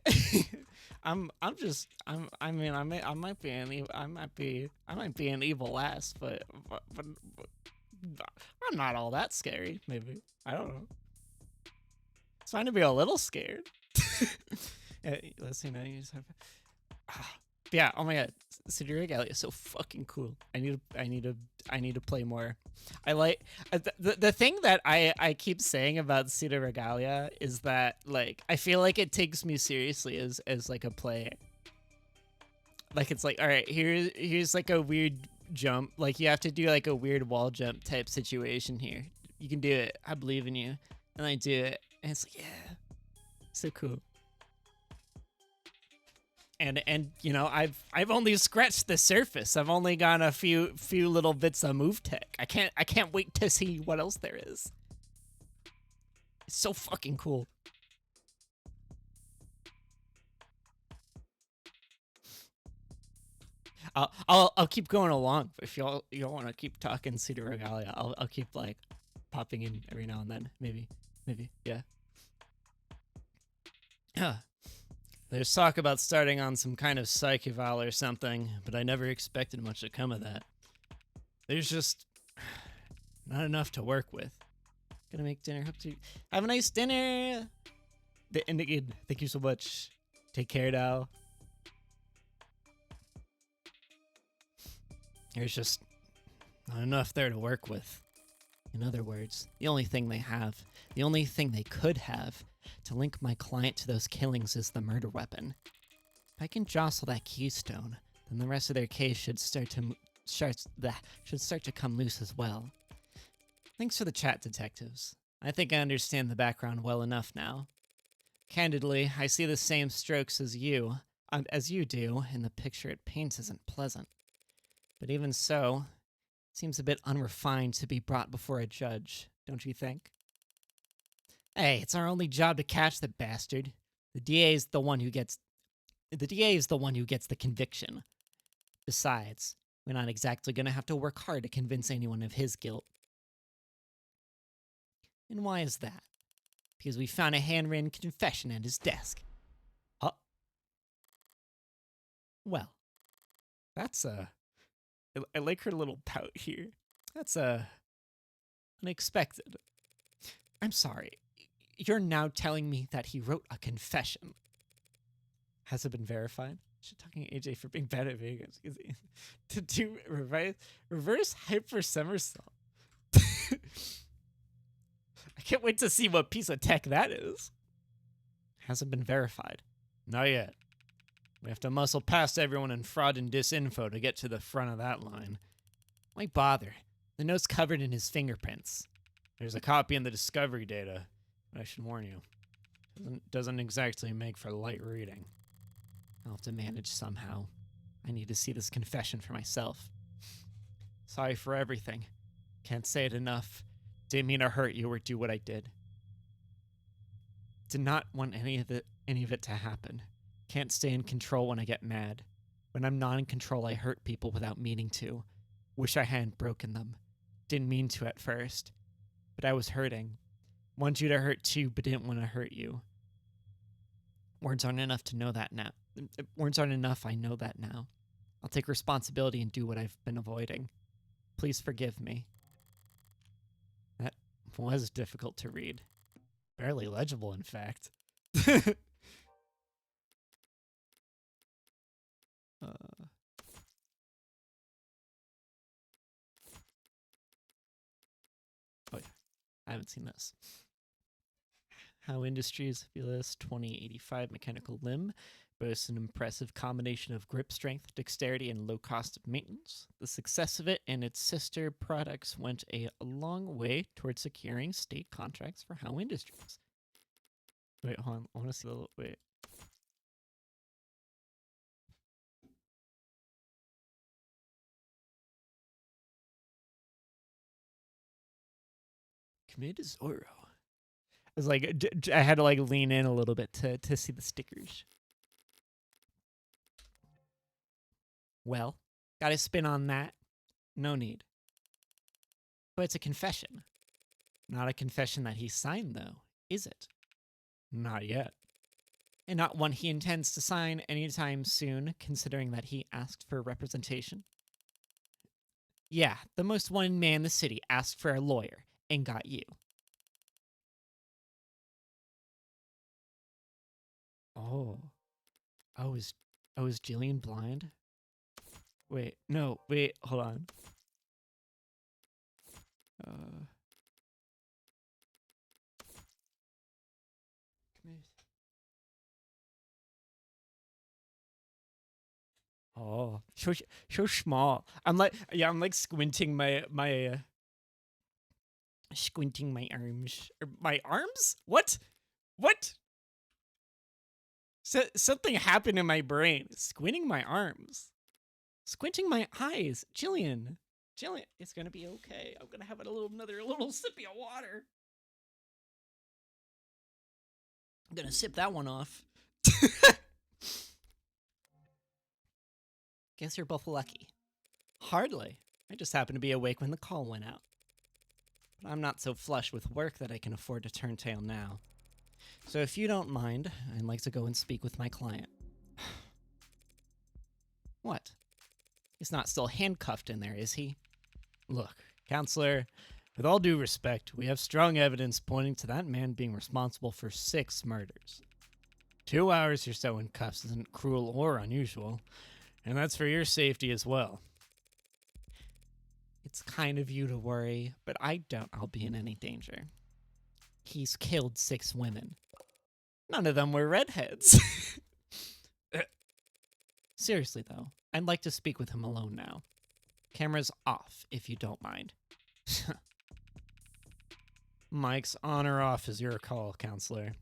I might be an evil lass, but I'm not all that scary. Maybe, I don't know. It's fine to be a little scared. Yeah, let's see now. Yeah. Oh my god, Cedar Regalia is so fucking cool. I need to play more. I like the thing that I keep saying about Cedar Regalia is that, like, I feel like it takes me seriously as like a player. Like, it's like, all right, here's like a weird jump. Like, you have to do like a weird wall jump type situation here. You can do it. I believe in you. And I do it, and it's like, yeah, so cool. And you know, I've only scratched the surface. I've only got a few little bits of move tech. I can't wait to see what else there is. It's so fucking cool. I'll keep going along. If y'all want to keep talking Cedar Regalia, I'll keep like popping in every now and then. Maybe, yeah. There's talk about starting on some kind of psych eval or something, but I never expected much to come of that. There's just not enough to work with. Gonna make dinner. Hope to have a nice dinner. And again, thank you so much. Take care now. There's just not enough there to work with. In other words, the only thing they could have to link my client to those killings is the murder weapon. If I can jostle that keystone, then the rest of their case should start to come loose as well. Thanks for the chat, detectives. I think I understand the background well enough now. Candidly, I see the same strokes as you do, and the picture it paints isn't pleasant. But even so, it seems a bit unrefined to be brought before a judge, don't you think? Hey, it's our only job to catch the bastard. The DA is the one who gets the conviction. Besides, we're not exactly going to have to work hard to convince anyone of his guilt. And why is that? Because we found a handwritten confession at his desk. Huh? Well, that's I like her little pout here. That's unexpected. I'm sorry. You're now telling me that he wrote a confession. Has it been verified? She's talking to AJ for being bad at Vegas. To do reverse hyper somersault. I can't wait to see what piece of tech that is. Hasn't been verified. Not yet. We have to muscle past everyone in fraud and disinfo to get to the front of that line. Why bother? The note's covered in his fingerprints. There's a copy in the discovery data, but I should warn you, doesn't exactly make for light reading. I'll have to manage somehow. I need to see this confession for myself. Sorry for everything. Can't say it enough. Didn't mean to hurt you or do what I did. Did not want any of it to happen. Can't stay in control when I get mad. When I'm not in control, I hurt people without meaning to. Wish I hadn't broken them. Didn't mean to at first. But I was hurting. Want you to hurt too, but didn't want to hurt you. Words aren't enough to know that now. Words aren't enough, I know that now. I'll take responsibility and do what I've been avoiding. Please forgive me. That was difficult to read. Barely legible, in fact. Oh yeah, I haven't seen this. How Industries Fearless 2085 Mechanical Limb boasts an impressive combination of grip strength, dexterity, and low cost of maintenance. The success of it and its sister products went a long way towards securing state contracts for How Industries. Wait, hold on. I want to see the little. Wait. Committed to Zorro. I was like, I had to like lean in a little bit to see the stickers. Well, got a spin on that. No need. But it's a confession. Not a confession that he signed, though, is it? Not yet. And not one he intends to sign anytime soon, considering that he asked for representation. Yeah, the most wanted man in the city asked for a lawyer and got you. Oh. Oh, is Jillian blind? Wait, no, wait, hold on. Oh, so small. I'm like squinting my squinting my arms. My arms? What? What? Something happened in my brain. Squinting my arms. Squinting my eyes. Jillian, it's gonna be okay. I'm gonna have another little sippy of water. I'm gonna sip that one off. Guess you're both lucky. Hardly. I just happened to be awake when the call went out. But I'm not so flush with work that I can afford to turn tail now. So if you don't mind, I'd like to go and speak with my client. What? He's not still handcuffed in there, is he? Look, counselor, with all due respect, we have strong evidence pointing to that man being responsible for 6 murders. 2 hours or so in cuffs isn't cruel or unusual, and that's for your safety as well. It's kind of you to worry, but I doubt I'll be in any danger. He's killed 6 women. None of them were redheads. Seriously, though, I'd like to speak with him alone now. Camera's off, if you don't mind. Mike's on or off is your call, counselor.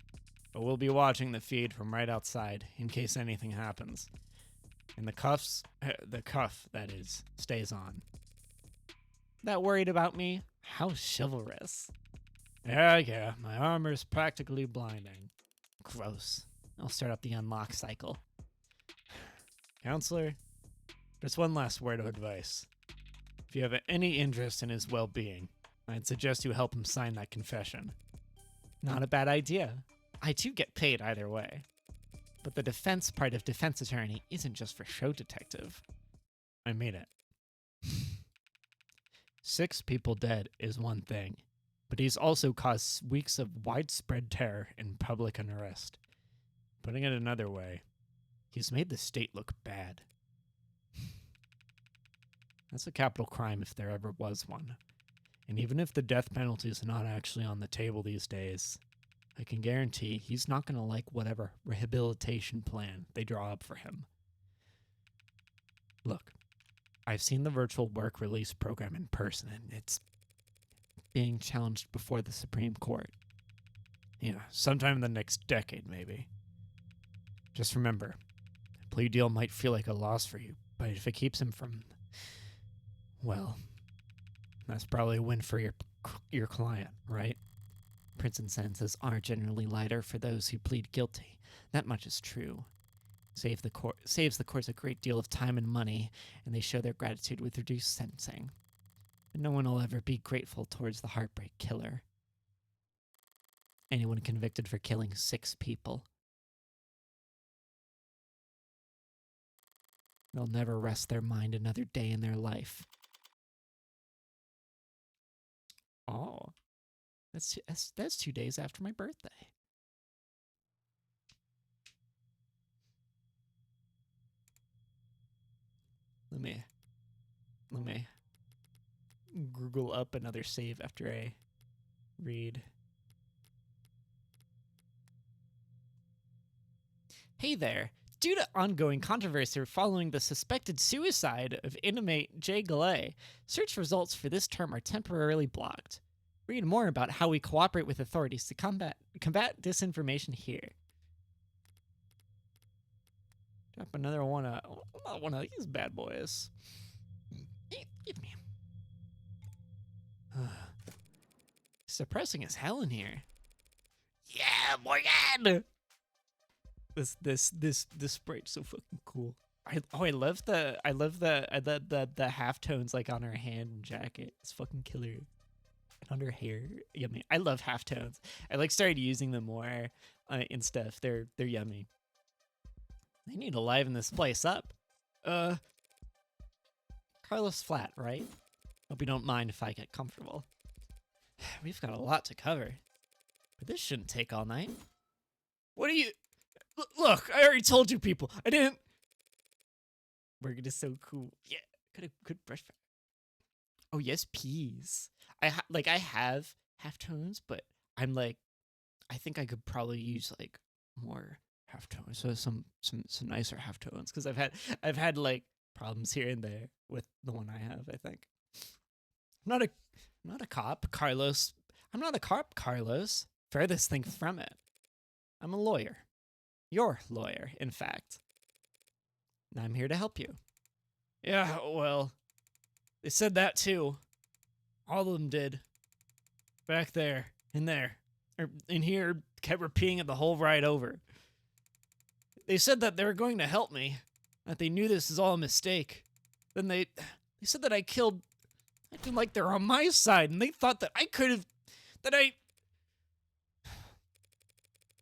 But we'll be watching the feed from right outside in case anything happens. And the cuff, that is, stays on. That worried about me? How chivalrous. Yeah, my armor's practically blinding. Gross. I'll start up the unlock cycle. Counselor, just one last word of advice. If you have any interest in his well-being, I'd suggest you help him sign that confession. Not a bad idea. I do get paid either way. But the defense part of defense attorney isn't just for show detective. I mean it. 6 people dead is one thing, but he's also caused weeks of widespread terror and public unrest. Putting it another way, he's made the state look bad. That's a capital crime if there ever was one. And even if the death penalty is not actually on the table these days, I can guarantee he's not going to like whatever rehabilitation plan they draw up for him. Look, I've seen the virtual work release program in person, and it's being challenged before the Supreme Court. Yeah, sometime in the next decade, maybe. Just remember, a plea deal might feel like a loss for you, but if it keeps him from, well, that's probably a win for your client, right? Prison sentences are generally lighter for those who plead guilty. That much is true. Saves the courts a great deal of time and money, and they show their gratitude with reduced sentencing. But no one will ever be grateful towards the heartbreak killer. Anyone convicted for killing 6 people. They'll never rest their mind another day in their life. Oh, that's 2 days after my birthday. Let me Google up another save after I read. Hey there. Due to ongoing controversy following the suspected suicide of inmate Ch.0, search results for this term are temporarily blocked. Read more about how we cooperate with authorities to combat disinformation here. Drop another one of these bad boys. Give me. It's depressing as hell in here. Yeah, Morgan. This sprite's so fucking cool. I love the halftones like on her hand and jacket. It's fucking killer. And on her hair, yummy. I love halftones. I like started using them more in stuff. They're yummy. They need to liven this place up. Carlos Flat, right? Hope you don't mind if I get comfortable. We've got a lot to cover, but this shouldn't take all night. What do you? Look, I already told you people. I didn't. Morgan is so cool. Yeah, got a good brush. Oh yes, peas. I have halftones, but I'm like, I think I could probably use like more halftones. So some nicer halftones because I've had like problems here and there with the one I have. I think. I'm not a cop, Carlos. I'm not a cop, Carlos. Furthest thing from it. I'm a lawyer. Your lawyer, in fact. And I'm here to help you. Yeah, well, they said that too. All of them did. Back there, in there, or in here, kept repeating it the whole ride over. They said that they were going to help me, that they knew this is all a mistake. Then they said that I acted like they're on my side, and they thought that I could have, that I...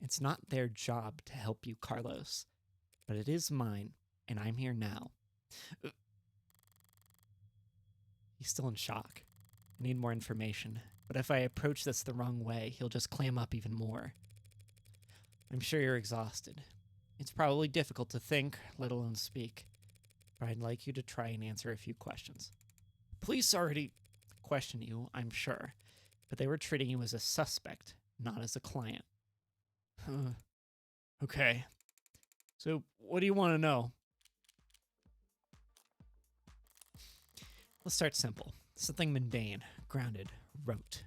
It's not their job to help you, Carlos, but it is mine, and I'm here now. He's still in shock. I need more information, but if I approach this the wrong way, he'll just clam up even more. I'm sure you're exhausted. It's probably difficult to think, let alone speak, but I'd like you to try and answer a few questions. Police already questioned you, I'm sure, but they were treating you as a suspect, not as a client. Okay. So, what do you want to know? Let's start simple. Something mundane, grounded, rote.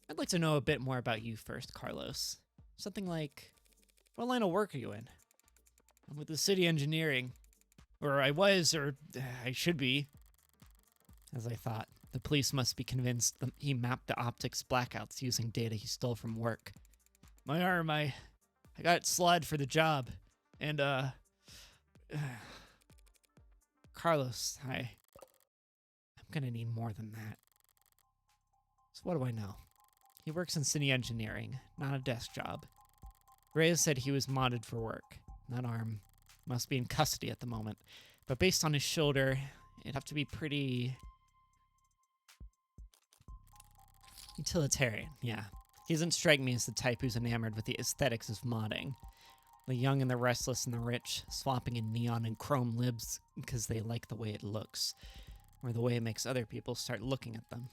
I'd like to know a bit more about you first, Carlos. Something like, what line of work are you in? I'm with the city engineering. Or I was, or I should be. As I thought, the police must be convinced that he mapped the optics blackouts using data he stole from work. My arm, I got slid for the job. And, Carlos, I'm gonna need more than that. So what do I know? He works in city engineering, not a desk job. Reyes said he was modded for work. That arm must be in custody at the moment. But based on his shoulder, it'd have to be pretty... utilitarian, yeah. He doesn't strike me as the type who's enamored with the aesthetics of modding. The young and the restless and the rich, swapping in neon and chrome libs because they like the way it looks, or the way it makes other people start looking at them.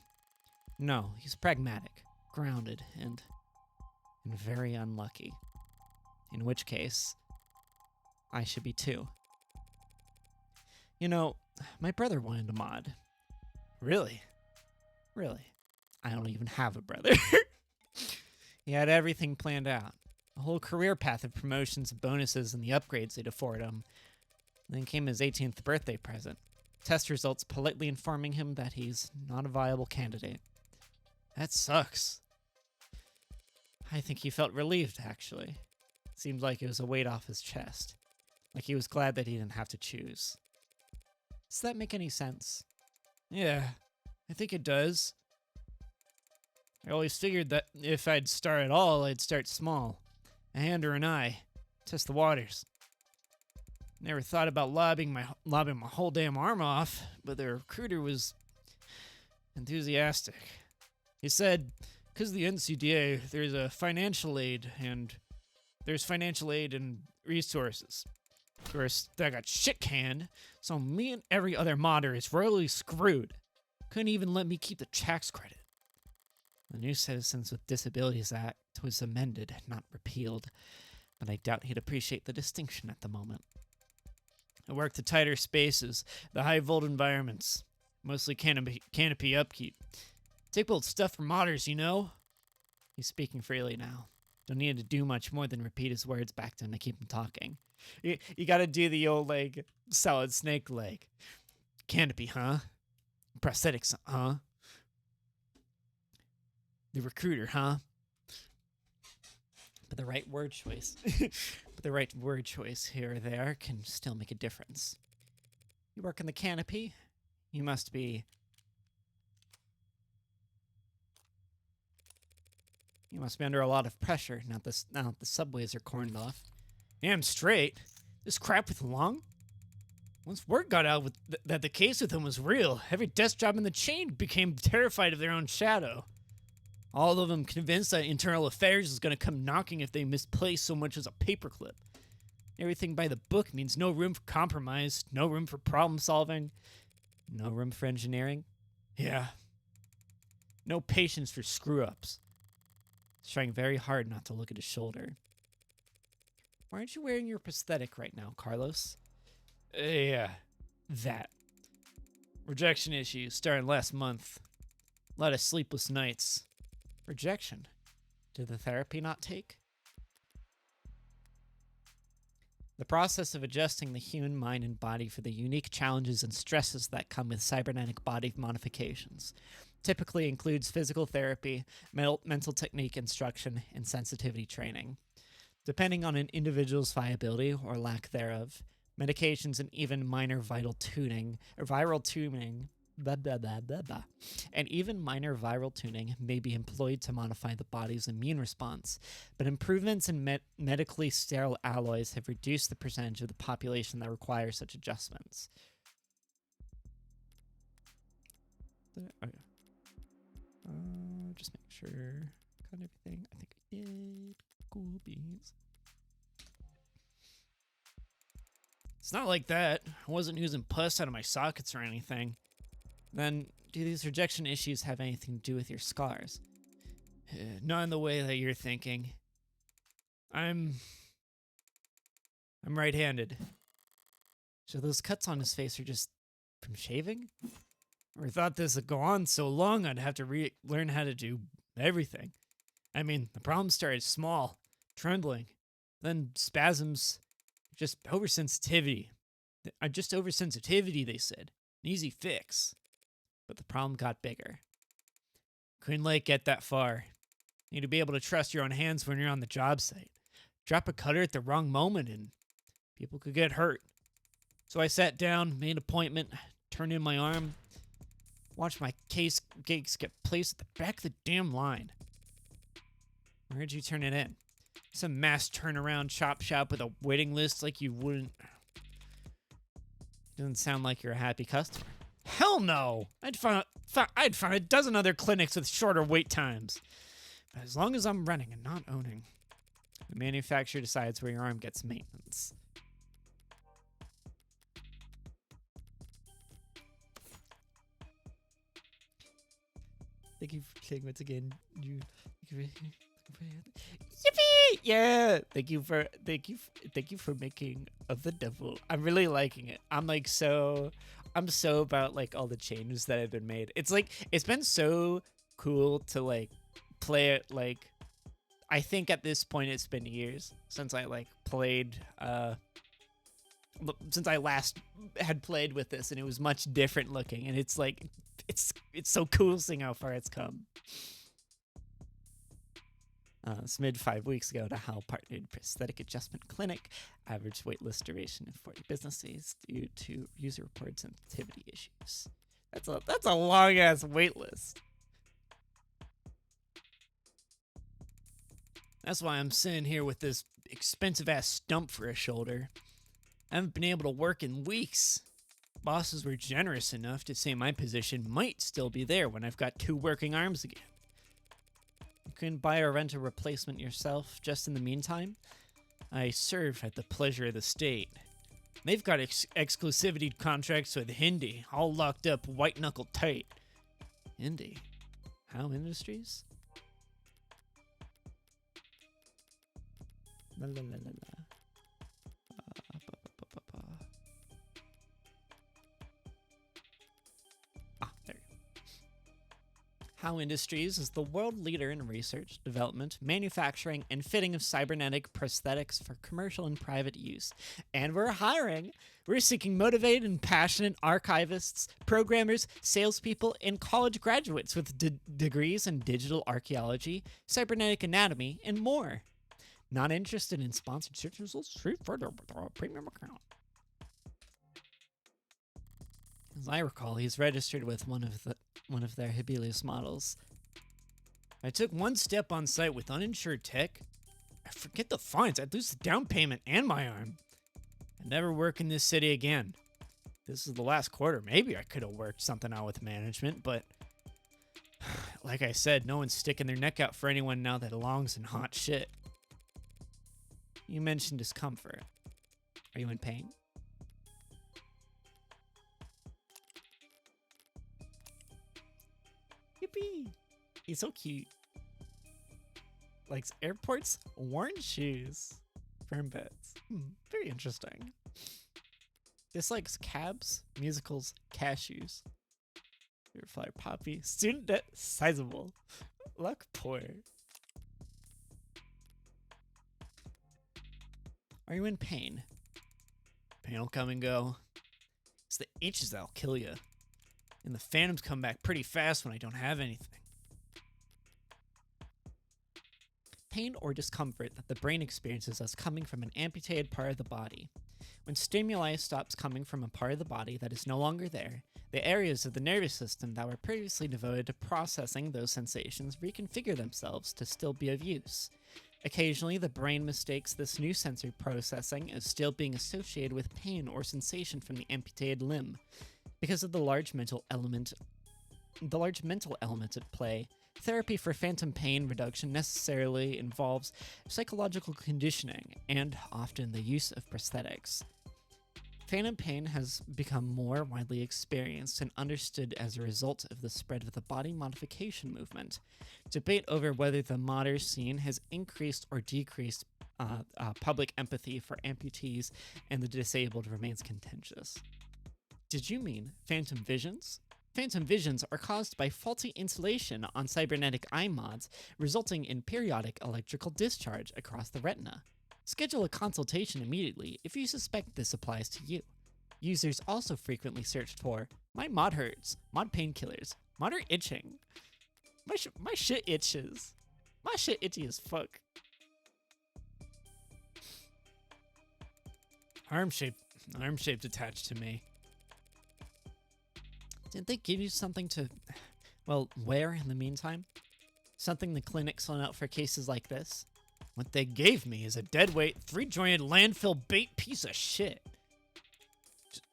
No, he's pragmatic, grounded, and and very unlucky. In which case, I should be too. You know, my brother wanted to mod. Really? Really? I don't even have a brother. He had everything planned out. A whole career path of promotions, bonuses, and the upgrades they'd afford him. Then came his 18th birthday present. Test results politely informing him that he's not a viable candidate. That sucks. I think he felt relieved, actually. Seemed like it was a weight off his chest. Like he was glad that he didn't have to choose. Does that make any sense? Yeah, I think it does. I always figured that if I'd start at all, I'd start small. A hand or an eye. Test the waters. Never thought about lobbing my whole damn arm off, but the recruiter was enthusiastic. He said, because of the NCDA, there's financial aid and resources. Of course, that got shit canned, so me and every other modder is royally screwed. Couldn't even let me keep the tax credit. The new Citizens with Disabilities Act was amended, not repealed, but I doubt he'd appreciate the distinction at the moment. I work the tighter spaces, the high-volt environments, mostly canopy upkeep. Take-bolt stuff for modders, you know? He's speaking freely now. Don't need to do much more than repeat his words back to him to keep him talking. You gotta do the old, solid snake leg. Canopy, huh? Prosthetics, huh? The recruiter, huh? But the right word choice. Here or there can still make a difference. You work in the canopy? You must be under a lot of pressure now that the subways are corned off. Damn straight. This crap with Long? Once word got out that the case with him was real, every desk job in the chain became terrified of their own shadow. All of them convinced that internal affairs is going to come knocking if they misplace so much as a paperclip. Everything by the book means no room for compromise, no room for problem solving, no room for engineering. Yeah. No patience for screw-ups. He's trying very hard not to look at his shoulder. Why aren't you wearing your prosthetic right now, Carlos? Yeah, that. Rejection issues starting last month. A lot of sleepless nights. Rejection? Did the therapy not take? The process of adjusting the human mind and body for the unique challenges and stresses that come with cybernetic body modifications typically includes physical therapy, mental technique instruction, and sensitivity training. Depending on an individual's viability or lack thereof, medications and even minor viral tuning may be employed to modify the body's immune response, but improvements in medically sterile alloys have reduced the percentage of the population that requires such adjustments. Just make sure got everything. I think I did. Cool beans. It's not like that. I wasn't using pus out of my sockets or anything. Then, do these rejection issues have anything to do with your scars? Not in the way that you're thinking. I'm right-handed. So those cuts on his face are just from shaving? Or thought this would go on so long I'd have to learn how to do everything. I mean, the problem started small, trembling, then spasms, just oversensitivity. Just oversensitivity, they said. An easy fix. But the problem got bigger. Couldn't let it get that far. Need to be able to trust your own hands when you're on the job site. Drop a cutter at the wrong moment and people could get hurt. So I sat down, made an appointment, turned in my arm, watched my case get placed at the back of the damn line. Where'd you turn it in? Some mass turnaround chop shop with a waiting list like you wouldn't. Doesn't sound like you're a happy customer. Hell no! I'd find a dozen other clinics with shorter wait times. But as long as I'm running and not owning, the manufacturer decides where your arm gets maintenance. Thank you for saying once again. Yippee! Yeah. Thank you for making of the devil. I'm really liking it. I'm so about like all the changes that have been made. It's like it's been so cool to like play it. Like I think at this point it's been years since I like played since I last had played with this, and it was much different looking, and it's like it's so cool seeing how far it's come. Submitted 5 weeks ago to Hal Partnered Prosthetic Adjustment Clinic. Average waitlist duration of 40 business days due to user reported sensitivity issues. That's a long ass waitlist. That's why I'm sitting here with this expensive ass stump for a shoulder. I haven't been able to work in weeks. Bosses were generous enough to say my position might still be there when I've got 2 working arms again. You can buy or rent a replacement yourself just in the meantime. I serve at the pleasure of the state. They've got exclusivity contracts with Hindi, all locked up white knuckle tight. Hindi? How Industries? La la la la la. There you go. How Industries is the world leader in research, development, manufacturing, and fitting of cybernetic prosthetics for commercial and private use. And we're hiring. We're seeking motivated and passionate archivists, programmers, salespeople, and college graduates with degrees in digital archaeology, cybernetic anatomy, and more. Not interested in sponsored search results? See further with our premium account. As I recall, he's registered with one of their Hibelius models. I took one step on site with uninsured tech. I forget the fines. I'd lose the down payment and my arm. I'd never work in this city again. This is the last quarter. Maybe I could have worked something out with management, but like I said, no one's sticking their neck out for anyone now that belongs in hot shit. You mentioned discomfort. Are you in pain? Yippee! He's so cute. Likes airports, worn shoes, firm beds. Very interesting. Dislikes cabs, musicals, cashews. Favorite flower, poppy. Student debt, sizable. Luck, poor. Are you in pain? Pain will come and go. It's the itches that'll kill you. And the phantoms come back pretty fast when I don't have anything. Pain or discomfort that the brain experiences as coming from an amputated part of the body. When stimuli stops coming from a part of the body that is no longer there, the areas of the nervous system that were previously devoted to processing those sensations reconfigure themselves to still be of use. Occasionally, the brain mistakes this new sensory processing as still being associated with pain or sensation from the amputated limb. Because of the large mental element at play, therapy for phantom pain reduction necessarily involves psychological conditioning and often the use of prosthetics. Phantom pain has become more widely experienced and understood as a result of the spread of the body modification movement. Debate over whether the modern scene has increased or decreased public empathy for amputees and the disabled remains contentious. Did you mean phantom visions? Phantom visions are caused by faulty insulation on cybernetic eye mods, resulting in periodic electrical discharge across the retina. Schedule a consultation immediately if you suspect this applies to you. Users also frequently search for, my mod hurts, mod painkillers, mod are itching. My shit itches. My shit itchy as fuck. Arm shaped attached to me. Didn't they give you something to, well, wear in the meantime? Something the clinic's on out for cases like this? What they gave me is a deadweight, 3-jointed landfill bait piece of shit.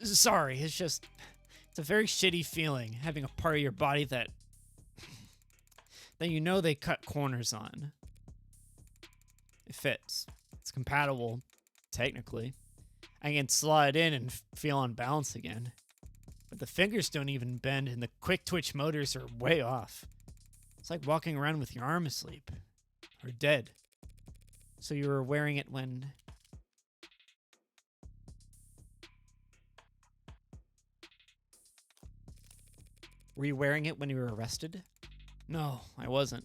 Sorry, it's a very shitty feeling having a part of your body that you know they cut corners on. It fits. It's compatible, technically. I can slide in and feel on balance again. But the fingers don't even bend and the quick twitch motors are way off. It's like walking around with your arm asleep. Or dead. So you were wearing it when... Were you wearing it when you were arrested? No, I wasn't.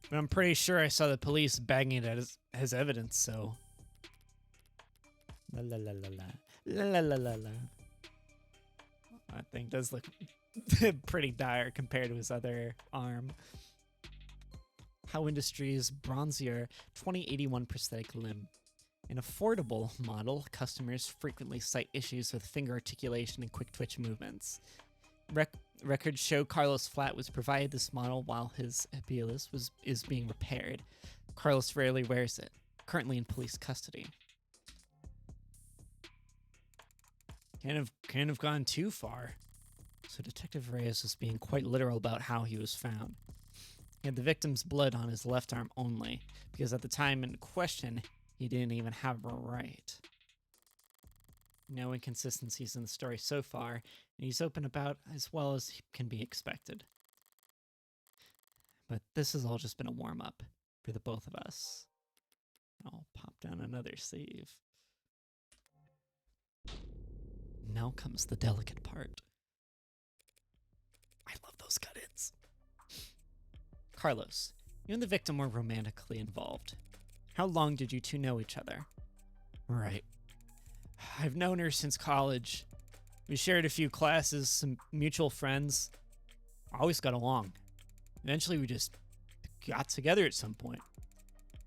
But I'm pretty sure I saw the police bagging it as evidence, so... La la la la la. La la la la la. That thing does look pretty dire compared to his other arm. How Industries Bronzier 2081 prosthetic limb. An affordable model, customers frequently cite issues with finger articulation and quick twitch movements. Records show Carlos Flat was provided this model while his Abielus is being repaired. Carlos rarely wears it, currently in police custody. Can't have gone too far. So Detective Reyes was being quite literal about how he was found. He had the victim's blood on his left arm only, because at the time in question, he didn't even have a right. No inconsistencies in the story so far, and he's open about as well as can be expected. But this has all just been a warm-up for the both of us. I'll pop down another save. Now comes the delicate part. I love those cut-ins. Carlos, you and the victim were romantically involved. How long did you two know each other? Right. I've known her since college. We shared a few classes, some mutual friends. Always got along. Eventually we just got together at some point.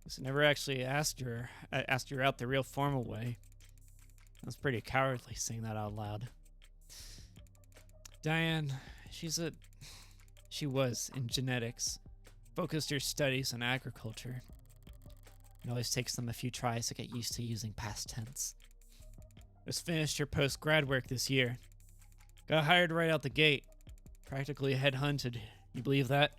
I never actually asked her out the real formal way. I was pretty cowardly saying that out loud. Diane, she was in genetics. Focused her studies on agriculture. It always takes them a few tries to get used to using past tense. Just finished her post-grad work this year. Got hired right out the gate. Practically headhunted. You believe that?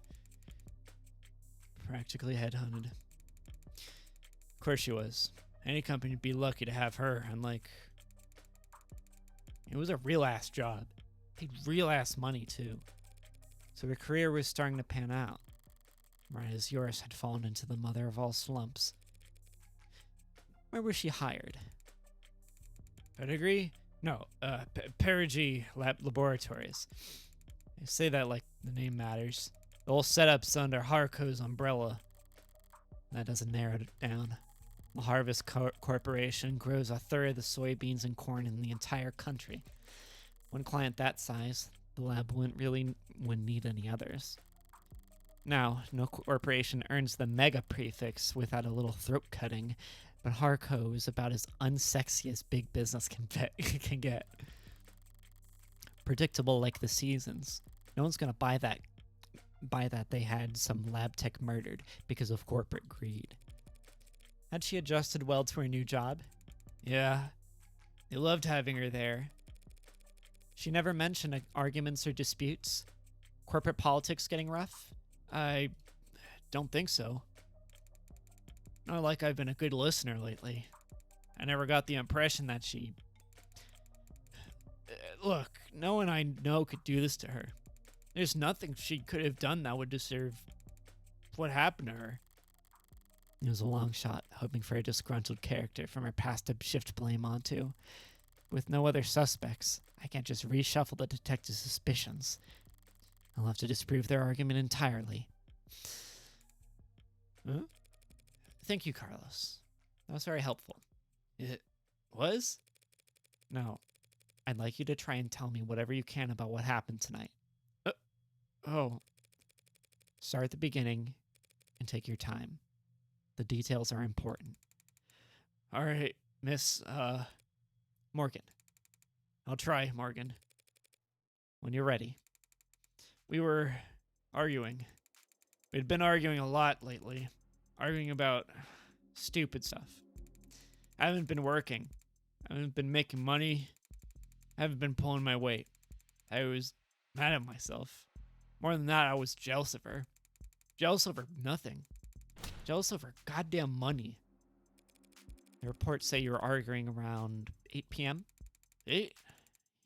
Practically headhunted. Of course she was. Any company would be lucky to have her, unlike... It was a real-ass job. Paid real-ass money, too. So her career was starting to pan out. Right as yours had fallen into the mother of all slumps. Where was she hired? Pedigree? No, Perigee Laboratories. They say that like the name matters. The whole setup's under Harco's umbrella. That doesn't narrow it down. The Harvest Corporation grows a third of the soybeans and corn in the entire country. One client that size, the lab wouldn't need any others. Now, no corporation earns the mega prefix without a little throat cutting, but Harco is about as unsexy as big business can get. Predictable like the seasons. No one's gonna buy that they had some lab tech murdered because of corporate greed. Had she adjusted well to her new job? Yeah. They loved having her there. She never mentioned arguments or disputes. Corporate politics getting rough? I don't think so. Not like I've been a good listener lately. I never got the impression that she... Look, no one I know could do this to her. There's nothing she could have done that would deserve what happened to her. It was a long shot, hoping for a disgruntled character from her past to shift blame onto. With no other suspects, I can't just reshuffle the detective's suspicions. I'll have to disprove their argument entirely. Huh? Thank you, Carlos. That was very helpful. It was? No. I'd like you to try and tell me whatever you can about what happened tonight. Oh. Start at the beginning and take your time. The details are important. All right, Miss, Morgan. I'll try, Morgan. When you're ready. We were arguing. We'd been arguing a lot lately. Arguing about stupid stuff. I haven't been working. I haven't been making money. I haven't been pulling my weight. I was mad at myself. More than that, I was jealous of her. Jealous over nothing. Jealous over goddamn money. The reports say you were arguing around 8 p.m.? 8?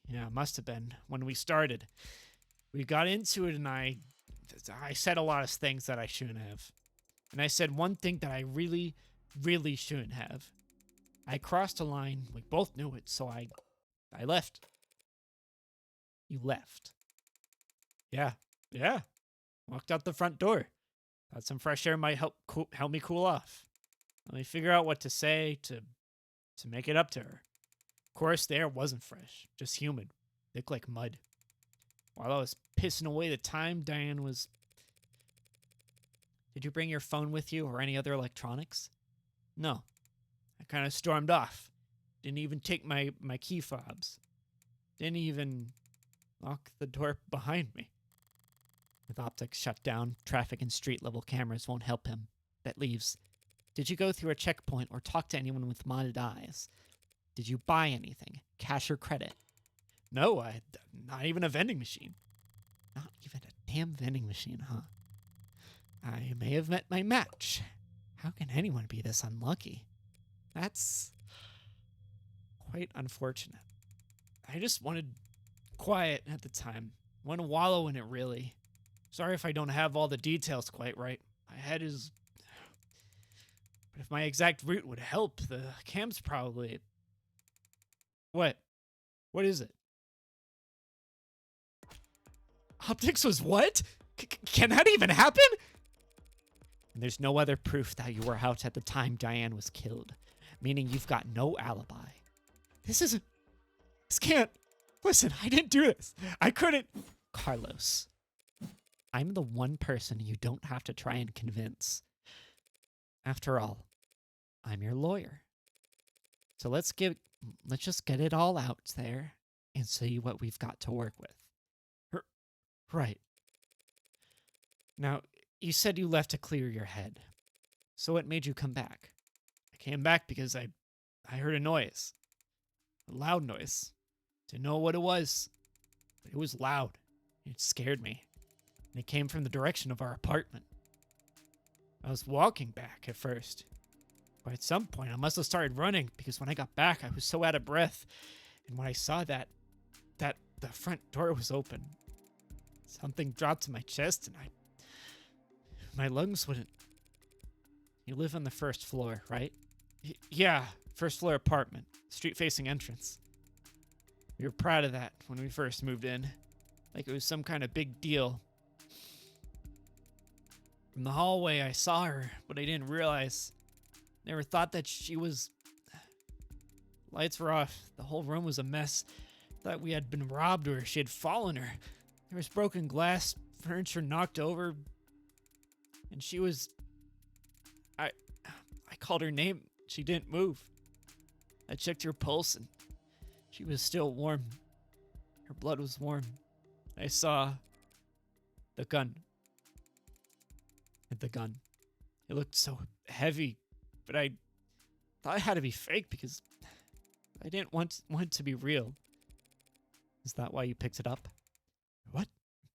Yeah, it must have been when we started. We got into it and I said a lot of things that I shouldn't have. And I said one thing that I really, really shouldn't have. I crossed a line. We both knew it, so I left. You left. Yeah. Yeah. Walked out the front door. Thought some fresh air might help me cool off. Let me figure out what to say to make it up to her. Of course, the air wasn't fresh, just humid, thick like mud. While I was pissing away the time, Diane was... Did you bring your phone with you or any other electronics? No. I kind of stormed off. Didn't even take my key fobs. Didn't even lock the door behind me. With optics shut down, traffic and street level cameras won't help him. That leaves. Did you go through a checkpoint or talk to anyone with modded eyes? Did you buy anything, cash or credit? No, not even a vending machine. Not even a damn vending machine, huh? I may have met my match. How can anyone be this unlucky? That's quite unfortunate. I just wanted quiet at the time. Want to wallow in it, really. Sorry if I don't have all the details quite right. My head is... But if my exact route would help, the cam's probably... What? What is it? Optics was what? Can that even happen? And there's no other proof that you were out at the time Diane was killed, meaning you've got no alibi. This can't... Listen, I didn't do this. I couldn't... Carlos, I'm the one person you don't have to try and convince. After all, I'm your lawyer. So let's just get it all out there and see what we've got to work with. Right. Now, you said you left to clear your head. So what made you come back? I came back because I heard a noise. A loud noise. Didn't know what it was, but it was loud. It scared me. And it came from the direction of our apartment. I was walking back at first. But at some point, I must have started running because when I got back, I was so out of breath. And when I saw that the front door was open, something dropped to my chest and my lungs wouldn't... You live on the first floor, right? Yeah, first floor apartment, street-facing entrance. We were proud of that when we first moved in. Like it was some kind of big deal. From the hallway, I saw her, but I didn't realize. Never thought that she was... Lights were off. The whole room was a mess. Thought we had been robbed or she had fallen or... There was broken glass, furniture knocked over. And she was... I called her name. She didn't move. I checked her pulse and she was still warm. Her blood was warm. I saw the gun. The gun. It looked so heavy, but I thought it had to be fake because I didn't want it to be real. Is that why you picked it up? What?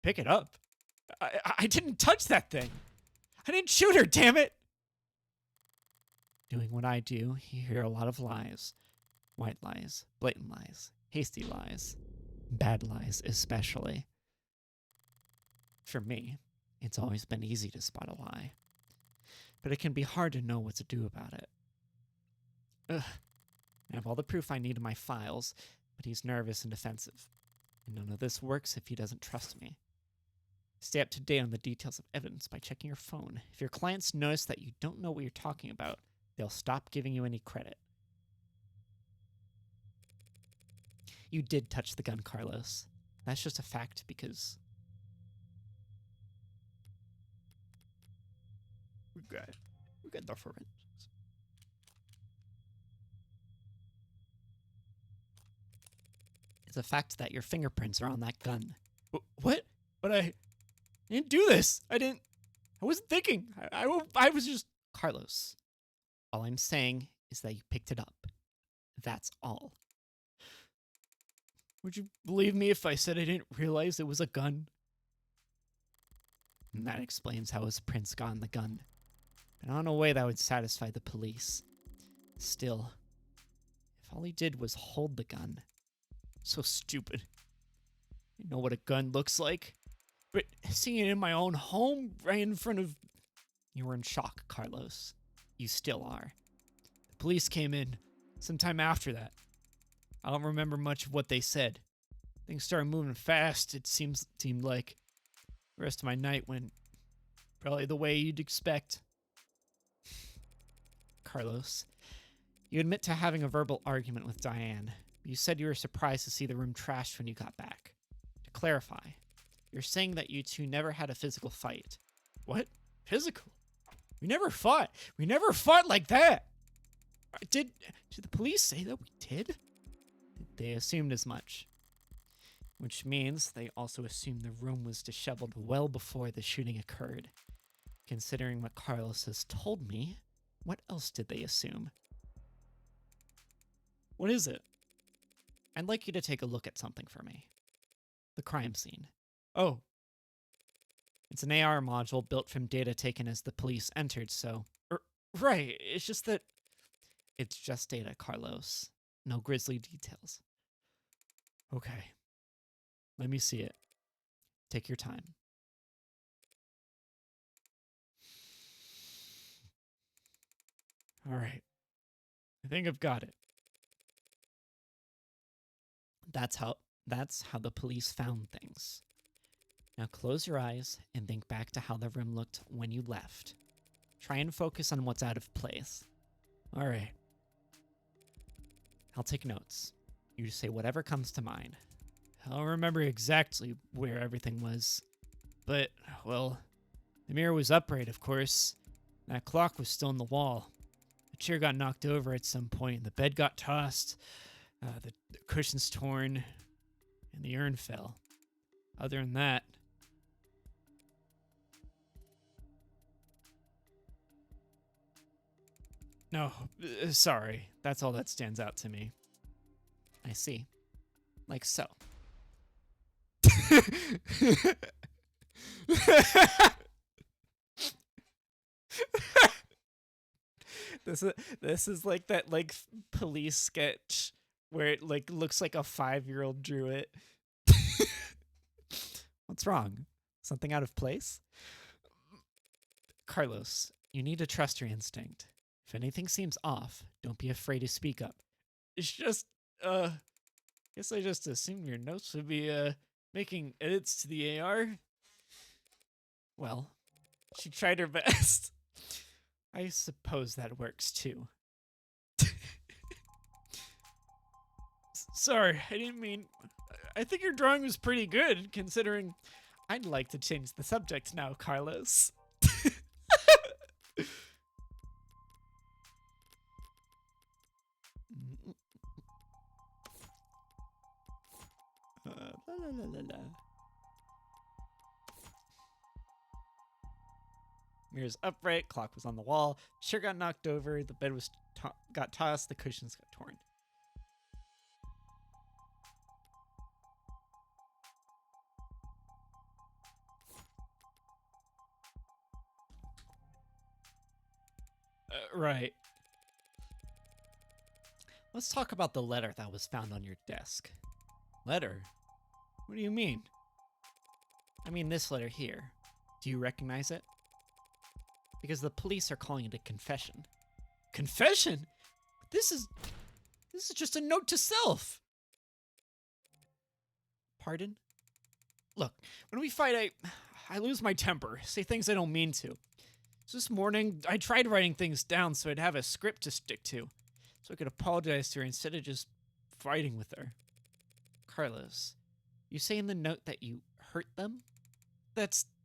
Pick it up? I didn't touch that thing. I didn't shoot her, damn it! Doing what I do, you hear a lot of lies. White lies, blatant lies, hasty lies, bad lies especially. For me, it's always been easy to spot a lie. But it can be hard to know what to do about it. Ugh. I have all the proof I need in my files, but he's nervous and defensive. And none of this works if he doesn't trust me. Stay up to date on the details of evidence by checking your phone. If your clients notice that you don't know what you're talking about, they'll stop giving you any credit. You did touch the gun, Carlos. That's just a fact because... We got the forensics. It's a fact that your fingerprints are on that gun. What? But I didn't do this. I wasn't thinking. I was just... Carlos, all I'm saying is that you picked it up. That's all. Would you believe me if I said I didn't realize it was a gun? And that explains how his prints got on the gun. But not in a way that would satisfy the police. Still, if all he did was hold the gun... So stupid. You know what a gun looks like? But seeing it in my own home, right in front of You were in shock, Carlos. You still are. The police came in sometime after that. I don't remember much of what they said. Things started moving fast, it seemed like. The rest of my night went probably the way you'd expect. Carlos, you admit to having a verbal argument with Diane. You said you were surprised to see the room trashed when you got back. To clarify, you're saying that you two never had a physical fight. What? Physical? We never fought. We never fought like that. Did the police say that we did? They assumed as much. Which means they also assumed the room was disheveled well before the shooting occurred. Considering what Carlos has told me, what else did they assume? What is it? I'd like you to take a look at something for me. The crime scene. Oh. It's an AR module built from data taken as the police entered, so... Right, it's just that... It's just data, Carlos. No grisly details. Okay. Let me see it. Take your time. All right. I think I've got it. That's how the police found things. Now close your eyes and think back to how the room looked when you left. Try and focus on what's out of place. All right. I'll take notes. You say whatever comes to mind. I don't remember exactly where everything was. But, well, the mirror was upright, of course. That clock was still in the wall. The chair got knocked over at some point. The bed got tossed. The cushions torn. And the urn fell. Other than that... No, sorry. That's all that stands out to me. I see. Like so. This is like that like police sketch where it like looks like a 5-year-old drew it. What's wrong? Something out of place? Carlos, you need to trust your instinct. If anything seems off, don't be afraid to speak up. It's just, guess I just assumed your notes would be, making edits to the AR. Well, she tried her best. I suppose that works too. Sorry, I didn't mean... I think your drawing was pretty good, considering... I'd like to change the subject now, Carlos. La, la, la, la, la. Mirror's upright, clock was on the wall, chair got knocked over, the bed was got tossed, the cushions got torn. Right. Let's talk about the letter that was found on your desk. Letter? What do you mean? I mean this letter here. Do you recognize it? Because the police are calling it a confession. Confession? This is just a note to self. Pardon? Look, when we fight, I lose my temper, say things I don't mean to. So this morning, I tried writing things down so I'd have a script to stick to, so I could apologize to her instead of just fighting with her. Carlos, you say in the note that you hurt them?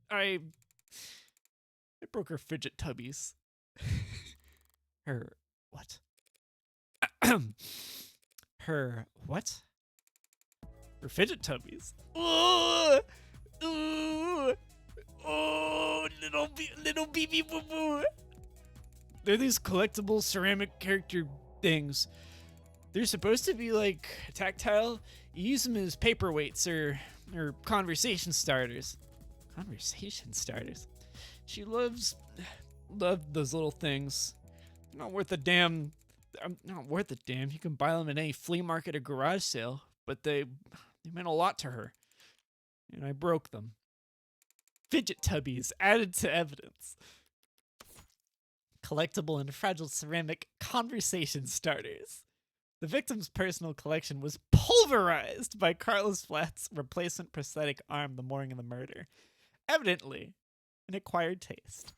I broke her fidget tubbies. Her what? Her what? Her fidget tubbies. Ooh, ooh, oh, little baby boo boo. They're these collectible ceramic character things. They're supposed to be like tactile. You use them as paperweights or conversation starters. Conversation starters. She loved those little things. Not worth a damn. Not worth a damn. You can buy them at any flea market or garage sale, but they meant a lot to her, and I broke them. Fidget tubbies added to evidence. collectible and fragile ceramic conversation starters. The victim's personal collection was pulverized by Carlos Flatt's replacement prosthetic arm the morning of the murder. Evidently, an acquired taste.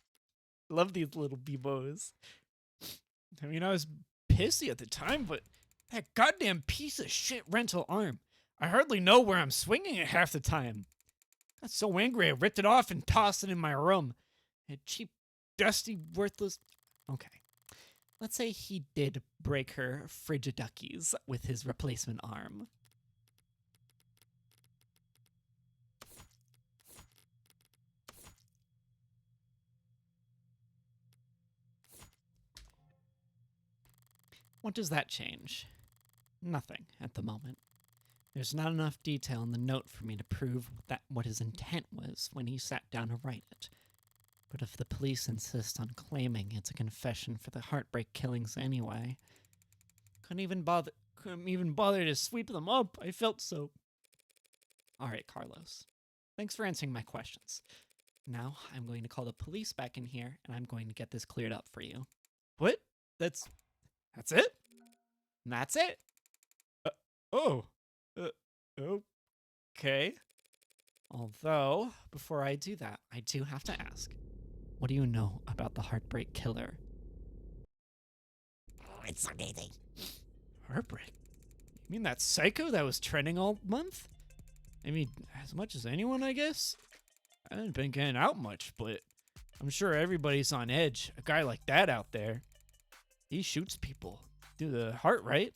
Love these little b-boys. I mean, I was pissy at the time, but that goddamn piece of shit rental arm. I hardly know where I'm swinging it half the time. I got so angry I ripped it off and tossed it in my room. A cheap, dusty, worthless... Okay. Let's say he did break her frigiduckies with his replacement arm. What does that change? Nothing at the moment. There's not enough detail in the note for me to prove that what his intent was when he sat down to write it. But if the police insist on claiming it's a confession for the heartbreak killings anyway, couldn't even bother to sweep them up. I felt so. All right, Carlos. Thanks for answering my questions. Now I'm going to call the police back in here, and I'm going to get this cleared up for you. What? That's it? And that's it. Okay. Although, before I do that, I do have to ask, what do you know about the Heartbreak Killer? It's amazing. Heartbreak? You mean that psycho that was trending all month? I mean, as much as anyone, I guess? I haven't been getting out much, but I'm sure everybody's on edge. A guy like that out there, he shoots people. Do the heart right.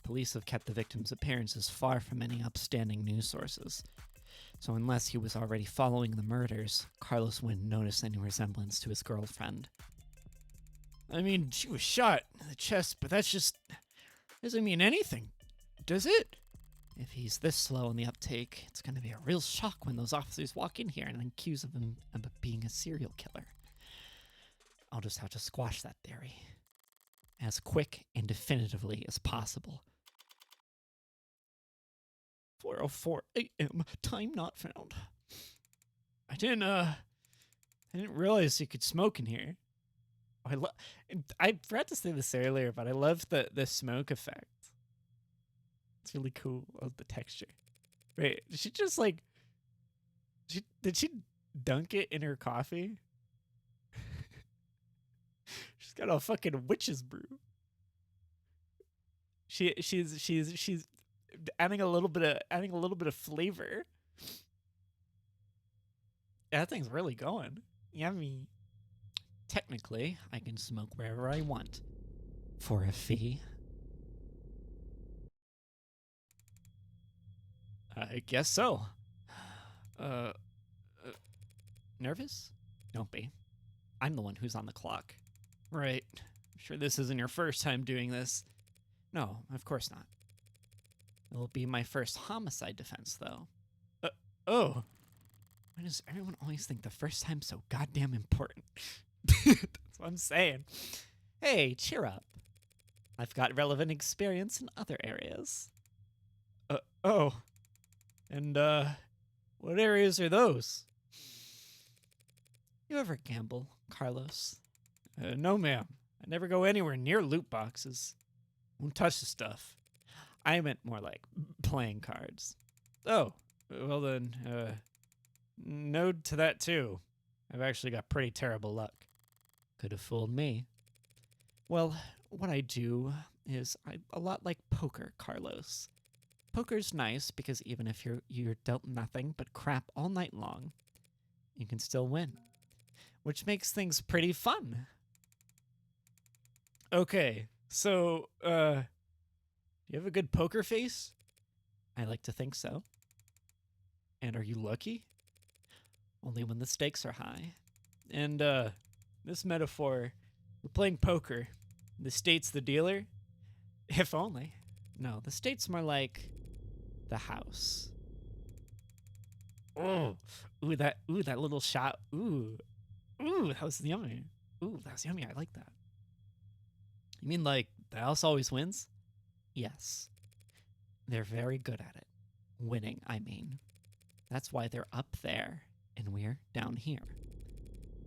Police have kept the victim's appearances far from any upstanding news sources. So unless he was already following the murders, Carlos wouldn't notice any resemblance to his girlfriend. I mean, she was shot in the chest, but that doesn't mean anything, does it? If he's this slow in the uptake, it's going to be a real shock when those officers walk in here and accuse him of being a serial killer. I'll just have to squash that theory as quick and definitively as possible. 4:04 a.m. Time not found. I didn't realize you could smoke in here. I forgot to say this earlier, but I love the smoke effect. It's really cool. I love the texture. Wait, did she just did she dunk it in her coffee? She's got a fucking witch's brew. She's adding a little bit of flavor. Yeah, that thing's really going. Yummy. Technically, I can smoke wherever I want. For a fee. I guess so. Nervous? Don't be. I'm the one who's on the clock. Right. I'm sure this isn't your first time doing this. No, of course not. It'll be my first homicide defense, though. Oh. Why does everyone always think the first time's so goddamn important? That's what I'm saying. Hey, cheer up. I've got relevant experience in other areas. Oh. And, what areas are those? You ever gamble, Carlos? No, ma'am. I never go anywhere near loot boxes. Won't touch the stuff. I meant more like playing cards. Oh, well then, no to that too. I've actually got pretty terrible luck. Could have fooled me. Well, what I do is a lot like poker, Carlos. Poker's nice because even if you're dealt nothing but crap all night long, you can still win, which makes things pretty fun. Okay, so, do you have a good poker face? I like to think so. And are you lucky? Only when the stakes are high. And, this metaphor, we're playing poker. The state's the dealer? If only. No, the state's more like the house. Oh, Ooh, that little shot. Ooh, that was yummy. Ooh, that's yummy. I like that. you mean like the house always wins? Yes. They're very good at it. Winning, I mean. That's why they're up there and we're down here.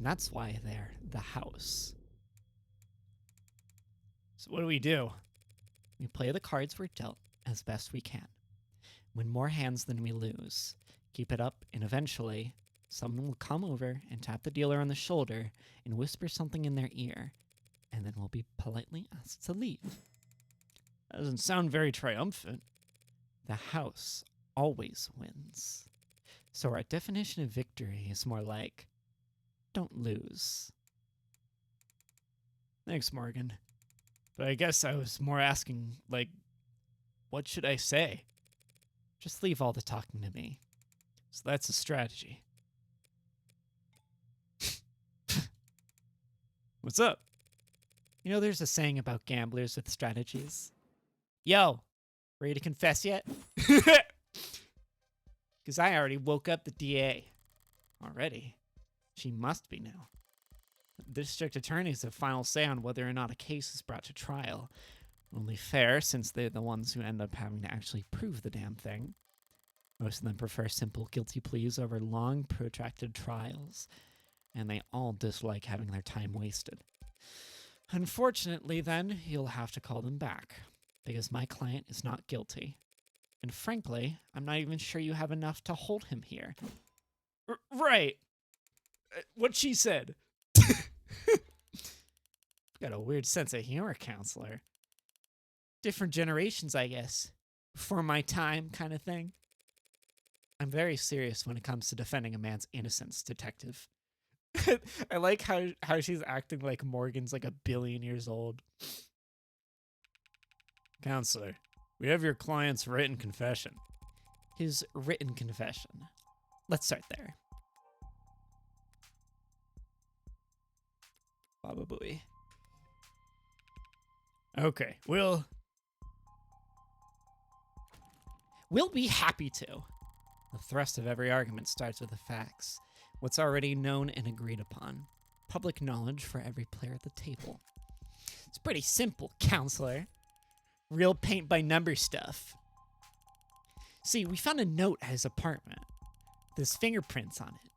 And that's why they're the house. So what do we do? We play the cards we're dealt as best we can. Win more hands than we lose. Keep it up, and eventually, someone will come over and tap the dealer on the shoulder and whisper something in their ear, and then we'll be politely asked to leave. That doesn't sound very triumphant. The house always wins. So our definition of victory is more like, don't lose. Thanks, Morgan. But I guess I was more asking, like, what should I say? Just leave all the talking to me. So that's a strategy. What's up? You know, there's a saying about gamblers with strategies. Yo, Ready to confess yet? Because I already woke up the DA. already. She must be now. The district attorneys have final say on whether or not a case is brought to trial. Only fair, since they're the ones who end up having to actually prove the damn thing. Most of them prefer simple guilty pleas over long, protracted trials, and they all dislike having their time wasted. Unfortunately, then, you'll have to call them back, because my client is not guilty. And frankly, I'm not even sure you have enough to hold him here. Right. What she said. Got a weird sense of humor, counselor. Different generations, I guess. For my time kind of thing. I'm very serious when it comes to defending a man's innocence, detective. I like how she's acting like Morgan's like 1 billion years old. Counselor, we have your client's written confession. His written confession. Let's start there. Baba Booey. Okay, we'll be happy to. The thrust of every argument starts with the facts. What's already known and agreed upon. Public knowledge for every player at the table. It's pretty simple, counselor. Real paint by number stuff. See, we found a note at his apartment. With his fingerprints on it.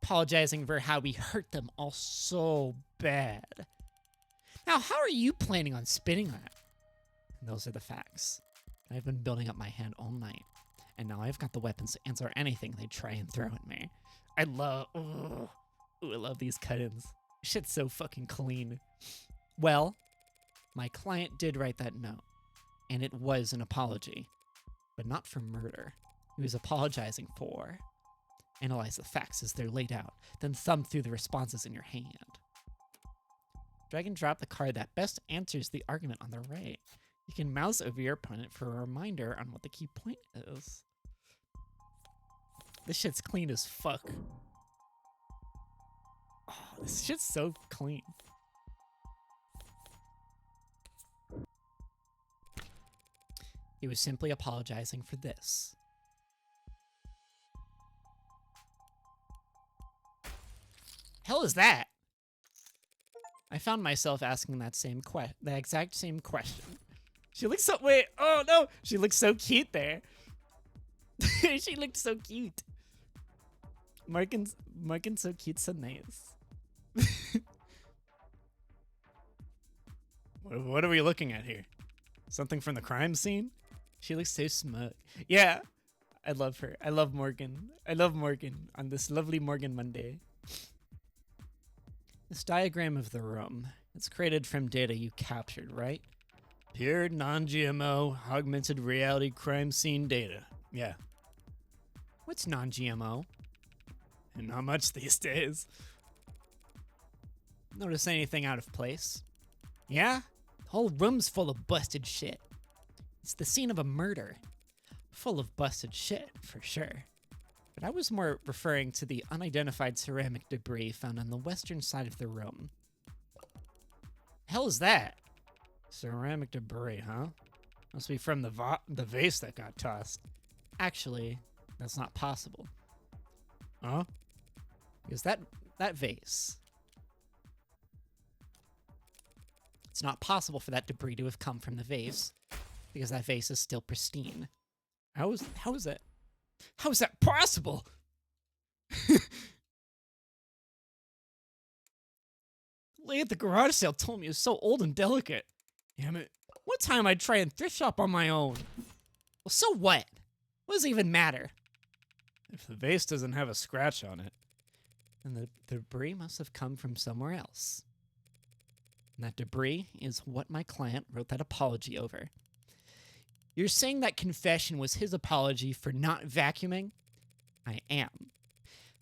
Apologizing for how we hurt them all so bad. Now, how are you planning on spinning that? And those are the facts. I've been building up my hand all night. And now I've got the weapons to answer anything they try and throw at me. I love these cut-ins. Shit's so fucking clean. Well, my client did write that note. And it was an apology. But not for murder. He was apologizing for. Analyze the facts as they're laid out. Then thumb through the responses in your hand. Drag and drop the card that best answers the argument on the right. You can mouse over your opponent for a reminder on what the key point is. This shit's clean as fuck. Oh, this shit's so clean. He was simply apologizing for this. Hell is that? I found myself asking that exact same question. She looks so wait. Oh no, she looks so cute there. She looked so cute. Markin's so cute, so nice. What are we looking at here? Something from the crime scene? She looks so smug. Yeah, I love her. I love Morgan. I love Morgan on this lovely Morgan Monday. This diagram of the room, it's created from data you captured, right? Pure non-GMO augmented reality crime scene data. Yeah. What's non-GMO? And not much these days. Notice anything out of place? Yeah? The whole room's full of busted shit. It's the scene of a murder. Full of busted shit, for sure. But I was more referring to the unidentified ceramic debris found on the western side of the room. Hell is that? Ceramic debris, huh? Must be from the vase that got tossed. Actually, that's not possible. Huh? Because that vase... It's not possible for that debris to have come from the vase, because that vase is still pristine. How is that? How is that possible? lady at the garage sale told me it was so old and delicate. Damn it. One time I'd try and thrift shop on my own. Well, so what? What does it even matter? If the vase doesn't have a scratch on it, then the debris must have come from somewhere else. And that debris is what my client wrote that apology over. You're saying that confession was his apology for not vacuuming? I am.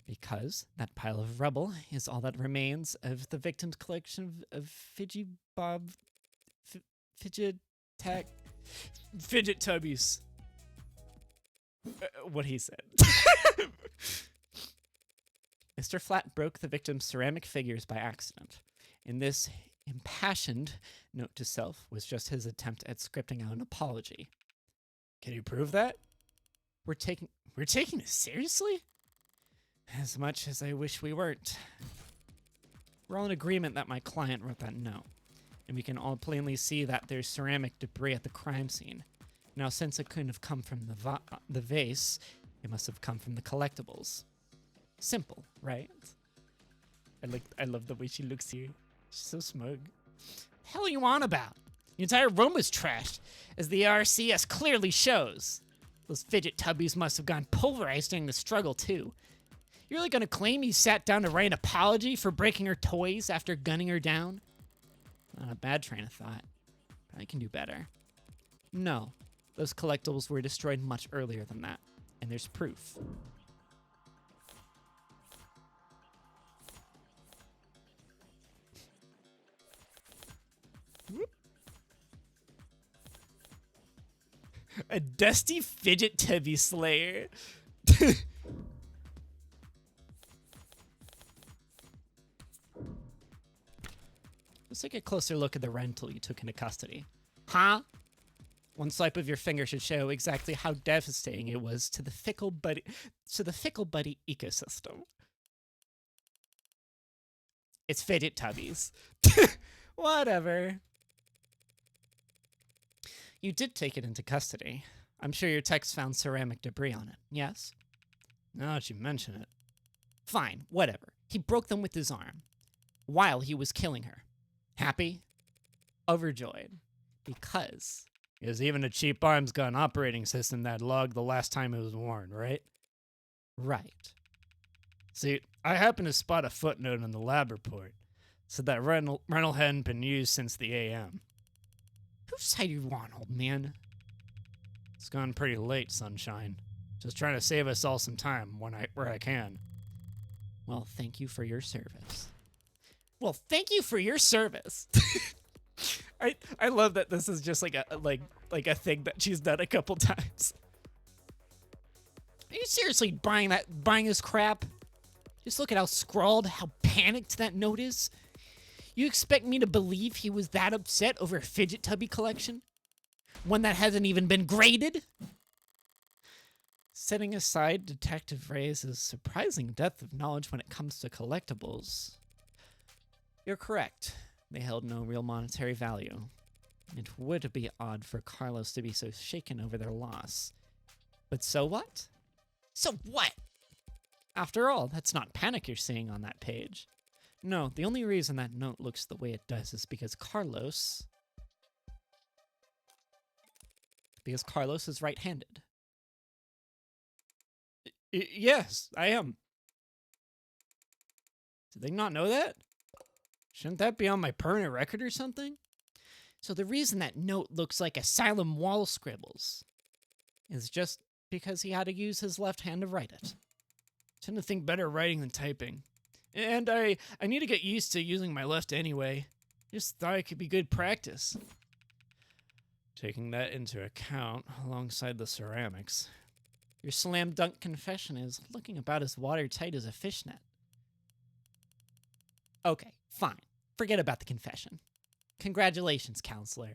Because that pile of rubble is all that remains of the victim's collection of fidget tubbies. What he said. Mr. Flat broke the victim's ceramic figures by accident. And this impassioned note to self was just his attempt at scripting out an apology. Can you prove that? We're taking this seriously? As much as I wish we weren't. We're all in agreement that my client wrote that note, and we can all plainly see that there's ceramic debris at the crime scene. Now, since it couldn't have come from the vase, it must have come from the collectibles. Simple, right? I love the way she looks here. She's so smug. The hell are you on about? The entire room was trashed, as the RCS clearly shows. Those fidget tubbies must have gone pulverized during the struggle, too. You're really gonna claim you sat down to write an apology for breaking her toys after gunning her down? Not a bad train of thought. Probably can do better. No, those collectibles were destroyed much earlier than that, and there's proof. A dusty fidget tubby slayer. Let's take a closer look at the rental you took into custody. Huh? One swipe of your finger should show exactly how devastating it was to the fickle buddy ecosystem. It's fidget tubbies. Whatever. You did take it into custody. I'm sure your techs found ceramic debris on it, yes? Now that you mention it. Fine, whatever. He broke them with his arm while he was killing her. Happy? Overjoyed. Because even a cheap arms gun operating system that logged the last time it was worn, right? Right. See, I happened to spot a footnote in the lab report. Said that rental hadn't been used since the AM. Whose side are you on, old man? It's gone pretty late, sunshine. Just trying to save us all some time where I can. Well, thank you for your service. Well, thank you for your service. I love that this is just like a thing that she's done a couple times. Are you seriously buying this crap? Just look at how scrawled, how panicked that note is. You expect me to believe he was that upset over a fidget tubby collection? One that hasn't even been graded? Setting aside Detective Reyes' surprising depth of knowledge when it comes to collectibles, you're correct. They held no real monetary value. It would be odd for Carlos to be so shaken over their loss. But so what? So what? After all, that's not panic you're seeing on that page. No, the only reason that note looks the way it does is because Carlos is right-handed. Yes, I am. Did they not know that? Shouldn't that be on my permanent record or something? So the reason that note looks like asylum wall scribbles is just because he had to use his left hand to write it. Tend to think better writing than typing. And I need to get used to using my left anyway. Just thought it could be good practice. Taking that into account, alongside the ceramics, your slam dunk confession is looking about as watertight as a fishnet. Okay, fine. Forget about the confession. Congratulations, counselor.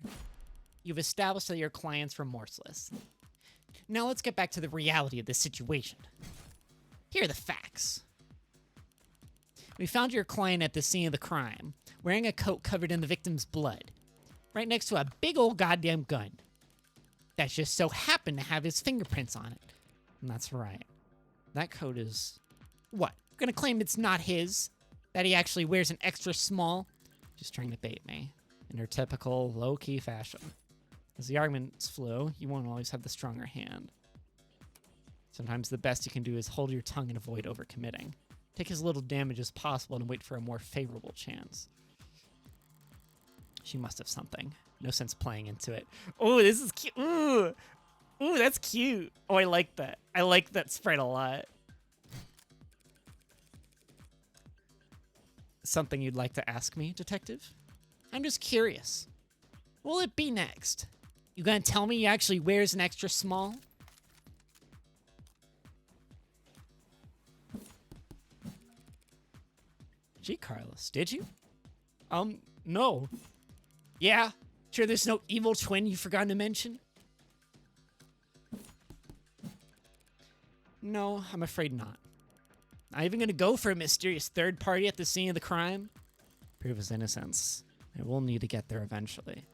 You've established that your client's remorseless. Now let's get back to the reality of this situation. Here are the facts. We found your client at the scene of the crime, wearing a coat covered in the victim's blood, right next to a big old goddamn gun. That just so happened to have his fingerprints on it. And that's right. That coat is... What? You're gonna claim it's not his? That he actually wears an extra small? just trying to bait me in her typical low-key fashion. As the arguments flow, you won't always have the stronger hand. Sometimes the best you can do is hold your tongue and avoid overcommitting. Take as little damage as possible and wait for a more favorable chance. She must have something. No sense playing into it. Oh, this is cute. Ooh, that's cute. Oh, I like that. I like that sprite a lot. Something you'd like to ask me, detective? I'm just curious. What will it be next? You gonna tell me he actually wears an extra small? Gee, Carlos, did you? No. Yeah? Sure there's no evil twin you've forgotten to mention? No, I'm afraid not. Not even gonna go for a mysterious third party at the scene of the crime? Prove his innocence. I will need to get there eventually.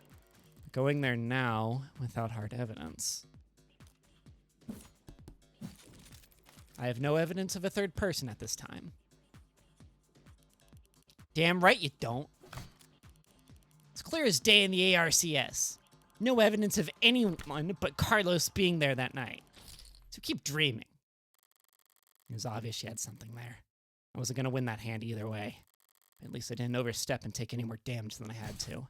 Going there now without hard evidence. I have no evidence of a third person at this time. Damn right you don't. It's clear as day in the ARCS. No evidence of anyone but Carlos being there that night. So keep dreaming. It was obvious she had something there. I wasn't going to win that hand either way. At least I didn't overstep and take any more damage than I had to.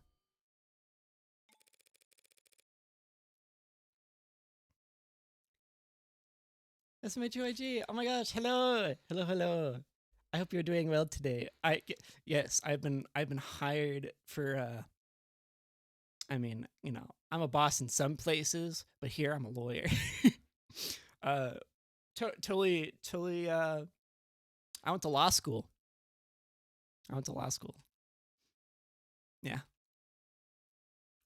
That's my GYG. Oh my gosh, hello. Hello. I hope you're doing well today. Yes, I've been hired for I mean, you know, I'm a boss in some places, but here I'm a lawyer. Totally I went to law school. Yeah.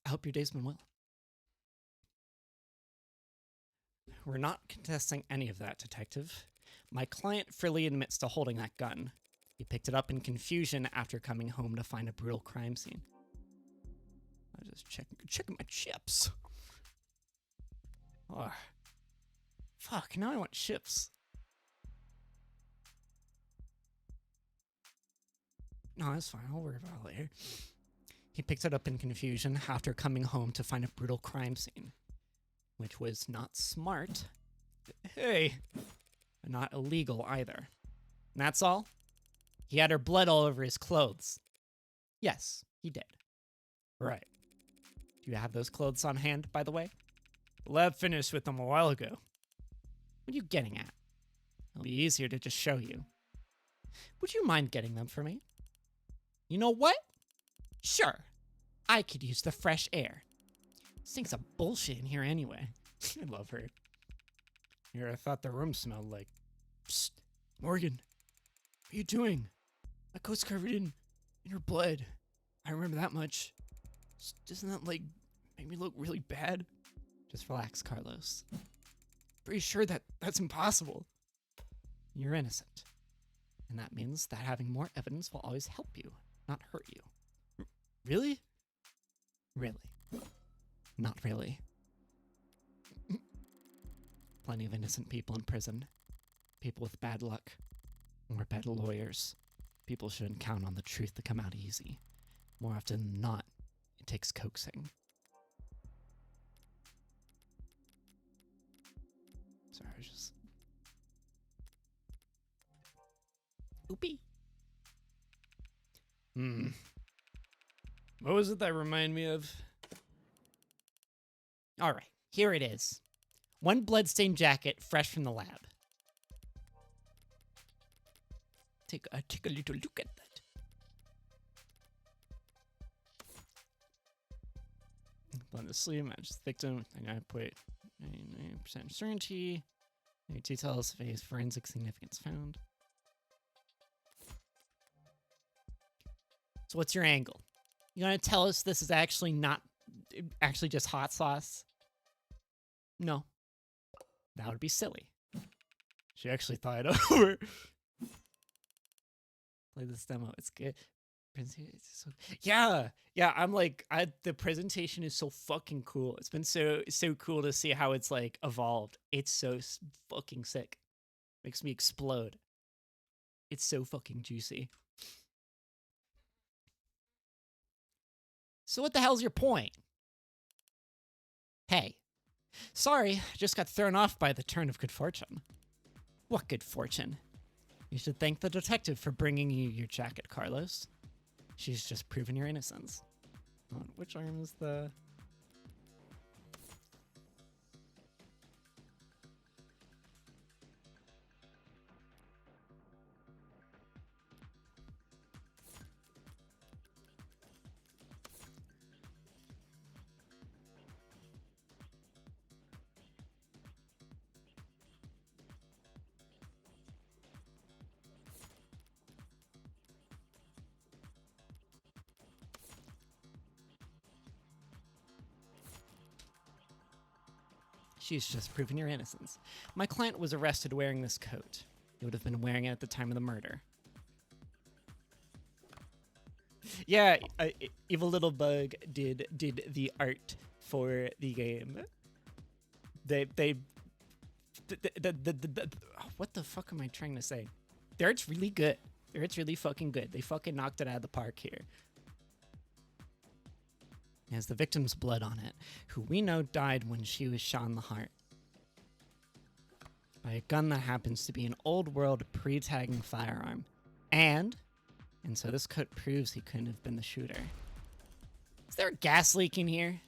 I hope your day's been well. We're not contesting any of that, detective. My client freely admits to holding that gun. He picked it up in confusion after coming home to find a brutal crime scene. I was just checking my chips. Oh, fuck, now I want chips. No, that's fine. I'll worry about it later. He picked it up in confusion after coming home to find a brutal crime scene, which was not smart. Hey, but not illegal either. And that's all? He had her blood all over his clothes. Yes, he did. Right. Do you have those clothes on hand, by the way? The lab finished with them a while ago. What are you getting at? It'll be easier to just show you. Would you mind getting them for me? You know what? Sure. I could use the fresh air. Stinks of bullshit in here anyway. I love her. Here, I thought the room smelled like... Psst, Morgan. What are you doing? My coat's covered in her blood. I remember that much. Doesn't that, like, make me look really bad? Just relax, Carlos. Pretty sure that's impossible. You're innocent. And that means that having more evidence will always help you, not hurt you. Really? Really. Not really. Plenty of innocent people in prison. People with bad luck. Or bad lawyers. People shouldn't count on the truth to come out easy. More often than not, it takes coaxing. Sorry, I was just... Oopie. What was it that reminded me of? All right, here it is. One bloodstained jacket fresh from the lab. Take a little look at that. Blend the sleeve, match the victim with 99.99% certainty. Any details of his forensic significance found. So what's your angle? You gonna tell us this is actually just hot sauce? No. That would be silly. She actually thought it over. Play this demo. It's good. Yeah. I'm like, the presentation is so fucking cool. It's been so cool to see how it's like evolved. It's so fucking sick. Makes me explode. It's so fucking juicy. So what the hell's your point? Hey, sorry, just got thrown off by the turn of good fortune. What good fortune? You should thank the detective for bringing you your jacket, Carlos. She's just proven your innocence. Which arm is the... She's just proven your innocence. My client was arrested wearing this coat. He would have been wearing it at the time of the murder. Yeah, Evil Little Bug did the art for the game. What the fuck am I trying to say? Their art's really good. Their art's really fucking good. They fucking knocked it out of the park here. It has the victim's blood on it, who we know died when she was shot in the heart by a gun that happens to be an old world pre-tagging firearm. And so this coat proves he couldn't have been the shooter. Is there a gas leak in here?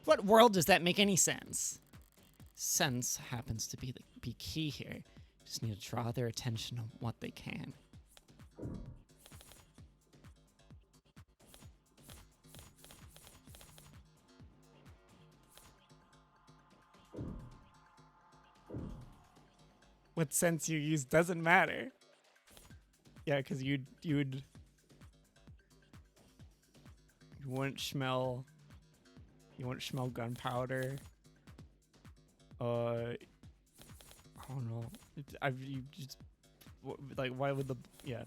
What world does that make any sense? Sense happens to be key here. Just need to draw their attention to what they can. What sense you use doesn't matter. Yeah, because you wouldn't smell gunpowder. I don't know. You just like, why would the... Yeah.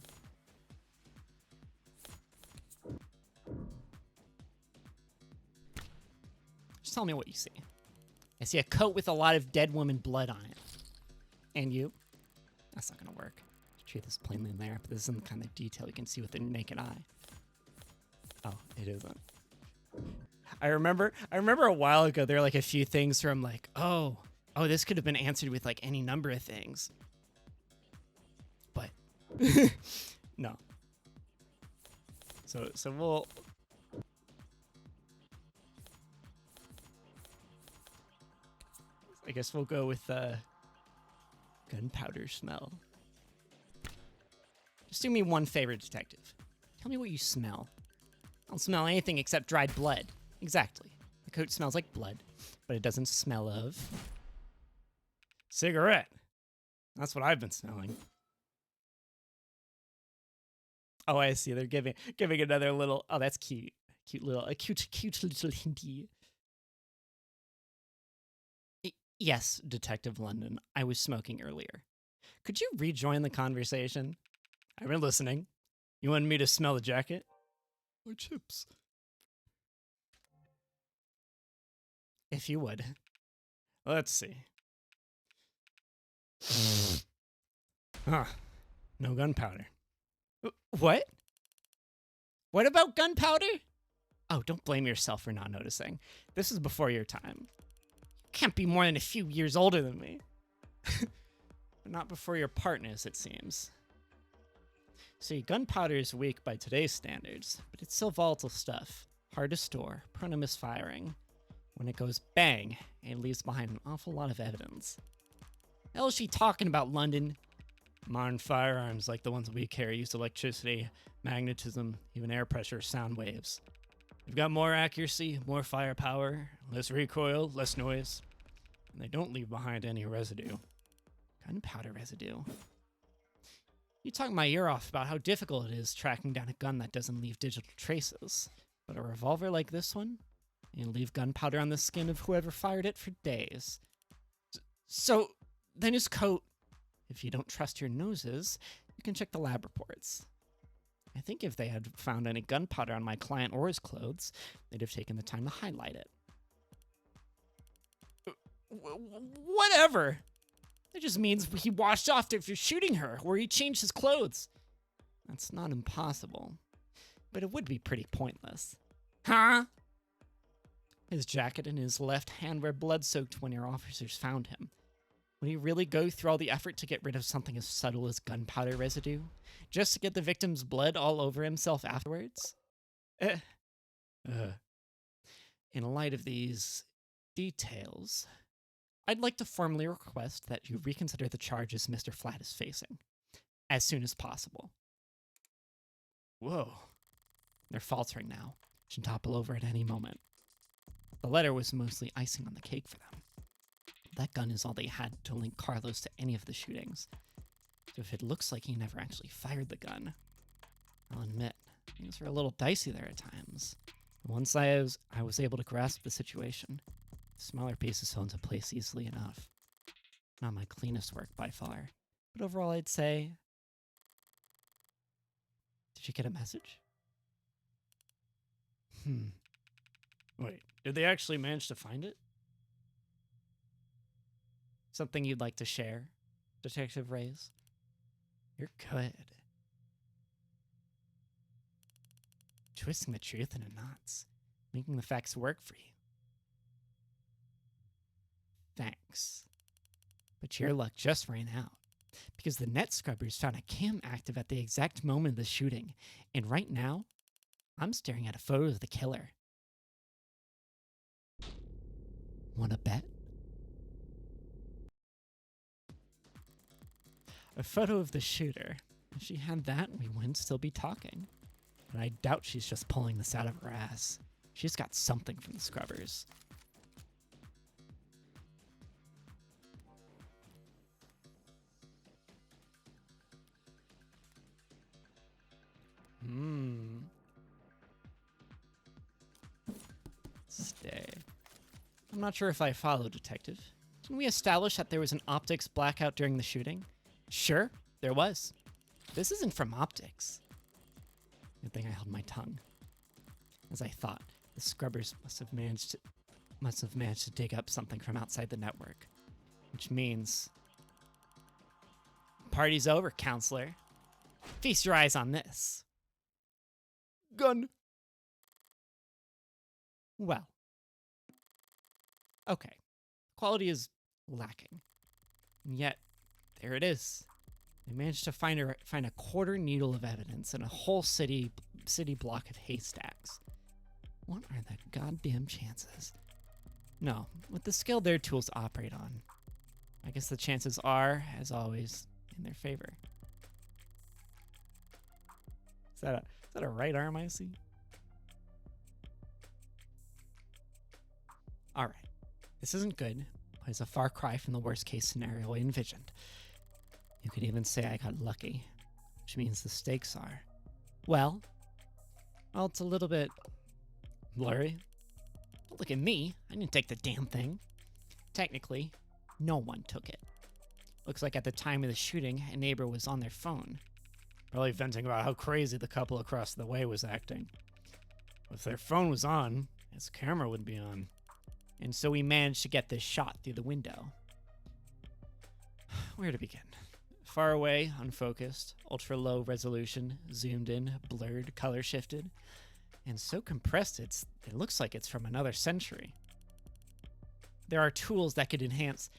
Just tell me what you see. I see a coat with a lot of dead woman blood on it. And you? That's not gonna work. Treat this plainly in there, but this isn't the kind of detail you can see with the naked eye. Oh, it isn't. I remember a while ago there were like a few things where I'm like, oh, this could have been answered with like any number of things. But no. So we'll... I guess we'll go with gunpowder smell. Just do me one favor, detective. Tell me what you smell. I don't smell anything except dried blood. Exactly. The coat smells like blood, but it doesn't smell of... cigarette. That's what I've been smelling. Oh, I see. They're giving another little... Oh, that's cute. Cute little hinty. Yes, Detective London. I was smoking earlier. Could you rejoin the conversation? I've been listening. You wanted me to smell the jacket? My chips. If you would. Let's see. Huh. No gunpowder. What? What about gunpowder? Oh, don't blame yourself for not noticing. This is before your time. You can't be more than a few years older than me. But not before your partners, it seems. See, gunpowder is weak by today's standards, but it's still volatile stuff. Hard to store, prone to misfiring. When it goes bang, it leaves behind an awful lot of evidence. The hell is she talking about, London? Modern firearms like the ones we carry use electricity, magnetism, even air pressure, sound waves. They've got more accuracy, more firepower, less recoil, less noise, and they don't leave behind any residue. Gunpowder residue. You talk my ear off about how difficult it is tracking down a gun that doesn't leave digital traces. But a revolver like this one, you leave gunpowder on the skin of whoever fired it for days. So, then his coat. If you don't trust your noses, you can check the lab reports. I think if they had found any gunpowder on my client or his clothes, they'd have taken the time to highlight it. Whatever! That just means he washed off after shooting her, or he changed his clothes. That's not impossible, but it would be pretty pointless. Huh? His jacket and his left hand were blood-soaked when your officers found him. Would he really go through all the effort to get rid of something as subtle as gunpowder residue, just to get the victim's blood all over himself afterwards? Eh. In light of these details, I'd like to formally request that you reconsider the charges Mr. Flat is facing, as soon as possible. Whoa. They're faltering now. Should topple over at any moment. The letter was mostly icing on the cake for them. That gun is all they had to link Carlos to any of the shootings. So if it looks like he never actually fired the gun, I'll admit, things were a little dicey there at times. Once I was able to grasp the situation, smaller pieces fell into place easily enough. Not my cleanest work by far, but overall I'd say... Did you get a message? Wait, did they actually manage to find it? Something you'd like to share, Detective Reyes? You're good. Twisting the truth into knots, making the facts work for you. Thanks. But your luck just ran out, because the net scrubbers found a cam active at the exact moment of the shooting, and right now, I'm staring at a photo of the killer. Wanna bet? A photo of the shooter. If she had that, we wouldn't still be talking. But I doubt she's just pulling this out of her ass. She's got something from the scrubbers. Stay. I'm not sure if I follow, Detective. Can we establish that there was an optics blackout during the shooting? Sure, there was. This isn't from optics. Good thing I held my tongue. As I thought, the scrubbers must have managed to dig up something from outside the network. Which means... Party's over, counselor. Feast your eyes on this. Gun. Well. Okay. Quality is lacking. And yet, there it is. They managed to find a quarter needle of evidence in a whole city block of haystacks. What are the goddamn chances? No, with the skill their tools operate on, I guess the chances are, as always, in their favor. Is that a right arm I see? All right. This isn't good, but it's a far cry from the worst case scenario I envisioned. You could even say I got lucky, which means the stakes are, well, it's a little bit blurry. Don't look at me. I didn't take the damn thing. Technically, no one took it. Looks like at the time of the shooting, a neighbor was on their phone, probably venting about how crazy the couple across the way was acting. If their phone was on, his camera would be on. And so we managed to get this shot through the window. Where to begin? Far away, unfocused, ultra low resolution, zoomed in, blurred, color shifted, and so compressed it looks like it's from another century. There are tools that could enhance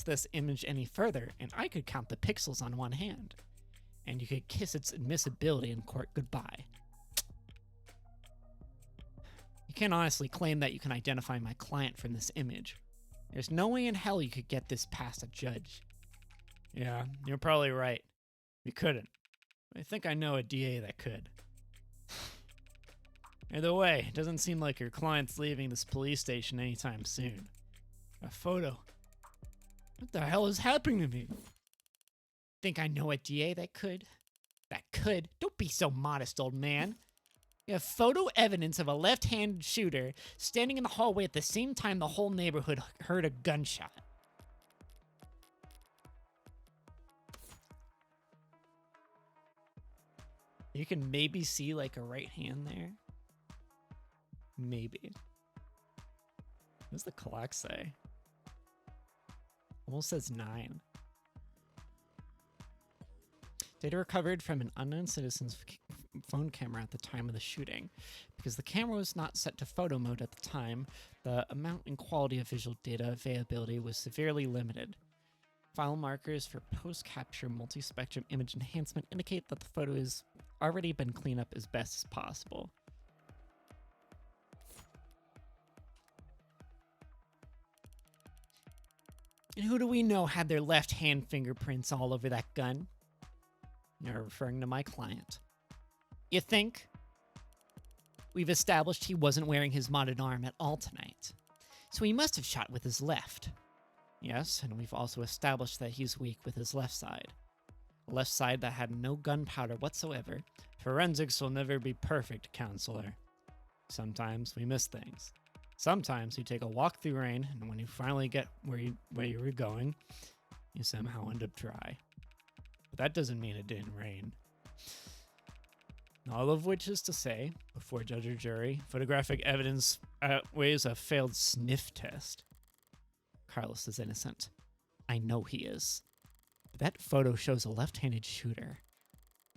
this image any further, and I could count the pixels on one hand. And you could kiss its admissibility in court goodbye. You can't honestly claim that you can identify my client from this image. There's no way in hell you could get this past a judge. Yeah, you're probably right. We couldn't. I think I know a DA that could. Either way, it doesn't seem like your client's leaving this police station anytime soon. A photo. What the hell is happening to me? Think I know a DA that could? That could? Don't be so modest, old man. You have photo evidence of a left-handed shooter standing in the hallway at the same time the whole neighborhood heard a gunshot. You can maybe see like a right hand there. Maybe. What does the clock say? Almost says 9. Data recovered from an unknown citizen's phone camera at the time of the shooting. Because the camera was not set to photo mode at the time, the amount and quality of visual data availability was severely limited. File markers for post-capture multi-spectrum image enhancement indicate that the photo has already been cleaned up as best as possible. And who do we know had their left hand fingerprints all over that gun? You're referring to my client. You think? We've established he wasn't wearing his modded arm at all tonight. So he must have shot with his left. Yes, and we've also established that he's weak with his left side. A left side that had no gunpowder whatsoever. Forensics will never be perfect, counselor. Sometimes we miss things. Sometimes you take a walk through rain, and when you finally get where you were going, you somehow end up dry. But that doesn't mean it didn't rain. All of which is to say, before judge or jury, photographic evidence outweighs a failed sniff test. Carlos is innocent. I know he is. But that photo shows a left-handed shooter.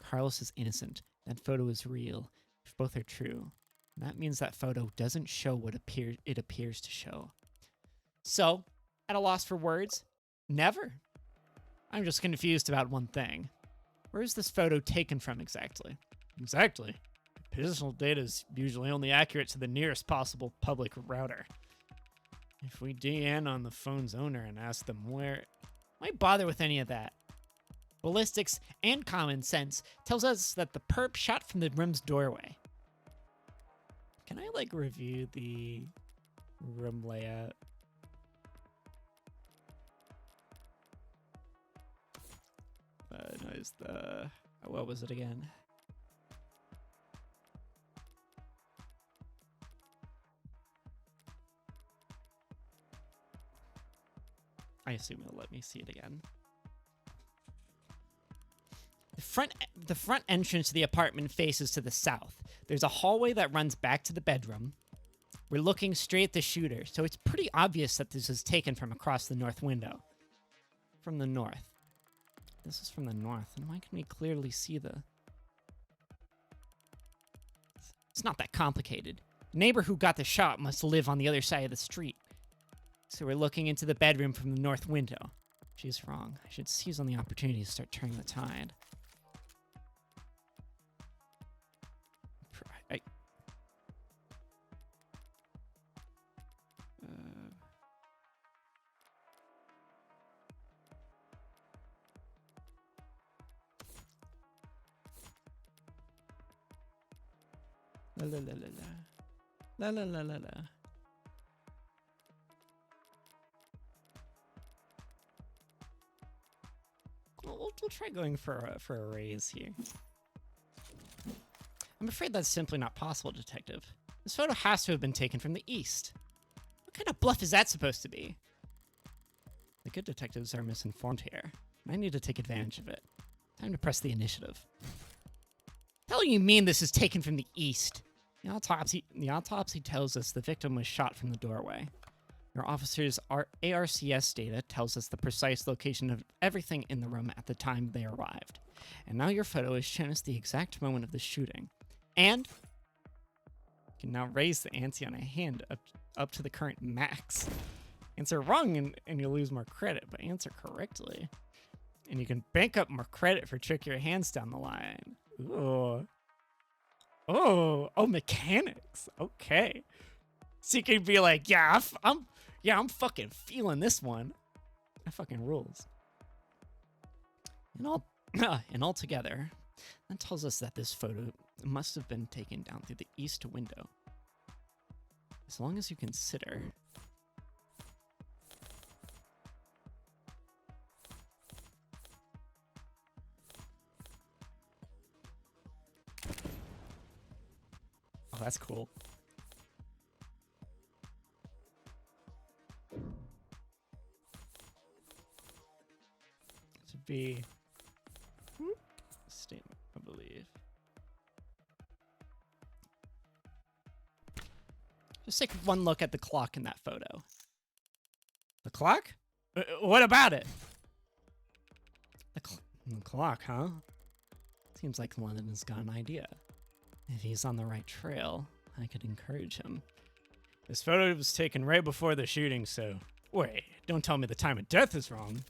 Carlos is innocent. That photo is real. If both are true, that means that photo doesn't show what it appears to show. So, at a loss for words? Never. I'm just confused about one thing. Where is this photo taken from exactly? Exactly. Personal data is usually only accurate to the nearest possible public router. If we DN on the phone's owner and ask them where... Why bother with any of that? Ballistics and common sense tells us that the perp shot from the room's doorway. Can I, review the room layout? Noise the... What was it again? I assume it'll let me see it again. The front entrance to the apartment faces to the south. There's a hallway that runs back to the bedroom. We're looking straight at the shooter, so it's pretty obvious that this is taken from across the north window. From the north. This is from the north, and why can we clearly see the... It's not that complicated. The neighbor who got the shot must live on the other side of the street. So we're looking into the bedroom from the north window. She's wrong. I should seize on the opportunity to start turning the tide. La la la la la. La la la la la. We'll try going for a raise here. I'm afraid that's simply not possible, Detective. This photo has to have been taken from the east. What kind of bluff is that supposed to be? The good detectives are misinformed here, and I need to take advantage of it. Time to press the initiative. What do you mean this is taken from the east? The autopsy tells us the victim was shot from the doorway. Your officer's ARCS data tells us the precise location of everything in the room at the time they arrived. And now your photo has shown us the exact moment of the shooting. And you can now raise the ante on a hand up to the current max. Answer wrong and you'll lose more credit, but answer correctly. And you can bank up more credit for trickier hands down the line. Ooh. Oh, mechanics. Okay. So you can be like, I'm fucking feeling this one. That fucking rules. And altogether, that tells us that this photo must have been taken down through the east window. As long as you consider... Oh, that's cool. To be statement, I believe. Just take one look at the clock in that photo. The clock? What about it? The clock, huh? Seems like London's got an idea. If he's on the right trail, I could encourage him. This photo was taken right before the shooting, so... Wait, don't tell me the time of death is wrong.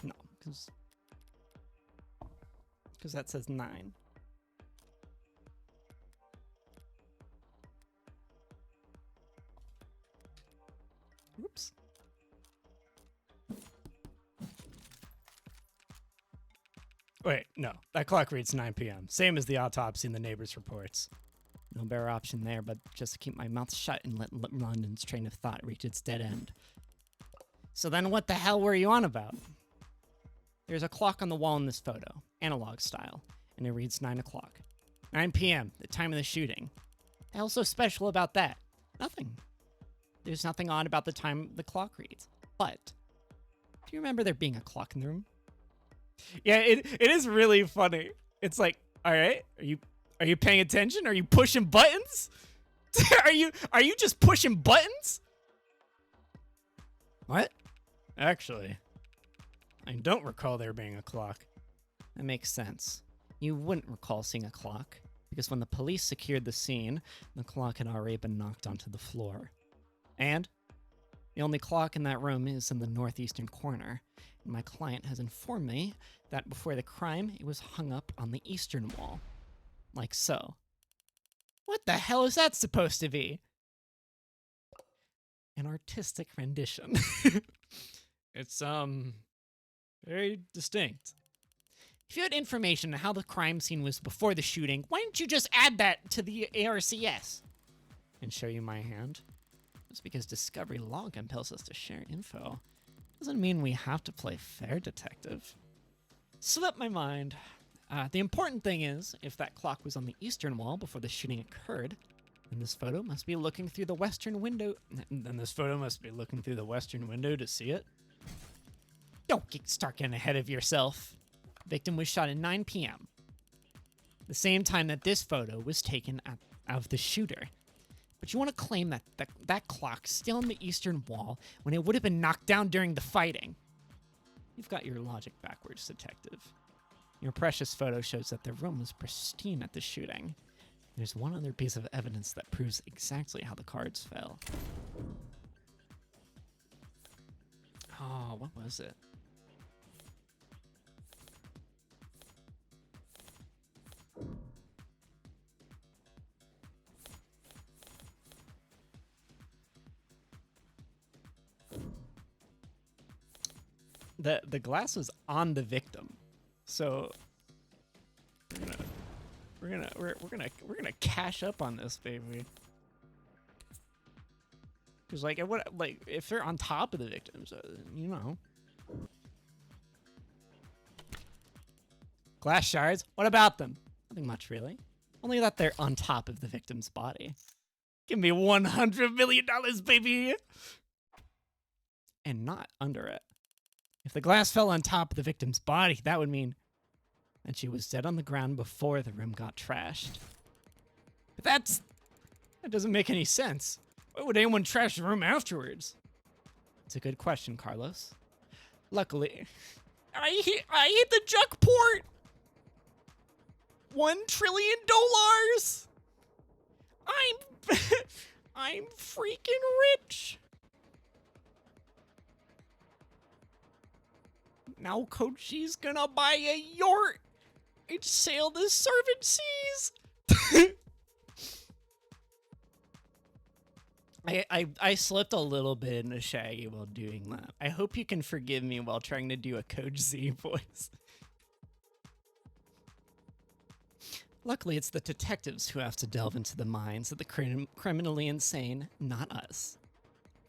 No, because that says 9. Oops. Wait, no. That clock reads 9 p.m. Same as the autopsy and the neighbors' reports. No better option there, but just to keep my mouth shut and let London's train of thought reach its dead end. So then what the hell were you on about? There's a clock on the wall in this photo, analog style, and it reads 9 o'clock. 9 p.m., the time of the shooting. The hell's so special about that? Nothing. There's nothing odd about the time the clock reads. But, do you remember there being a clock in the room? Yeah, it is really funny. It's like, all right, are you paying attention? Are you pushing buttons? are you just pushing buttons? What? Actually, I don't recall there being a clock. That makes sense. You wouldn't recall seeing a clock, because when the police secured the scene, the clock had already been knocked onto the floor. And the only clock in that room is in the northeastern corner, and my client has informed me that before the crime, it was hung up on the eastern wall. Like so. What the hell is that supposed to be? An artistic rendition. It's, very distinct. If you had information on how the crime scene was before the shooting, why didn't you just add that to the ARCS? And show you my hand? Just because Discovery Law compels us to share info doesn't mean we have to play fair detective. Slipped my mind. The important thing is, if that clock was on the eastern wall before the shooting occurred, then this photo must be looking through the western window. Then this photo must be looking through the western window to see it. Don't start getting ahead of yourself. Victim was shot at 9 p.m. The same time that this photo was taken of the shooter. But you want to claim that that clock's still on the eastern wall when it would have been knocked down during the fighting. You've got your logic backwards, detective. Your precious photo shows that the room was pristine at the shooting. There's one other piece of evidence that proves exactly how the cards fell. Oh, what was it? The glass was on the victim, so we're gonna cash up on this, baby. Cause like if they're on top of the victims, you know. Glass shards. What about them? Nothing much, really. Only that they're on top of the victim's body. Give me $100 million, baby, and not under it. If the glass fell on top of the victim's body, that would mean that she was dead on the ground before the room got trashed. But that doesn't make any sense. Why would anyone trash the room afterwards? It's a good question, Carlos. Luckily, I hit the junk port. $1 trillion. I'm freaking rich. Now Coachy's gonna buy a yacht and sail the servant seas. I slipped a little bit into Shaggy while doing that. I hope you can forgive me while trying to do a Coach Z voice. Luckily, it's the detectives who have to delve into the minds of the criminally insane, not us.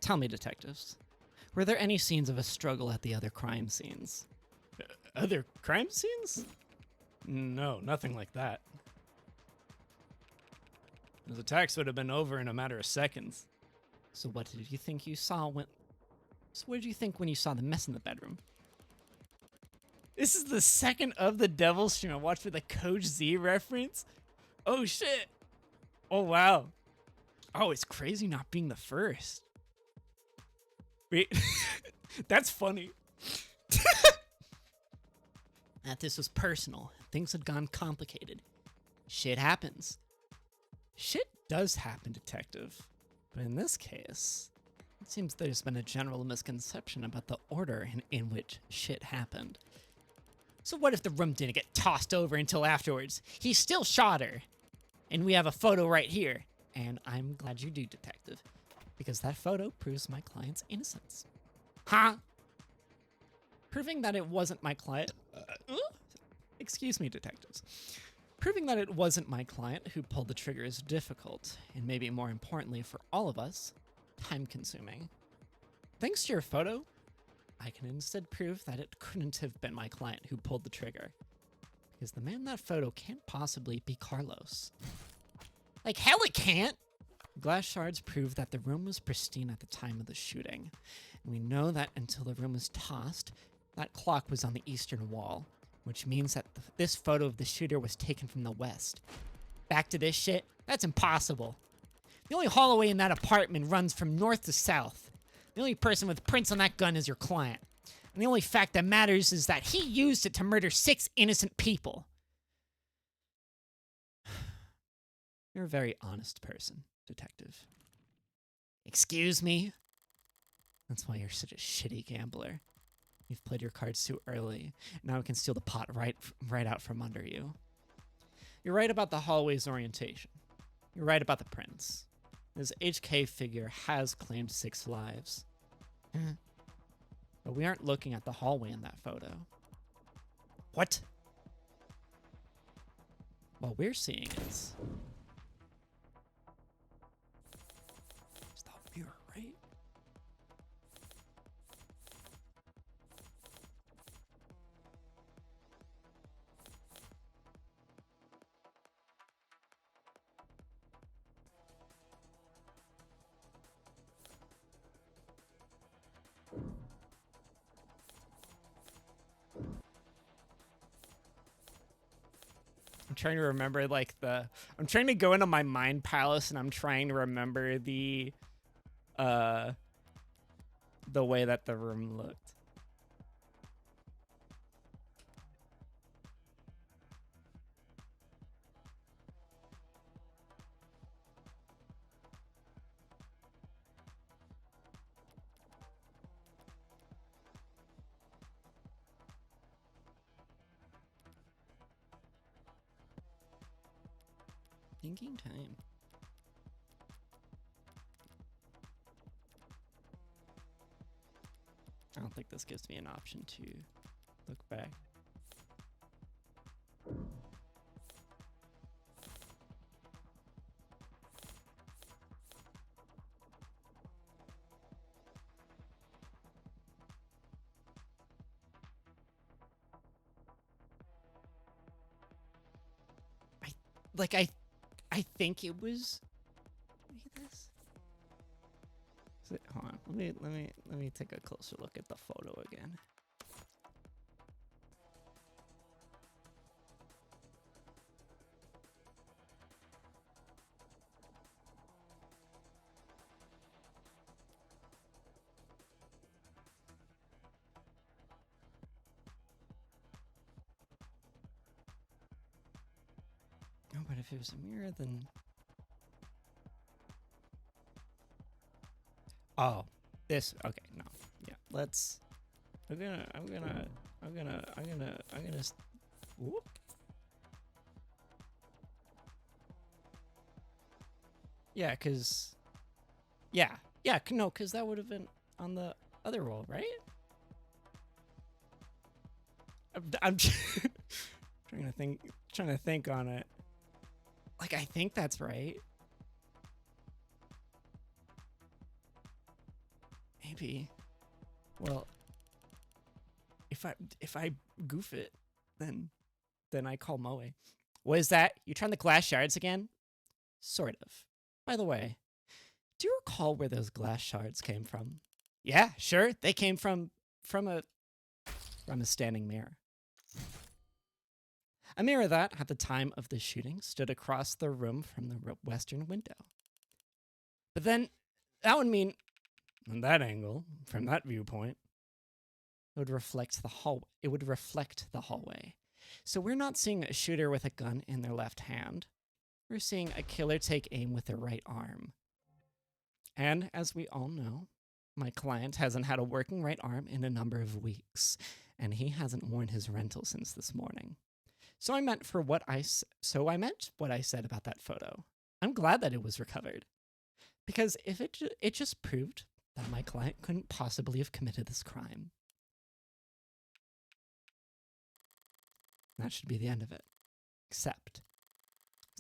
Tell me, detectives, were there any scenes of a struggle at the other crime scenes? Other crime scenes? No, nothing like that. Those attacks would have been over in a matter of seconds. So what did you think you saw when... So what did you think when you saw the mess in the bedroom? This is the second of the Devil stream I watched with a Coach Z reference? Oh shit. Oh wow. Oh, it's crazy not being the first. Wait, that's funny. That this was personal. Things had gone complicated. Shit happens. Shit does happen, Detective. But in this case, it seems there's been a general misconception about the order in which shit happened. So what if the room didn't get tossed over until afterwards? He still shot her. And we have a photo right here. And I'm glad you do, Detective. Because that photo proves my client's innocence. Huh? Proving that it wasn't my client... excuse me, detectives. Proving that it wasn't my client who pulled the trigger is difficult, and maybe more importantly for all of us, time-consuming. Thanks to your photo, I can instead prove that it couldn't have been my client who pulled the trigger, because the man in that photo can't possibly be Carlos. Like hell it can't! Glass shards prove that the room was pristine at the time of the shooting. And we know that until the room was tossed, that clock was on the eastern wall, which means that this photo of the shooter was taken from the west. Back to this shit? That's impossible. The only hallway in that apartment runs from north to south. The only person with prints on that gun is your client. And the only fact that matters is that he used it to murder 6 innocent people. You're a very honest person, Detective. Excuse me? That's why you're such a shitty gambler. You've played your cards too early. Now I can steal the pot right out from under you. You're right about the hallway's orientation. You're right about the prints. This HK figure has claimed 6 lives. But we aren't looking at the hallway in that photo. What? What we're seeing is... It's the mirror, right? I'm trying to remember I'm trying to go into my mind palace and I'm trying to remember the way that the room looked. Thinking time. I don't think this gives me an option to look back. I think it was this. Hold on. Let me take a closer look at the photo again. Oh, but if it was a mirror, then... Oh, this. Okay, no. Yeah, let's... I'm gonna... Whoop. Yeah, because... Yeah, no, because that would have been on the other roll, right? I'm trying to think on it. Like, I think that's right. Maybe. Well, if I goof it, then I call Moe. What is that? You trying the glass shards again? Sort of. By the way, do you recall where those glass shards came from? Yeah, sure. They came from a standing mirror. A mirror that, at the time of the shooting, stood across the room from the western window. But then that would mean, from that angle, from that viewpoint, it would reflect the hallway. It would reflect the hallway. So we're not seeing a shooter with a gun in their left hand. We're seeing a killer take aim with their right arm. And as we all know, my client hasn't had a working right arm in a number of weeks, and he hasn't worn his rental since this morning. So I meant what I said about that photo. I'm glad that it was recovered, because if it just proved that my client couldn't possibly have committed this crime. That should be the end of it. Except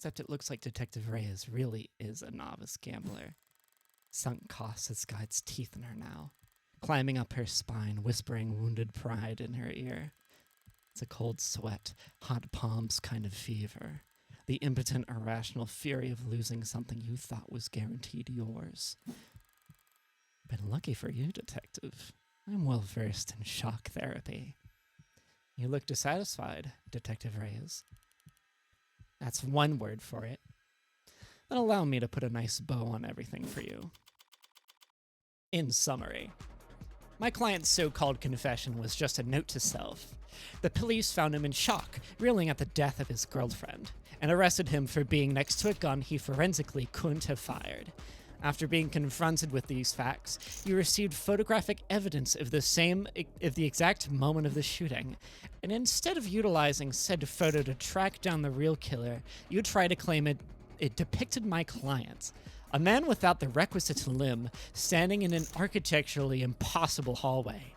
it looks like Detective Reyes really is a novice gambler. Sunk cost has got its teeth in her now, climbing up her spine, whispering wounded pride in her ear. It's a cold sweat, hot palms kind of fever. The impotent, irrational fury of losing something you thought was guaranteed yours. Been lucky for you, Detective. I'm well versed in shock therapy. You look dissatisfied, Detective Reyes. That's one word for it. Then allow me to put a nice bow on everything for you. In summary, my client's so-called confession was just a note to self. The police found him in shock, reeling at the death of his girlfriend, and arrested him for being next to a gun he forensically couldn't have fired. After being confronted with these facts, you received photographic evidence of the exact moment of the shooting, and instead of utilizing said photo to track down the real killer, you try to claim it depicted my client, a man without the requisite limb, standing in an architecturally impossible hallway.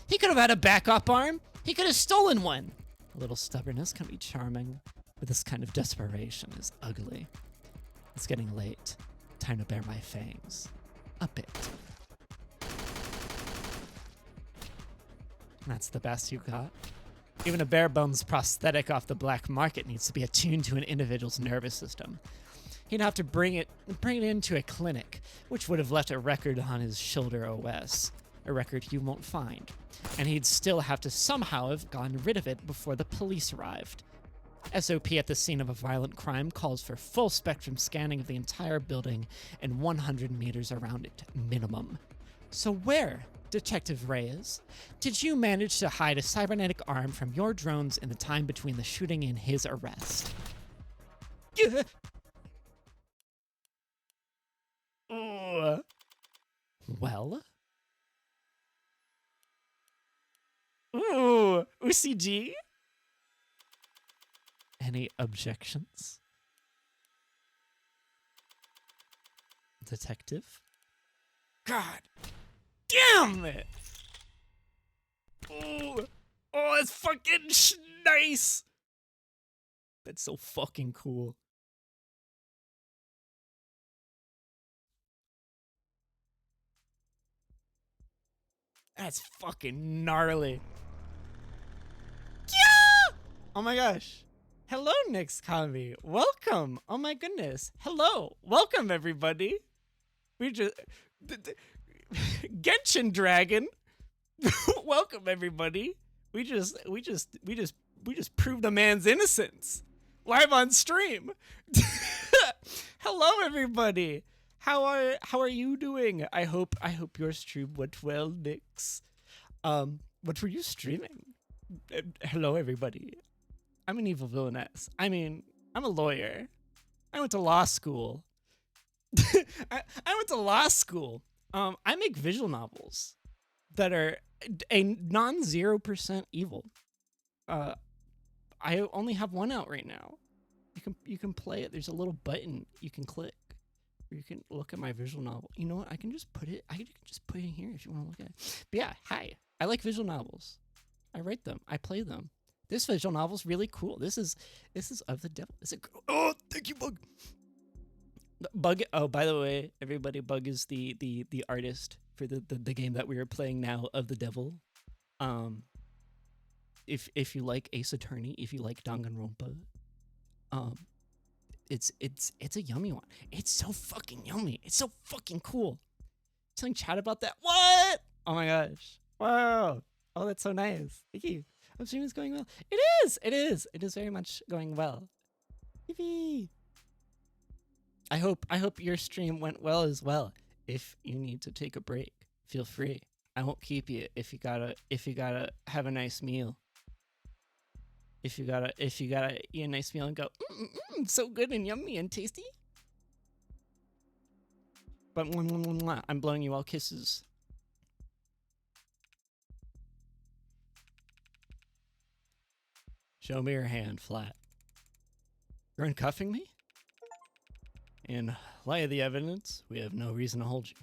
He could have had a backup arm. He could have stolen one. A little stubbornness can be charming, but this kind of desperation is ugly. It's getting late. Time to bare my fangs. A bit. That's the best you got? Even a bare bones prosthetic off the black market needs to be attuned to an individual's nervous system. He'd have to bring it into a clinic, which would have left a record on his shoulder OS. A record you won't find. And he'd still have to somehow have gotten rid of it before the police arrived. SOP at the scene of a violent crime calls for full spectrum scanning of the entire building and 100 meters around it, minimum. So where, Detective Reyes, did you manage to hide a cybernetic arm from your drones in the time between the shooting and his arrest? Well? Ooh, UCG? Any objections? Detective? God damn it! Ooh. Oh, that's fucking nice! That's so fucking cool. That's fucking gnarly. Yeah! Oh my gosh. Hello, Nix Kami. Welcome. Oh my goodness. Hello. Welcome, everybody. We just... Genshin Dragon. Welcome, everybody. We just proved a man's innocence. Live on stream. Hello, everybody. How are you doing? I hope your stream went well, Nix. What were you streaming? Hello, everybody. I'm an evil villainess. I mean, I'm a lawyer. I went to law school. I went to law school. I make visual novels that are a non-0% evil. I only have one out right now. You can play it. There's a little button you can click, or you can look at my visual novel. You know what? I can just put it in here if you want to look at it. But yeah, hi. I like visual novels. I write them. I play them. This visual novel's really cool. This is of the devil. Oh, thank you, Bug. Bug. Oh, by the way, everybody, Bug is the artist for the game that we are playing now of the devil. If you like Ace Attorney, if you like Danganronpa, it's a yummy one. It's so fucking yummy. It's so fucking cool. Telling chat about that. What? Oh my gosh. Wow. Oh, that's so nice. Thank you. I'm stream is going well. It is. It is very much going well. Yippee. I hope your stream went well as well. If you need to take a break, feel free. I won't keep you if you gotta have a nice meal. If you gotta eat a nice meal and go, so good and yummy and tasty. But I'm blowing you all kisses. Show me your hand flat. You're uncuffing me? In light of the evidence, we have no reason to hold you.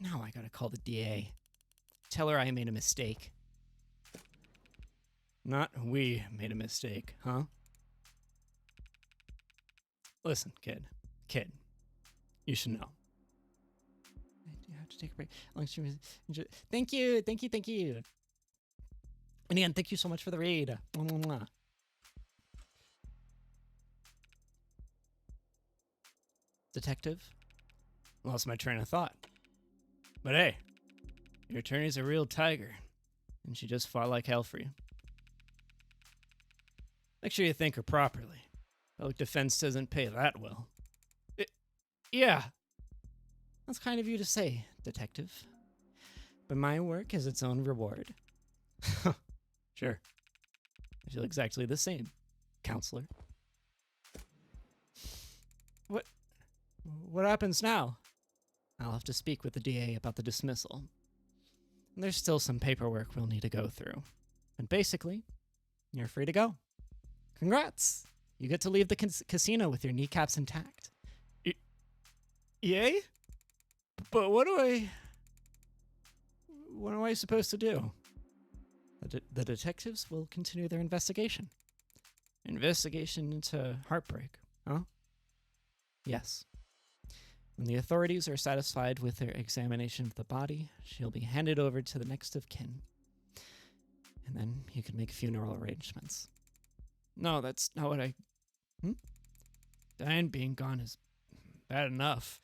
Now I gotta call the DA. Tell her I made a mistake. Not we made a mistake, huh? Listen, kid. You should know. I do have to take a break. Thank you. And again, thank you so much for the raid. Detective? Lost my train of thought. But hey, your attorney's a real tiger, and she just fought like hell for you. Make sure you thank her properly. Public defense doesn't pay that well. Yeah. That's kind of you to say, detective. But my work has its own reward. Sure. I feel exactly the same, counselor. What happens now? I'll have to speak with the DA about the dismissal. There's still some paperwork we'll need to go through. And basically, you're free to go. Congrats! You get to leave the casino with your kneecaps intact. Yay? But what am I supposed to do? The detectives will continue their investigation. Investigation into heartbreak, huh? Yes. When the authorities are satisfied with their examination of the body, she'll be handed over to the next of kin. And then you can make funeral arrangements. No, that's not what Diane being gone is bad enough.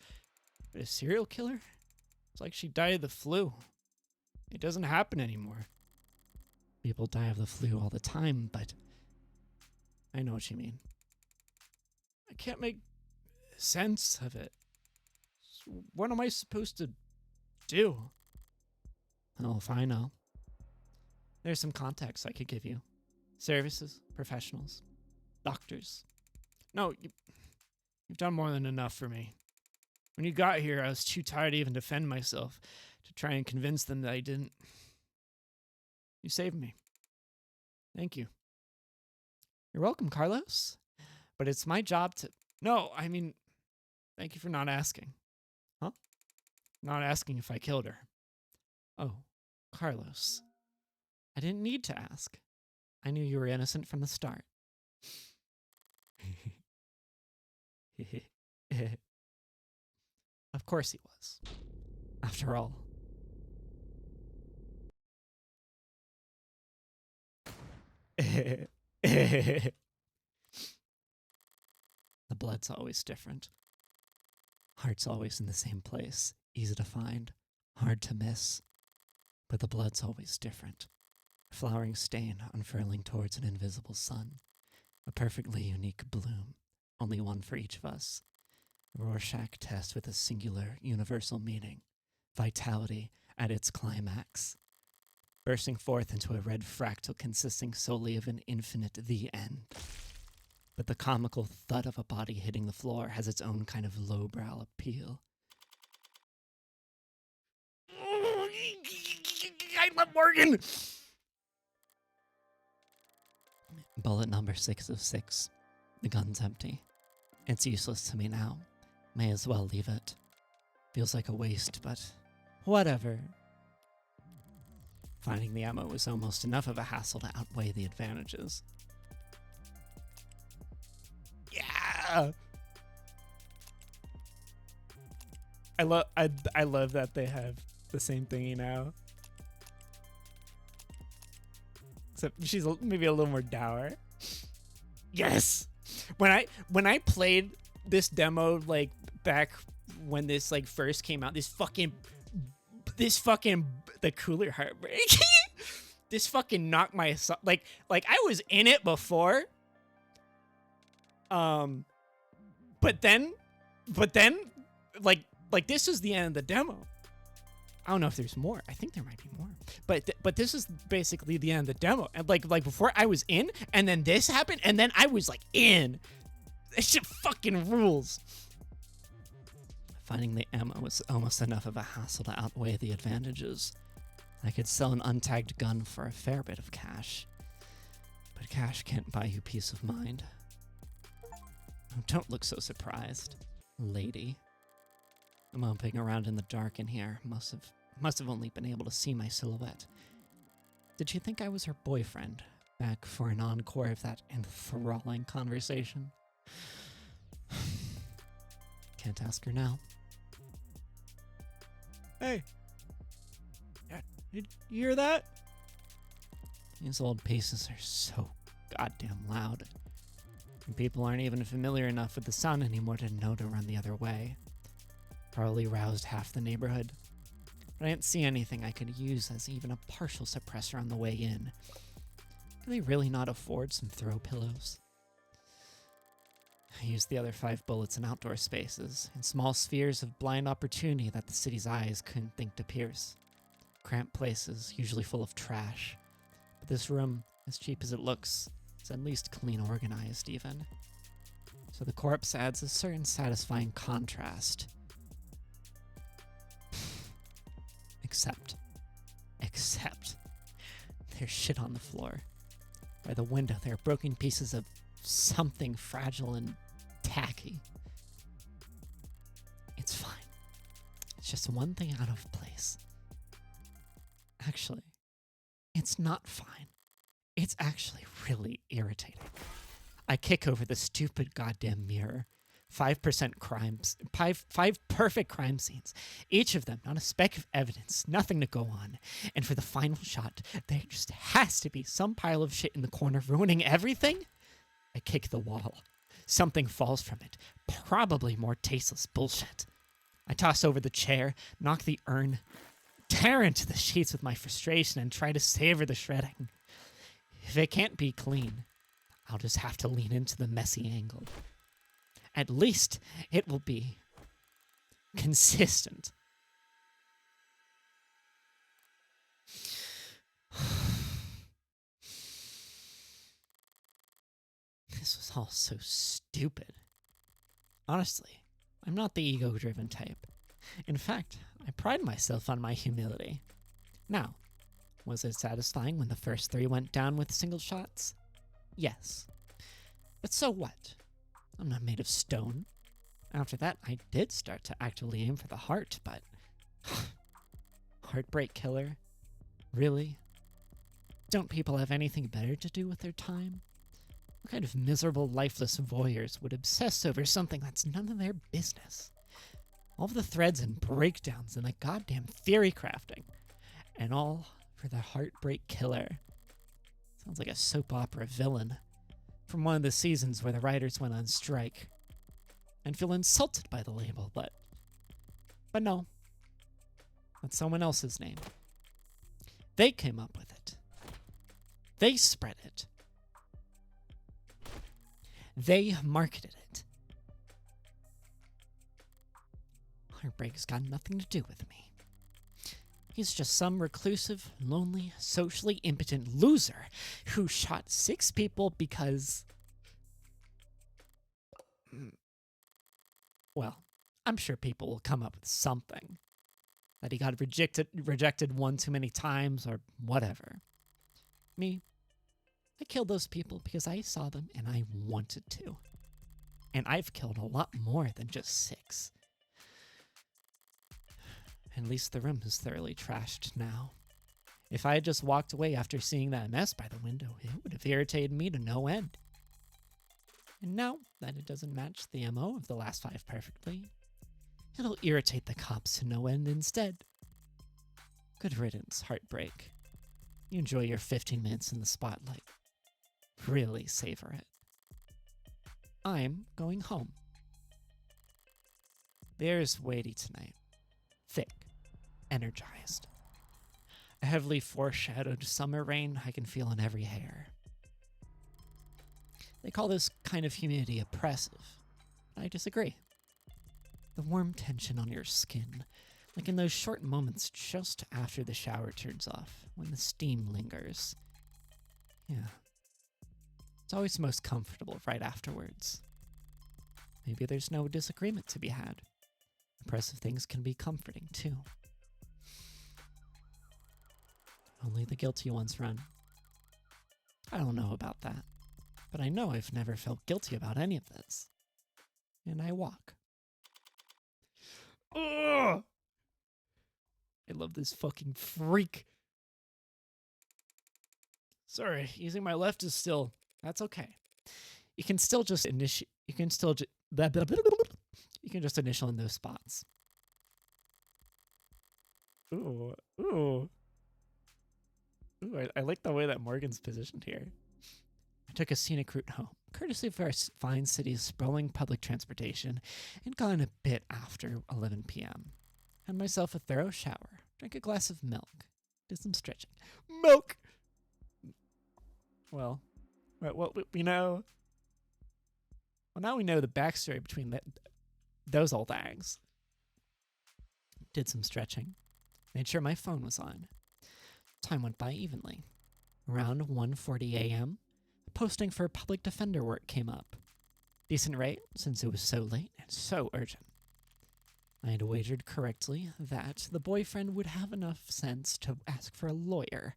But a serial killer? It's like she died of the flu. It doesn't happen anymore. People die of the flu all the time, but I know what you mean. I can't make sense of it. What am I supposed to do? Oh, if I know. There's some context I could give you. Services, professionals, doctors. No, you've done more than enough for me. When you got here, I was too tired to even defend myself, to try and convince them that I didn't. You saved me. Thank you. You're welcome, Carlos. But it's my job to... No, I mean, thank you for not asking. Huh? Not asking if I killed her. Oh, Carlos. I didn't need to ask. I knew you were innocent from the start. Of course he was. After all. The blood's always different. Heart's always in the same place, easy to find, hard to miss. But the blood's always different. A flowering stain unfurling towards an invisible sun. A perfectly unique bloom, only one for each of us. A Rorschach test with a singular, universal meaning. Vitality at its climax. Bursting forth into a red fractal consisting solely of an infinite the end. But the comical thud of a body hitting the floor has its own kind of lowbrow appeal. I love Morgan! Bullet number 606. The gun's empty. It's useless to me now. May as well leave it. Feels like a waste, but whatever. Finding the ammo was almost enough of a hassle to outweigh the advantages. Yeah! I love that they have the same thingy now. Except she's maybe a little more dour. Yes! When I played this demo like back when this like first came out, this fucking the cooler heartbreak. This fucking knocked my like I was in it before. But then, but then, like this is the end of the demo. I don't know if there's more. I think there might be more. But this is basically the end of the demo. And like before I was in, and then this happened, and then I was like in. This shit fucking rules. Finding the ammo was almost enough of a hassle to outweigh the advantages. I could sell an untagged gun for a fair bit of cash. But cash can't buy you peace of mind. Oh, don't look so surprised, lady. I'm moping around in the dark in here. Must have only been able to see my silhouette. Did she think I was her boyfriend? Back for an encore of that enthralling conversation? Can't ask her now. Hey. Did you hear that? These old pieces are so goddamn loud. And people aren't even familiar enough with the sound anymore to know to run the other way. Probably roused half the neighborhood. But I didn't see anything I could use as even a partial suppressor on the way in. Can they really not afford some throw pillows? I used the other 5 bullets in outdoor spaces, in small spheres of blind opportunity that the city's eyes couldn't think to pierce. Cramped places, usually full of trash. But this room, as cheap as it looks, is at least clean organized even. So the corpse adds a certain satisfying contrast. Except, there's shit on the floor. By the window, there are broken pieces of something fragile and tacky. It's fine. It's just one thing out of place. Actually, it's not fine. It's actually really irritating. I kick over the stupid goddamn mirror. 5% crimes, five perfect crime scenes. Each of them, not a speck of evidence, nothing to go on. And for the final shot, there just has to be some pile of shit in the corner ruining everything. I kick the wall. Something falls from it. Probably more tasteless bullshit. I toss over the chair, knock the urn, tear into the sheets with my frustration, and try to savor the shredding. If it can't be clean, I'll just have to lean into the messy angle. At least it will be consistent. This was all so stupid. Honestly, I'm not the ego-driven type. In fact, I pride myself on my humility. Now, was it satisfying when the first 3 went down with single shots? Yes. But so what? I'm not made of stone. After that, I did start to actively aim for the heart, but... Heartbreak killer? Really? Don't people have anything better to do with their time? What kind of miserable, lifeless voyeurs would obsess over something that's none of their business? All of the threads and breakdowns and the goddamn theory crafting. And all for the heartbreak killer. Sounds like a soap opera villain from one of the seasons where the writers went on strike. And feel insulted by the label, but no. That's someone else's name. They came up with it. They spread it. They marketed it. Heartbreak's got nothing to do with me. He's just some reclusive, lonely, socially impotent loser who shot 6 people because... Well, I'm sure people will come up with something. That he got rejected one too many times or whatever. Me, I killed those people because I saw them and I wanted to. And I've killed a lot more than just 6. At least the room is thoroughly trashed now. If I had just walked away after seeing that mess by the window, it would have irritated me to no end. And now that it doesn't match the MO of the last 5 perfectly, it'll irritate the cops to no end instead. Good riddance, Heartbreak. You enjoy your 15 minutes in the spotlight. Really savor it. I'm going home. The air is weighty tonight. Thick. Energized. A heavily foreshadowed summer rain I can feel in every hair. They call this kind of humidity oppressive. I disagree. The warm tension on your skin, like in those short moments just after the shower turns off, when the steam lingers. Yeah. It's always most comfortable right afterwards. Maybe there's no disagreement to be had. Impressive things can be comforting, too. Only the guilty ones run. I don't know about that, but I know I've never felt guilty about any of this. And I walk. Ugh! I love this fucking freak. Sorry, using my left is still... That's okay. You can still just initiate... You can still just... You can just initial in those spots. Ooh. Ooh. Ooh, I like the way that Morgan's positioned here. I took a scenic route home, courtesy of our fine city's sprawling public transportation, and got in a bit after 11 p.m. Had myself a thorough shower, drank a glass of milk, did some stretching. Milk! Well, we know... Well, now we know the backstory between those old hags. Did some stretching. Made sure my phone was on. Time went by evenly. Around 1:40 a.m., a posting for public defender work came up. Decent rate, since it was so late and so urgent. I had wagered correctly that the boyfriend would have enough sense to ask for a lawyer,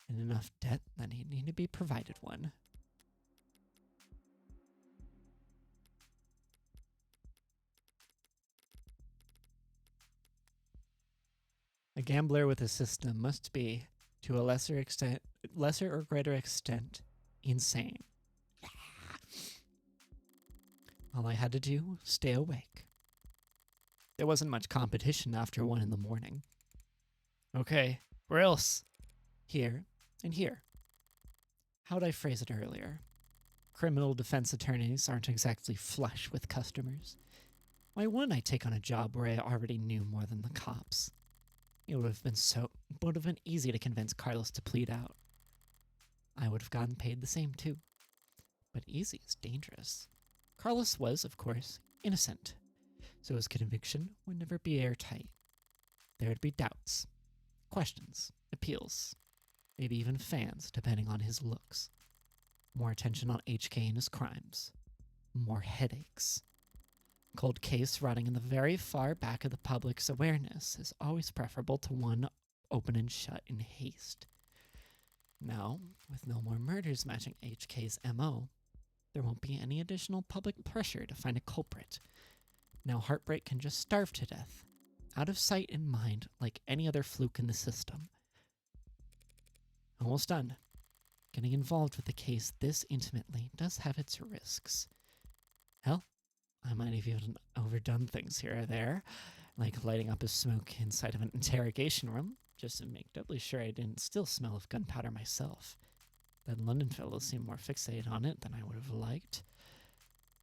and enough debt that he'd need to be provided one. A gambler with a system must be, to a lesser or greater extent, insane. All I had to do, stay awake. There wasn't much competition after 1 in the morning. Okay, where else? Here and here. How'd I phrase it earlier? Criminal defense attorneys aren't exactly flush with customers. Why wouldn't I take on a job where I already knew more than the cops? It would have been easy to convince Carlos to plead out. I would have gotten paid the same too. But easy is dangerous. Carlos was, of course, innocent, so his conviction would never be airtight. There would be doubts, questions, appeals, maybe even fans, depending on his looks. More attention on HK and his crimes. More headaches. Cold case rotting in the very far back of the public's awareness is always preferable to one open and shut in haste. Now, with no more murders matching HK's MO, there won't be any additional public pressure to find a culprit. Now Heartbreak can just starve to death, out of sight and mind like any other fluke in the system. Almost done. Getting involved with a case this intimately does have its risks. Hell, I might have even overdone things here or there, like lighting up a smoke inside of an interrogation room, just to make doubly sure I didn't still smell of gunpowder myself. That London fellow seemed more fixated on it than I would have liked.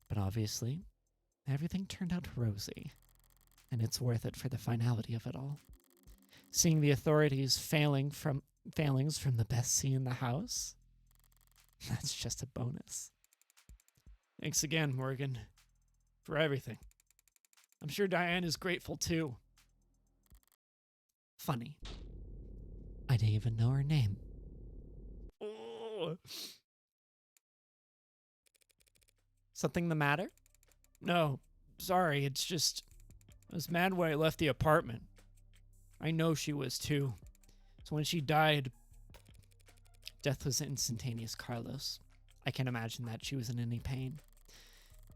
But obviously, everything turned out rosy, and it's worth it for the finality of it all. Seeing the authorities failings from the best seat in the house, that's just a bonus. Thanks again, Morgan, for everything. I'm sure Diane is grateful too. Funny. I didn't even know her name. Oh. Something the matter? No, sorry, it's just... I was mad when I left the apartment. I know she was too. So when she died... Death was instantaneous, Carlos. I can't imagine that she was in any pain.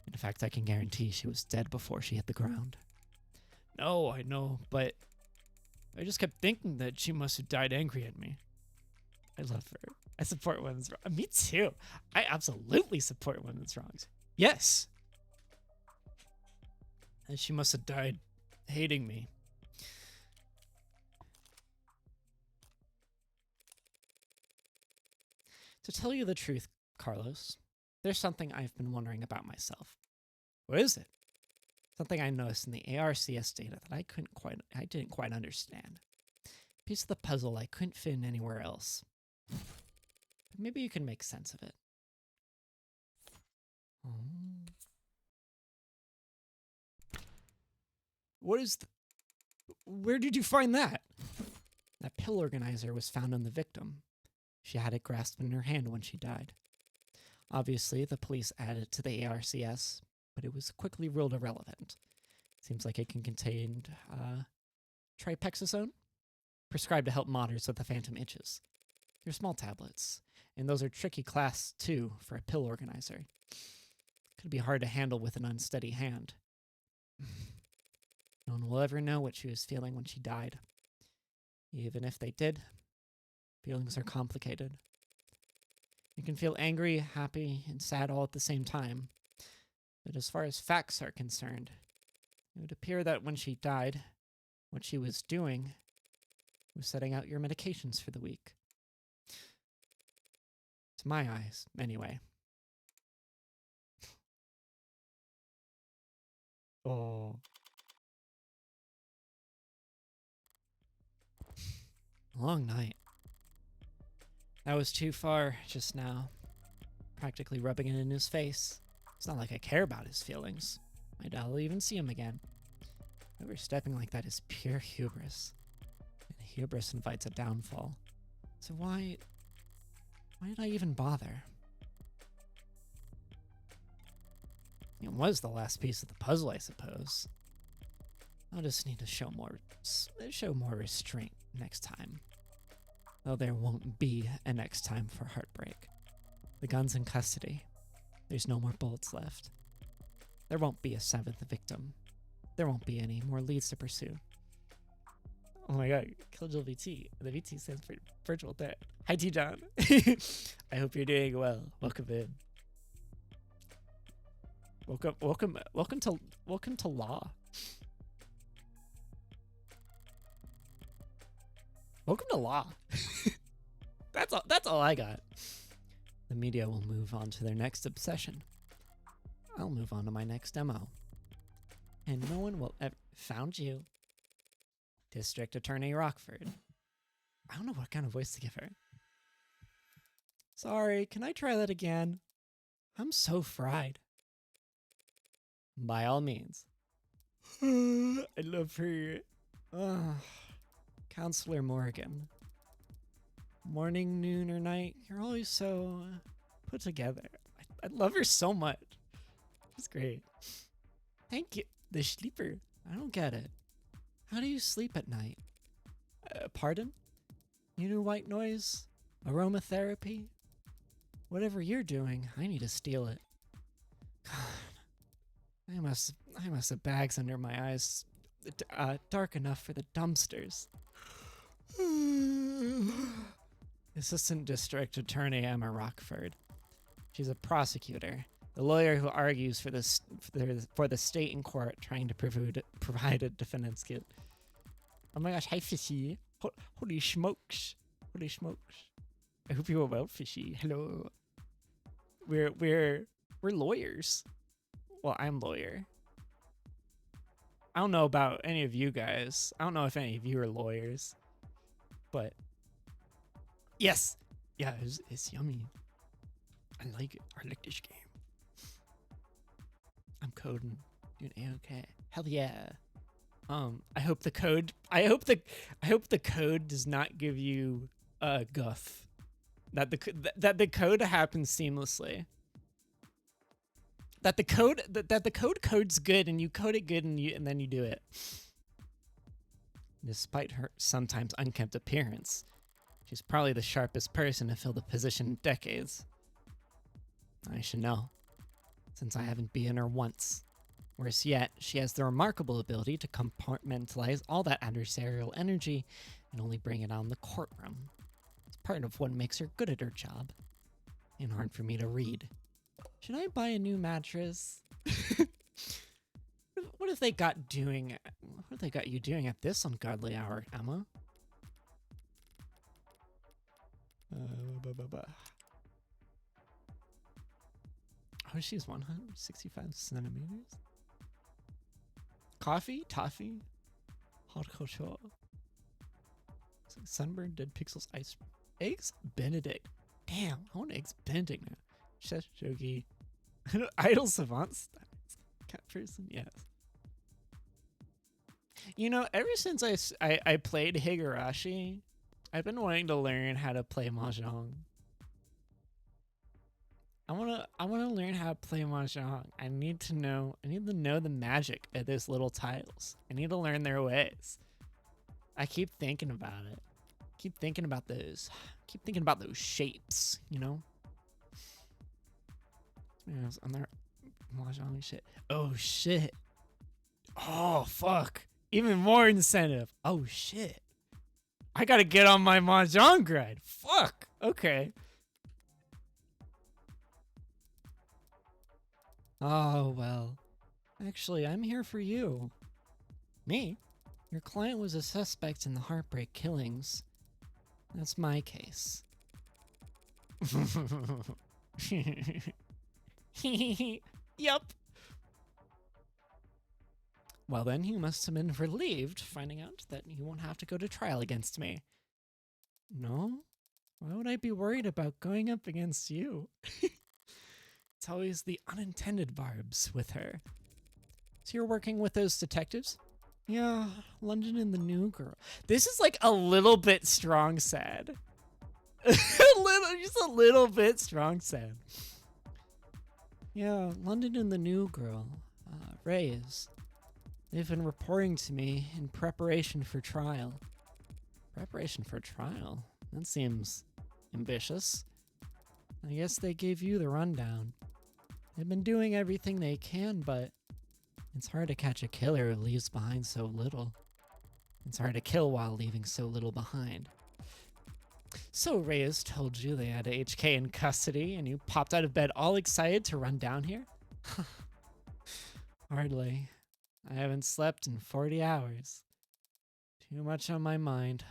In fact, I can guarantee she was dead before she hit the ground. No, I know, but... I just kept thinking that she must have died angry at me. I love her. I support women's wrongs. Me too. I absolutely support women's wrongs. Yes. And she must have died hating me. To tell you the truth, Carlos, there's something I've been wondering about myself. What is it? Something I noticed in the ARCS data that I didn't quite understand. A piece of the puzzle I couldn't fit in anywhere else. But maybe you can make sense of it. What is... Where did you find that? That pill organizer was found on the victim. She had it grasped in her hand when she died. Obviously, the police added it to the ARCS, but it was quickly ruled irrelevant. Seems like it can contain tripexazone, prescribed to help modders with the phantom itches. They're small tablets, and those are tricky class 2 for a pill organizer. Could be hard to handle with an unsteady hand. No one will ever know what she was feeling when she died. Even if they did, feelings are complicated. You can feel angry, happy, and sad all at the same time. But as far as facts are concerned, it would appear that when she died, what she was doing was setting out your medications for the week. To my eyes, anyway. Oh. Long night. That was too far just now. Practically rubbing it in his face. It's not like I care about his feelings. I doubt I'll even see him again. Overstepping like that is pure hubris. And hubris invites a downfall. So why did I even bother? It was the last piece of the puzzle, I suppose. I'll just need to show more restraint next time. Though there won't be a next time for heartbreak. The gun's in custody. There's no more bullets left. There won't be a 7th victim. There won't be any more leads to pursue. Oh my god, Killjoy VT. The VT stands for virtual dead. Hi T-John. I hope you're doing well. Welcome in. Welcome to law. Welcome to law. That's all I got. The media will move on to their next obsession. I'll move on to my next demo. And no one will ever... Found you. District Attorney Rockford. I don't know what kind of voice to give her. Sorry, can I try that again? I'm so fried. By all means. I love her. Counselor Morgan. Morning, noon, or night, you're always so put together. I love her so much. It's great. Thank you. The sleeper. I don't get it. How do you sleep at night? Pardon? You do white noise? Aromatherapy? Whatever you're doing, I need to steal it. God, I must have bags under my eyes, dark enough for the dumpsters. Assistant District Attorney Emma Rockford. She's a prosecutor, the lawyer who argues for the state in court, trying to provide a defendant's guilt. Oh my gosh, hi Fishy. Holy smokes. Holy smokes. I hope you are well, Fishy. Hello. We're lawyers. Well, I'm lawyer. I don't know about any of you guys. I don't know if any of you are lawyers. But yes. Yeah, it's yummy. I like it. I like this game. I'm coding. Doing A-okay. Hell yeah. I hope the code does not give you a guff. That the code happens seamlessly. That the code codes good and you code it good and then you do it. Despite her sometimes unkempt appearance, she's probably the sharpest person to fill the position in decades. I should know, since I haven't beaten her once. Worse yet, she has the remarkable ability to compartmentalize all that adversarial energy and only bring it out in the courtroom. It's part of what makes her good at her job, and hard for me to read. Should I buy a new mattress? What have they got you doing at this ungodly hour, Emma? Oh, she's 165 centimeters. Coffee? Toffee? Hot culture. Sunburned dead pixels ice. Eggs Benedict. Damn, I want eggs Benedict now. Chef Jogi. Idle savants. Cat person, yes. Ever since I played Higurashi, I've been wanting to learn how to play mahjong. I wanna learn how to play mahjong. I need to know the magic of those little tiles. I need to learn their ways. I keep thinking about it. Keep thinking about those. Keep thinking about those shapes. On their mahjong shit. Oh shit. Oh fuck. Even more incentive. Oh shit. I gotta get on my mahjong grind. Fuck. Okay. Oh, well. Actually, I'm here for you. Me? Your client was a suspect in the Heartbreak killings. That's my case. Yup. Well, then you must have been relieved finding out that you won't have to go to trial against me. No? Why would I be worried about going up against you? It's always the unintended barbs with her. So you're working with those detectives? Yeah, London and the New Girl. This is like a little bit strong sad. Just a little bit strong sad. Yeah, London and the New Girl. Reyes. They've been reporting to me in preparation for trial. Preparation for trial? That seems ambitious. I guess they gave you the rundown. They've been doing everything they can, but it's hard to catch a killer who leaves behind so little. It's hard to kill while leaving so little behind. So Reyes told you they had HK in custody and you popped out of bed all excited to run down here? Hardly. I haven't slept in 40 hours. Too much on my mind.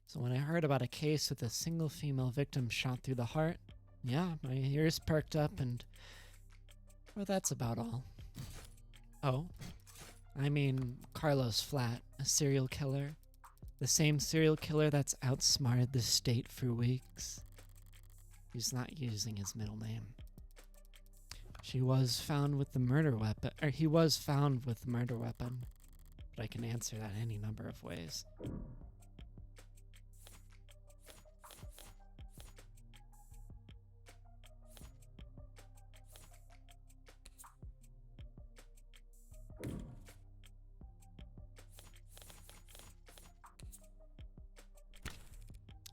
So when I heard about a case with a single female victim shot through the heart, yeah, my ears perked up and... well, that's about all. Oh? I mean, Carlos Flat, a serial killer. The same serial killer that's outsmarted the state for weeks. He's not using his middle name. She was found with the murder weapon, or he was found with the murder weapon. But I can answer that any number of ways.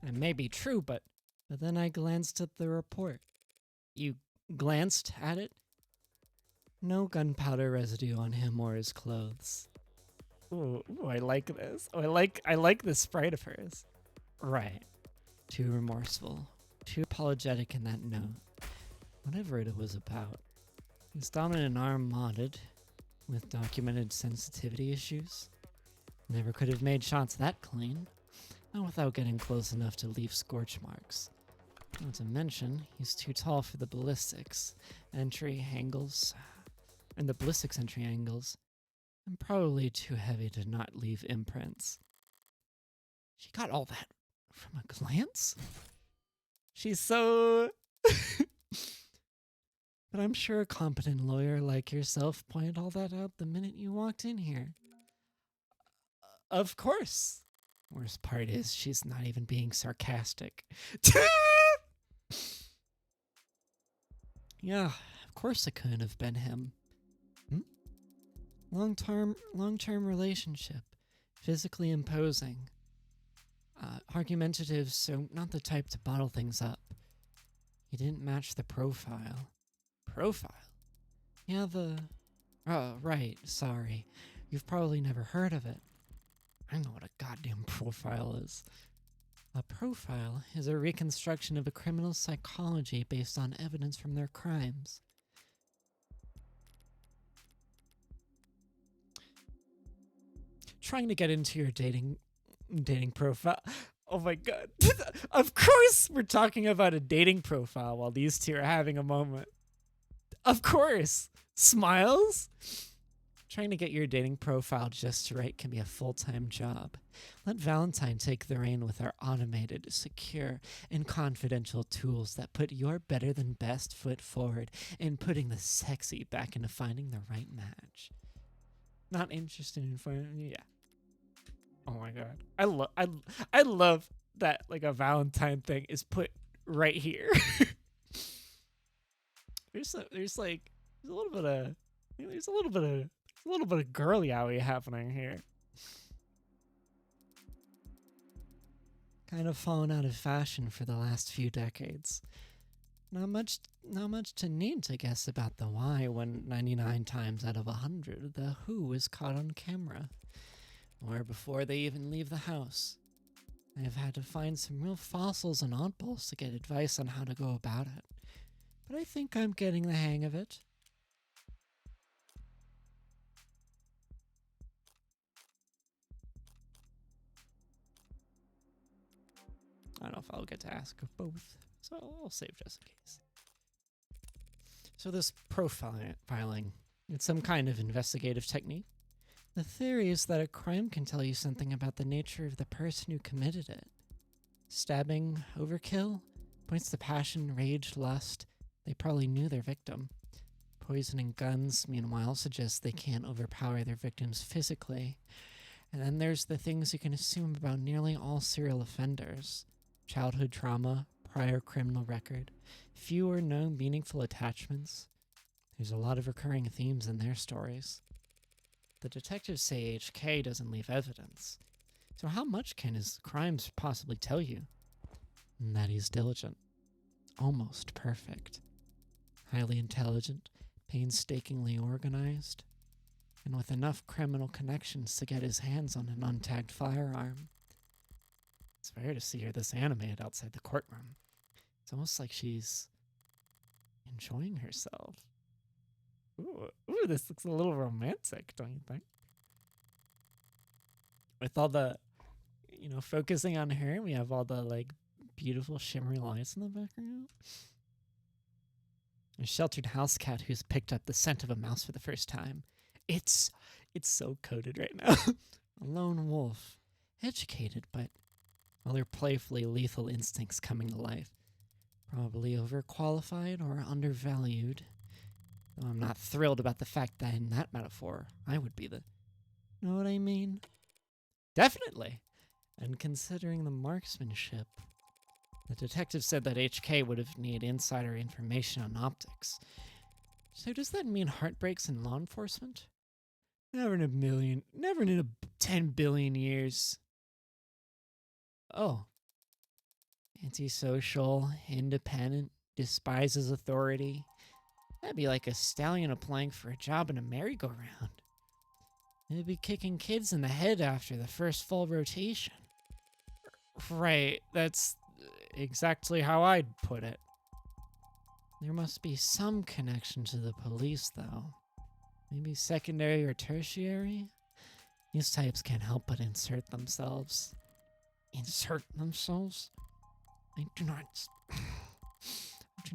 It may be true, but then I glanced at the report. You glanced at it? No gunpowder residue on him or his clothes. Ooh, I like this. Oh, I like this sprite of hers. Right. Too remorseful. Too apologetic in that note. Whatever it was about. His dominant arm modded, with documented sensitivity issues. Never could have made shots that clean. Not without getting close enough to leave scorch marks. Not to mention, he's too tall for the ballistics entry angles, and probably too heavy to not leave imprints. She got all that from a glance? She's so... But I'm sure a competent lawyer like yourself pointed all that out the minute you walked in here. Of course. Worst part is she's not even being sarcastic. Yeah, of course it couldn't have been him. Long-term relationship. Physically imposing. Argumentative, so not the type to bottle things up. He didn't match the profile. Profile? Yeah, oh, right, sorry. You've probably never heard of it. I know what a goddamn profile is. A profile is a reconstruction of a criminal's psychology based on evidence from their crimes. Trying to get into your dating profile. Oh my god. Of course we're talking about a dating profile while these two are having a moment. Of course. Smiles? Trying to get your dating profile just right can be a full-time job. Let Valentine take the reign with our automated, secure, and confidential tools that put your better than best foot forward in putting the sexy back into finding the right match. Not interested in fun. Yeah. Oh my god. I love that like a Valentine thing is put right here. There's a little bit of there's a little bit of girly owie happening here. Kind of fallen out of fashion for the last few decades. Not much to need to guess about the why when 99 times out of 100 the who is caught on camera, or before they even leave the house. I have had to find some real fossils and oddballs to get advice on how to go about it, but I think I'm getting the hang of it. I don't know if I'll get to ask both, so I'll save just in case. So this profiling, it's some kind of investigative technique. The theory is that a crime can tell you something about the nature of the person who committed it. Stabbing, overkill, points to passion, rage, lust. They probably knew their victim. Poisoning guns, meanwhile, suggests they can't overpower their victims physically. And then there's the things you can assume about nearly all serial offenders: childhood trauma, prior criminal record, few or no meaningful attachments. There's a lot of recurring themes in their stories. The detectives say HK doesn't leave evidence. So how much can his crimes possibly tell you? And that he's diligent. Almost perfect. Highly intelligent, painstakingly organized, and with enough criminal connections to get his hands on an untagged firearm. It's rare to see her this animated outside the courtroom. It's almost like she's enjoying herself. Ooh, this looks a little romantic, don't you think? With all the, focusing on her, we have all the, beautiful shimmery lights in the background. A sheltered house cat who's picked up the scent of a mouse for the first time. It's so coded right now. A lone wolf. Educated, but other playfully lethal instincts coming to life. Probably overqualified or undervalued. Though I'm not thrilled about the fact that in that metaphor, I would be the... Know what I mean? Definitely. And considering the marksmanship, the detective said that HK would have needed insider information on optics. So does that mean heartbreaks in law enforcement? Never in a 10 billion years. Oh. Antisocial, independent, despises authority. That'd be like a stallion applying for a job in a merry-go-round. It'd be kicking kids in the head after the first full rotation. Right, that's exactly how I'd put it. There must be some connection to the police, though. Maybe secondary or tertiary? These types can't help but insert themselves. Insert themselves? I do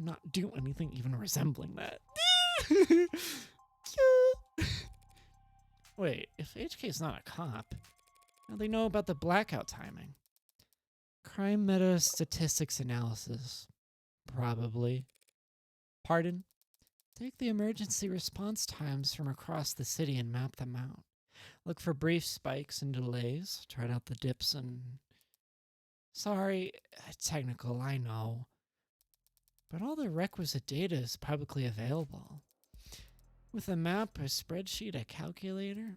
not do anything even resembling that. Wait, if HK's not a cop, how do they know about the blackout timing? Crime meta statistics analysis. Probably. Pardon? Take the emergency response times from across the city and map them out. Look for brief spikes and delays. Chart out the dips and... Sorry, technical, I know. But all the requisite data is publicly available. With a map, a spreadsheet, a calculator.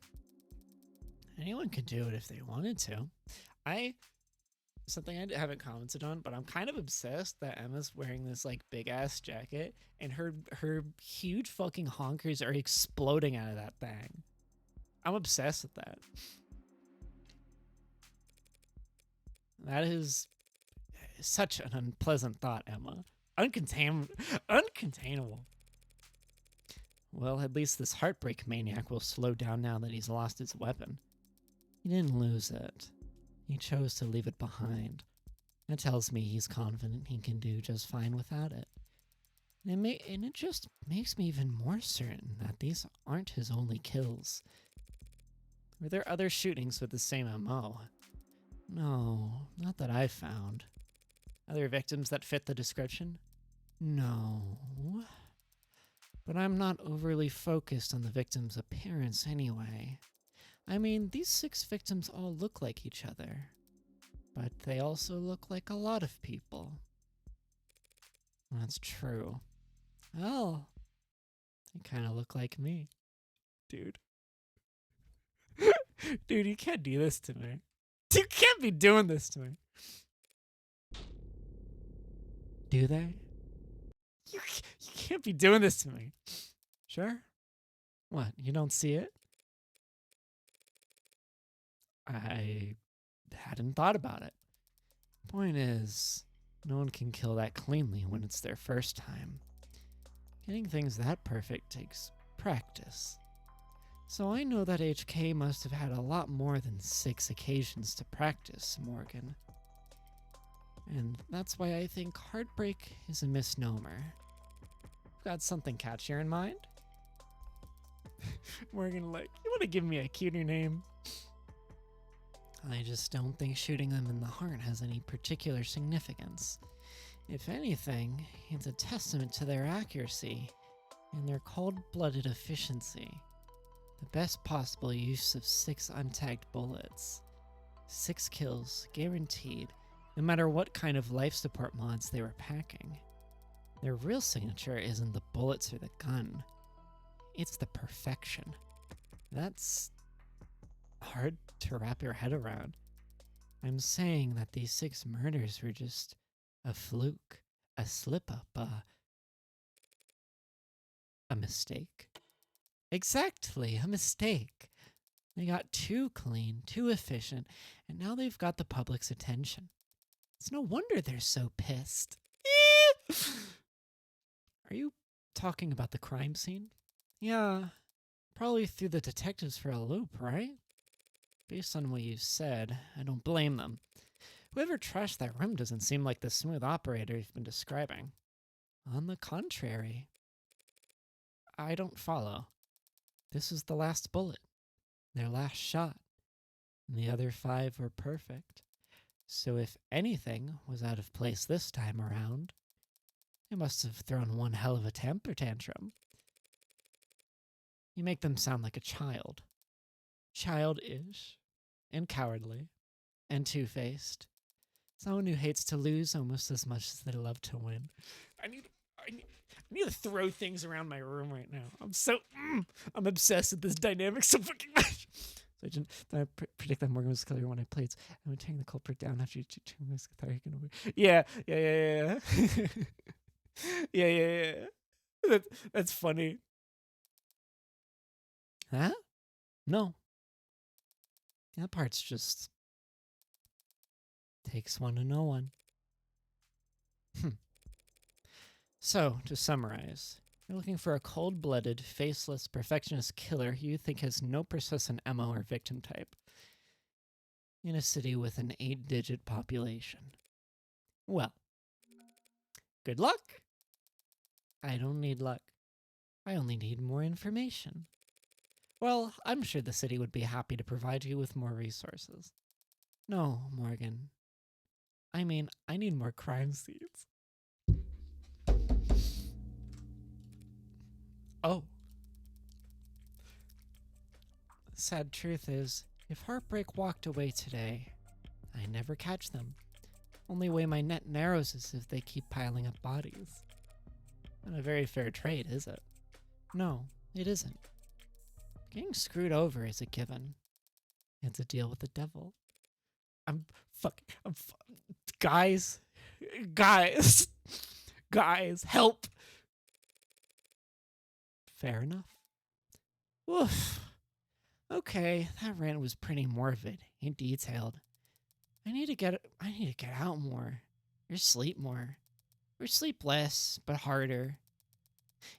Anyone could do it if they wanted to. Something I haven't commented on, but I'm kind of obsessed that Emma's wearing this big ass jacket and her huge fucking honkers are exploding out of that thing. I'm obsessed with that. That is such an unpleasant thought, Emma. Uncontainable. Well, at least this heartbreak maniac will slow down now that he's lost his weapon. He didn't lose it. He chose to leave it behind. That tells me he's confident he can do just fine without it. And it just makes me even more certain that these aren't his only kills. Were there other shootings with the same MO? No, not that I've found. Other victims that fit the description? No. But I'm not overly focused on the victim's appearance anyway. I mean, these 6 victims all look like each other, but they also look like a lot of people. That's true. Well, they kind of look like me. Dude. Dude, you can't do this to me. You can't be doing this to me. Do they? You can't be doing this to me. Sure? What, you don't see it? I hadn't thought about it. Point is, no one can kill that cleanly when it's their first time. Getting things that perfect takes practice. So I know that HK must have had a lot more than 6 occasions to practice, Morgan. And that's why I think heartbreak is a misnomer. Got something catchier in mind? Morgan, like, you want to give me a cuter name? I just don't think shooting them in the heart has any particular significance. If anything, it's a testament to their accuracy and their cold-blooded efficiency. The best possible use of 6 untagged bullets. 6 kills, guaranteed, no matter what kind of life support mods they were packing. Their real signature isn't the bullets or the gun. It's the perfection. That's hard to wrap your head around. I'm saying that these 6 murders were just a fluke, a slip-up, a mistake. Exactly, a mistake. They got too clean, too efficient, and now they've got the public's attention. It's no wonder they're so pissed. Are you talking about the crime scene? Yeah, probably threw the detectives for a loop, right? Based on what you said, I don't blame them. Whoever trashed that room doesn't seem like the smooth operator you've been describing. On the contrary. I don't follow. This is the last bullet, their last shot, and the other 5 were perfect. So if anything was out of place this time around, they must have thrown one hell of a temper tantrum. You make them sound like a child. Childish, and cowardly, and two-faced. Someone who hates to lose almost as much as they love to win. I need to throw things around my room right now. I'm obsessed with this dynamic so fucking much. So I predict that Morgan was killer when I played. I'm going to tearing the culprit down after you turn this guitar. Yeah. Yeah. That's funny. Huh? No. That part's just takes one to know one. So, to summarize, you're looking for a cold-blooded, faceless, perfectionist killer who you think has no persistent MO or victim type in a city with an 8-digit population. Well, good luck. I don't need luck. I only need more information. Well, I'm sure the city would be happy to provide you with more resources. No, Morgan. I mean, I need more crime scenes. Oh. The sad truth is, if Heartbreak walked away today, I never catch them. Only way my net narrows is if they keep piling up bodies. Not a very fair trade, is it? No, it isn't. Getting screwed over is a given. It's a deal with the devil. Guys, help. Fair enough. Woof. Okay, that rant was pretty morbid and detailed. I need to get out more, or sleep more, or sleep less but harder.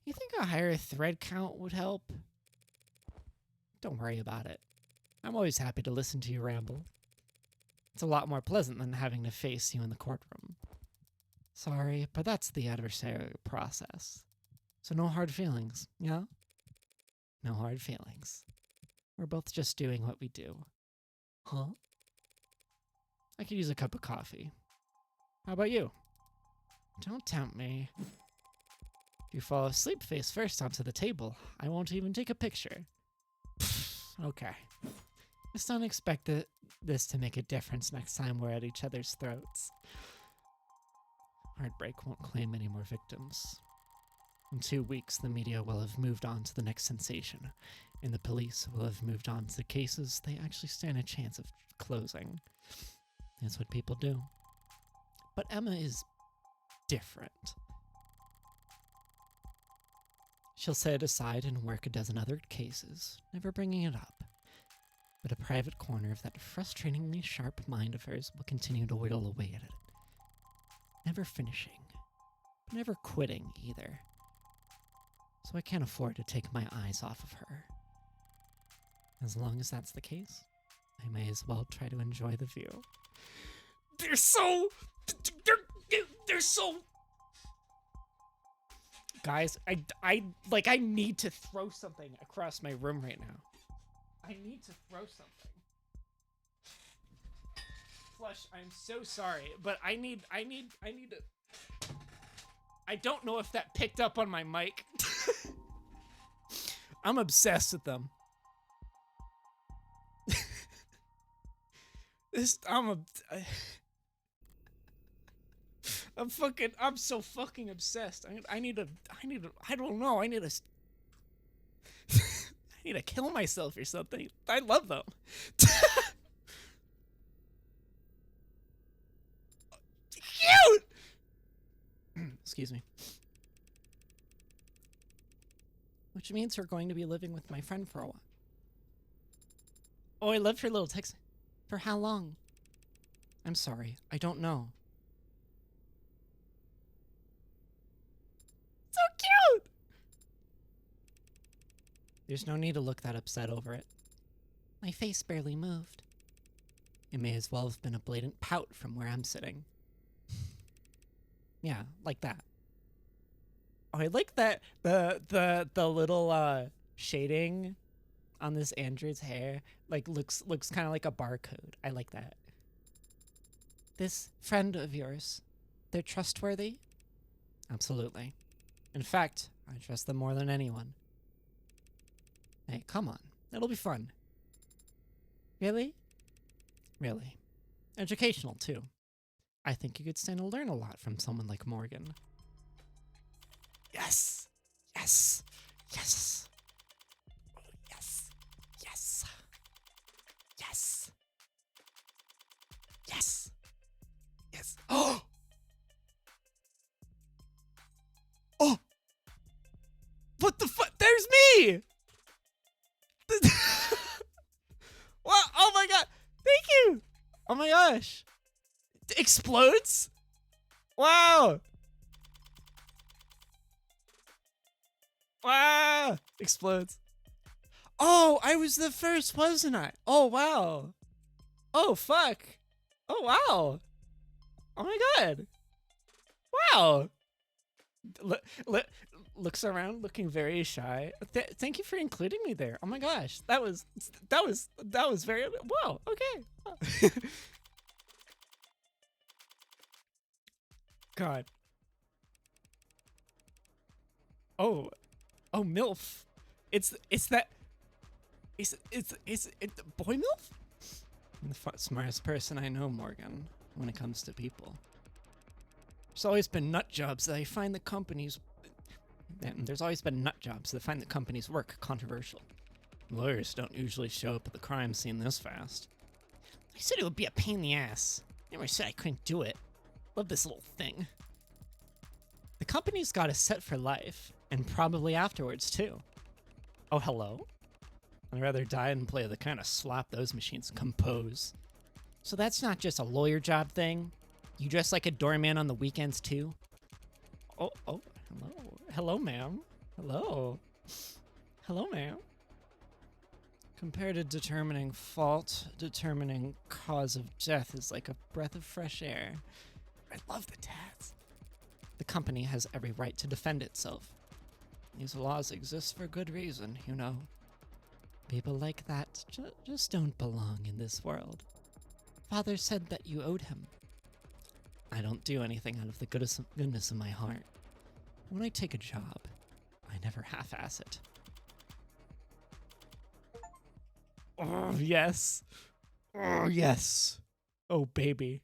You think a higher thread count would help? Don't worry about it. I'm always happy to listen to you ramble. It's a lot more pleasant than having to face you in the courtroom. Sorry, but that's the adversarial process. So no hard feelings, yeah? No hard feelings. We're both just doing what we do. Huh? I could use a cup of coffee. How about you? Don't tempt me. If you fall asleep face first onto the table, I won't even take a picture. Okay. Just don't expect this to make a difference next time we're at each other's throats. Heartbreak won't claim any more victims. In 2 weeks, the media will have moved on to the next sensation, and the police will have moved on to the cases they actually stand a chance of closing. That's what people do. But Emma is different. She'll set it aside and work a dozen other cases, never bringing it up. But a private corner of that frustratingly sharp mind of hers will continue to whittle away at it. Never finishing, but never quitting either. So I can't afford to take my eyes off of her. As long as that's the case, I may as well try to enjoy the view. They're so... Guys, I need to throw something across my room right now. I need to throw something. Flush, I'm so sorry, but I need to... I don't know if that picked up on my mic. I'm obsessed with them. I'm so fucking obsessed. I need to, I don't know, I need to kill myself or something. I love them. Cute! Excuse me. Which means we're going to be living with my friend for a while. Oh, I love your little text. For how long? I'm sorry, I don't know. So cute! There's no need to look that upset over it. My face barely moved. It may as well have been a blatant pout from where I'm sitting. Yeah, like that. Oh, I like that the little shading on this android's hair looks kind of like a barcode. I like that. This friend of yours, they're trustworthy? Absolutely. In fact, I trust them more than anyone. Hey, come on. It'll be fun. Really? Really. Educational, too. I think you could stand to learn a lot from someone like Morgan. Yes! Yes! Yes! Yes! Yes! Yes! Yes! Yes! Oh! Oh! What the fuck? There's me! What? Oh my god! Thank you! Oh my gosh! It explodes? Wow! Wow! Explodes. Oh, I was the first, wasn't I? Oh, wow. Oh, fuck. Oh, wow. Oh my god. Wow. Looks around looking very shy. Thank you for including me there. Oh my gosh. That was very, wow. Okay. God. Oh, MILF. It's boy MILF? I'm the smartest person I know, Morgan, when it comes to people. There's always been nut jobs that I find the companies... And there's always been nut jobs that find the company's work controversial. Lawyers don't usually show up at the crime scene this fast. I said it would be a pain in the ass. Never said I couldn't do it. Love this little thing. The company's got us set for life, and probably afterwards, too. Oh, hello? I'd rather die than play the kind of slap those machines compose. So that's not just a lawyer job thing? You dress like a doorman on the weekends, too? Oh, hello. Hello, ma'am. Hello. Hello, ma'am. Compared to determining fault, determining cause of death is like a breath of fresh air. I love the tats. The company has every right to defend itself. These laws exist for good reason, you know. People like that just don't belong in this world. Father said that you owed him. I don't do anything out of the goodness of my heart. When I take a job, I never half-ass it. Oh, yes. Oh, yes. Oh, baby.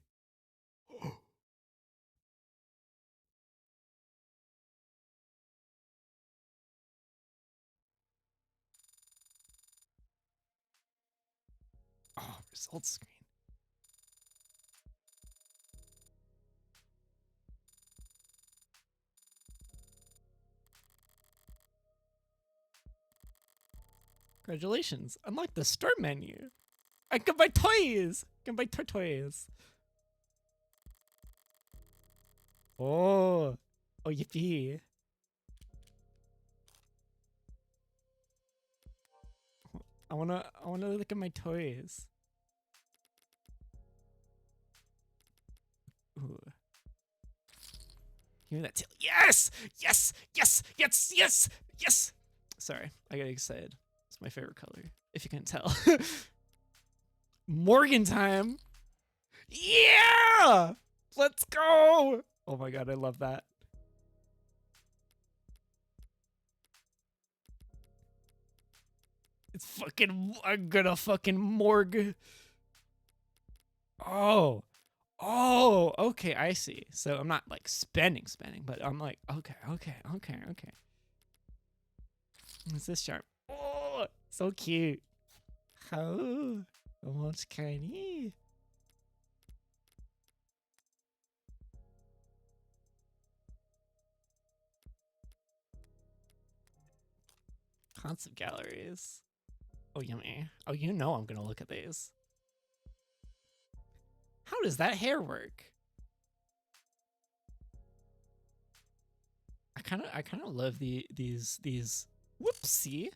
Oh, results screen. Congratulations. Unlock the store menu. I can buy toys. I can buy toys. Oh. Oh, yippee. I wanna look at my toys. Ooh. Give me that tail. Yes! Yes! Yes! Yes! Yes! Yes! Sorry, I got excited. It's my favorite color, if you can't tell. Morgan time! Yeah! Let's go! Oh my god, I love that. It's fucking. I'm gonna fucking morgue. Oh. Oh, okay, I see. So I'm not like spending, but I'm like, okay. What's this sharp? Oh, so cute. How much can you? Concept galleries. Oh, yummy. Oh, you know I'm gonna look at these. How does that hair work? I kind of love these. Whoopsie.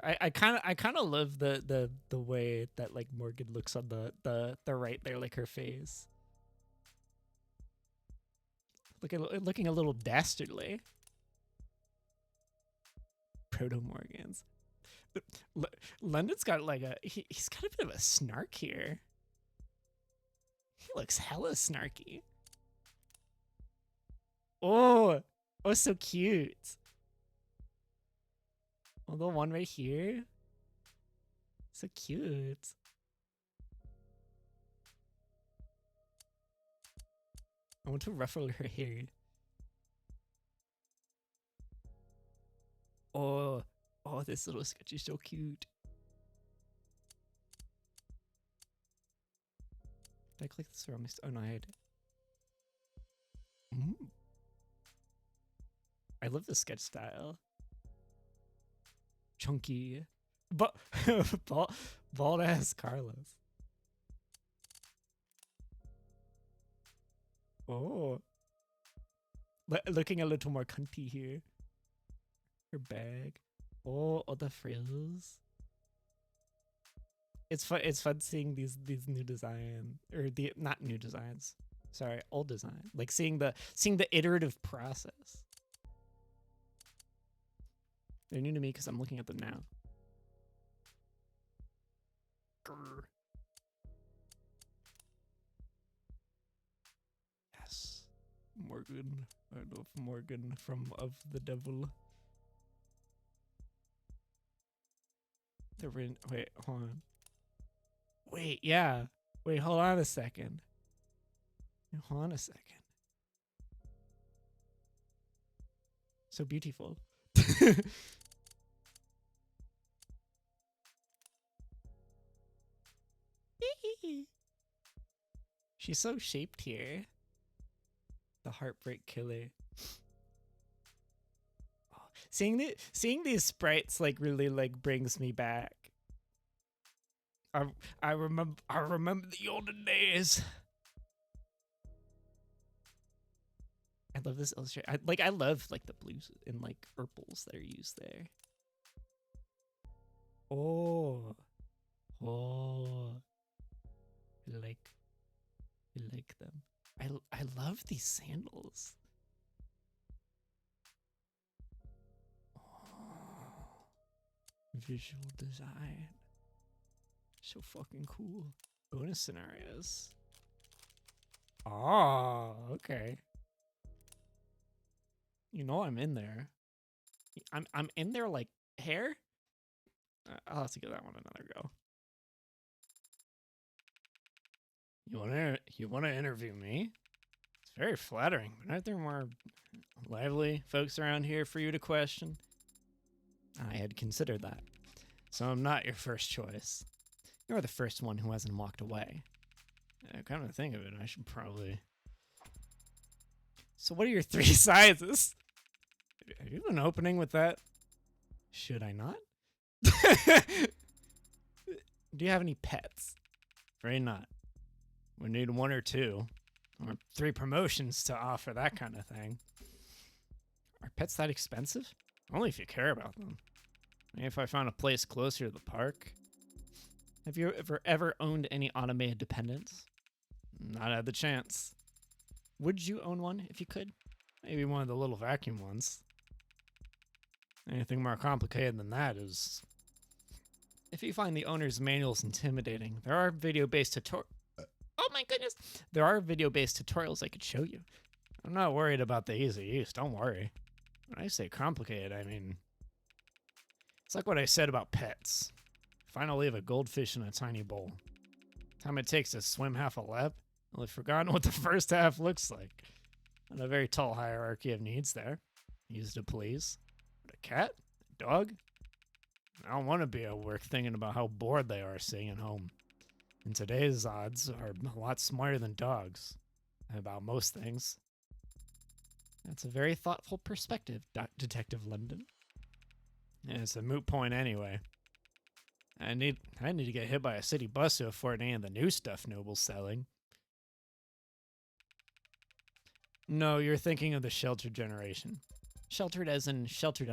I kind of love the way that like Morgan looks on the right there, like her face. Looking a little dastardly. Proto Morgans. London's got like he's got a bit of a snark here. He looks hella snarky. Oh, oh, so cute. Oh, the one right here. So cute. I want to ruffle her hair. Oh, oh, this little sketch is so cute. Did I click this wrong? Oh no, I had it. I love the sketch style. Chunky, but bald ass Carlos. Oh, looking a little more cunty here. Her bag. Oh, all the frills. It's fun. It's fun seeing these new design or the not new designs. Sorry, old design. Like seeing the iterative process. They're new to me because I'm looking at them now. Grr. Yes, Morgan. I love Morgan from Of the Devil. They're in. Wait, hold on. Wait, yeah. Wait, hold on a second. Hold on a second. So beautiful. She's so shaped here. The heartbreak killer. Oh, seeing these sprites like really like brings me back. I remember the olden days. I love this illustration. I love like the blues and like purples that are used there. Oh, oh, I like them. I love these sandals. Oh, visual design, so fucking cool. Bonus scenarios. Oh, okay. You know I'm in there. I'm in there like hair. I'll have to give that one another go. You wanna interview me? It's very flattering, but aren't there more lively folks around here for you to question? I had considered that, so I'm not your first choice. You're the first one who hasn't walked away. Come to think of it, I should probably. So, what are your three sizes? Have you an opening with that? Should I not? Do you have any pets? Afraid not. We need one or two, or three promotions to offer that kind of thing. Are pets that expensive? Only if you care about them. Maybe if I found a place closer to the park. Have you ever owned any automated dependents? Not had the chance. Would you own one if you could? Maybe one of the little vacuum ones. Anything more complicated than that is... If you find the owner's manuals intimidating, there are video-based tutorials. Oh my goodness! There are video-based tutorials I could show you. I'm not worried about the easy use, don't worry. When I say complicated, I mean... It's like what I said about pets. If I don't leave a goldfish in a tiny bowl, time it takes to swim half a lap, I'll have forgotten what the first half looks like. Not a very tall hierarchy of needs there. Used to please. But a cat? A dog? I don't want to be at work thinking about how bored they are staying at home. And today's odds are a lot smarter than dogs. About most things. That's a very thoughtful perspective, Detective London. Yeah, it's a moot point anyway. I need to get hit by a city bus to afford any of the new stuff Noble's selling. No, you're thinking of the sheltered generation. Sheltered as in sheltered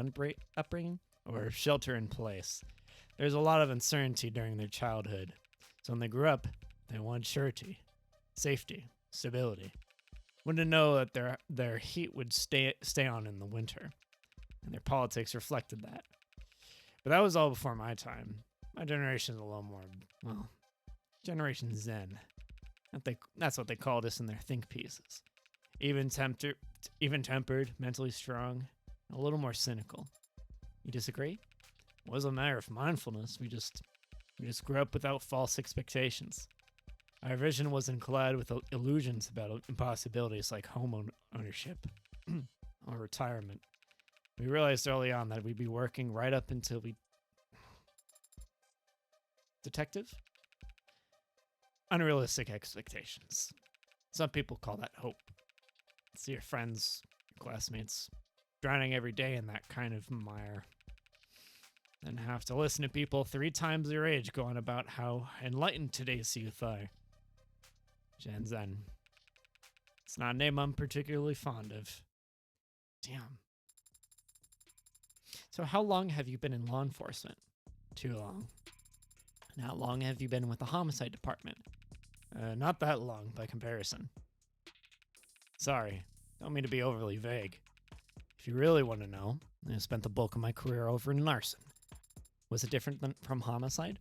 upbringing? Or shelter in place. There's a lot of uncertainty during their childhood. So when they grew up, they wanted surety, safety, stability. Wanted to know that their heat would stay on in the winter. And their politics reflected that. But that was all before my time. My generation is a little more, well, Generation Zen. That's what they called us in their think pieces. Even-tempered, mentally strong, a little more cynical. You disagree? It wasn't a matter of mindfulness. We just grew up without false expectations. Our vision wasn't clad with illusions about impossibilities like home ownership or retirement. We realized early on that we'd be working right up until we... Detective? Unrealistic expectations. Some people call that hope. See your friends, your classmates, drowning every day in that kind of mire. Then have to listen to people 3 times their age going about how enlightened today's youth are. Gen Zen. It's not a name I'm particularly fond of. Damn. So how long have you been in law enforcement? Too long. And how long have you been with the homicide department? Not that long by comparison. Sorry, don't mean to be overly vague. If you really want to know, I spent the bulk of my career over in arson. Was it different from homicide?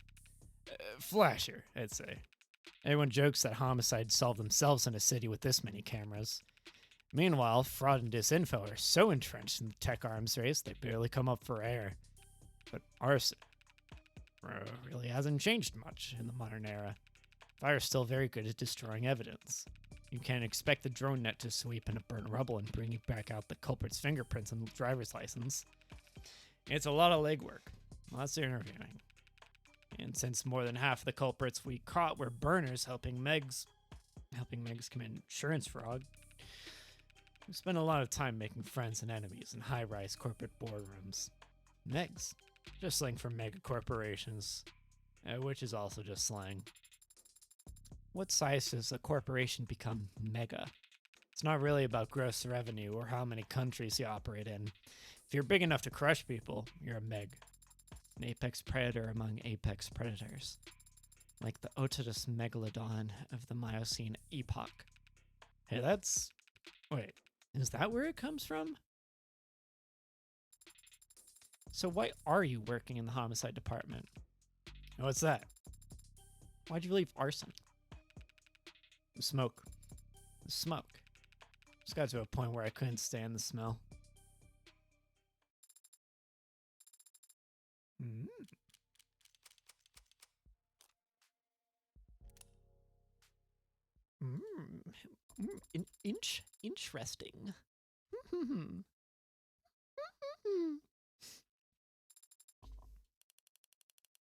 Flashier, I'd say. Everyone jokes that homicides solve themselves in a city with this many cameras. Meanwhile, fraud and disinfo are so entrenched in the tech arms race they barely come up for air. But arson really hasn't changed much in the modern era. Fire's still very good at destroying evidence. You can't expect the drone net to sweep into burnt rubble and bring back out the culprit's fingerprints and driver's license. It's a lot of legwork, lots of interviewing. And since more than half of the culprits we caught were burners helping Megs commit insurance fraud, we spent a lot of time making friends and enemies in high-rise corporate boardrooms. Megs, just slang for mega corporations, which is also just slang. What size does a corporation become mega? It's not really about gross revenue or how many countries you operate in. If you're big enough to crush people, you're a meg. An apex predator among apex predators. Like the Otodus megalodon of the Miocene epoch. Hey, wait, is that where it comes from? So why are you working in the homicide department? What's that? Why'd you leave arson? The smoke. Just got to a point where I couldn't stand the smell. Interesting.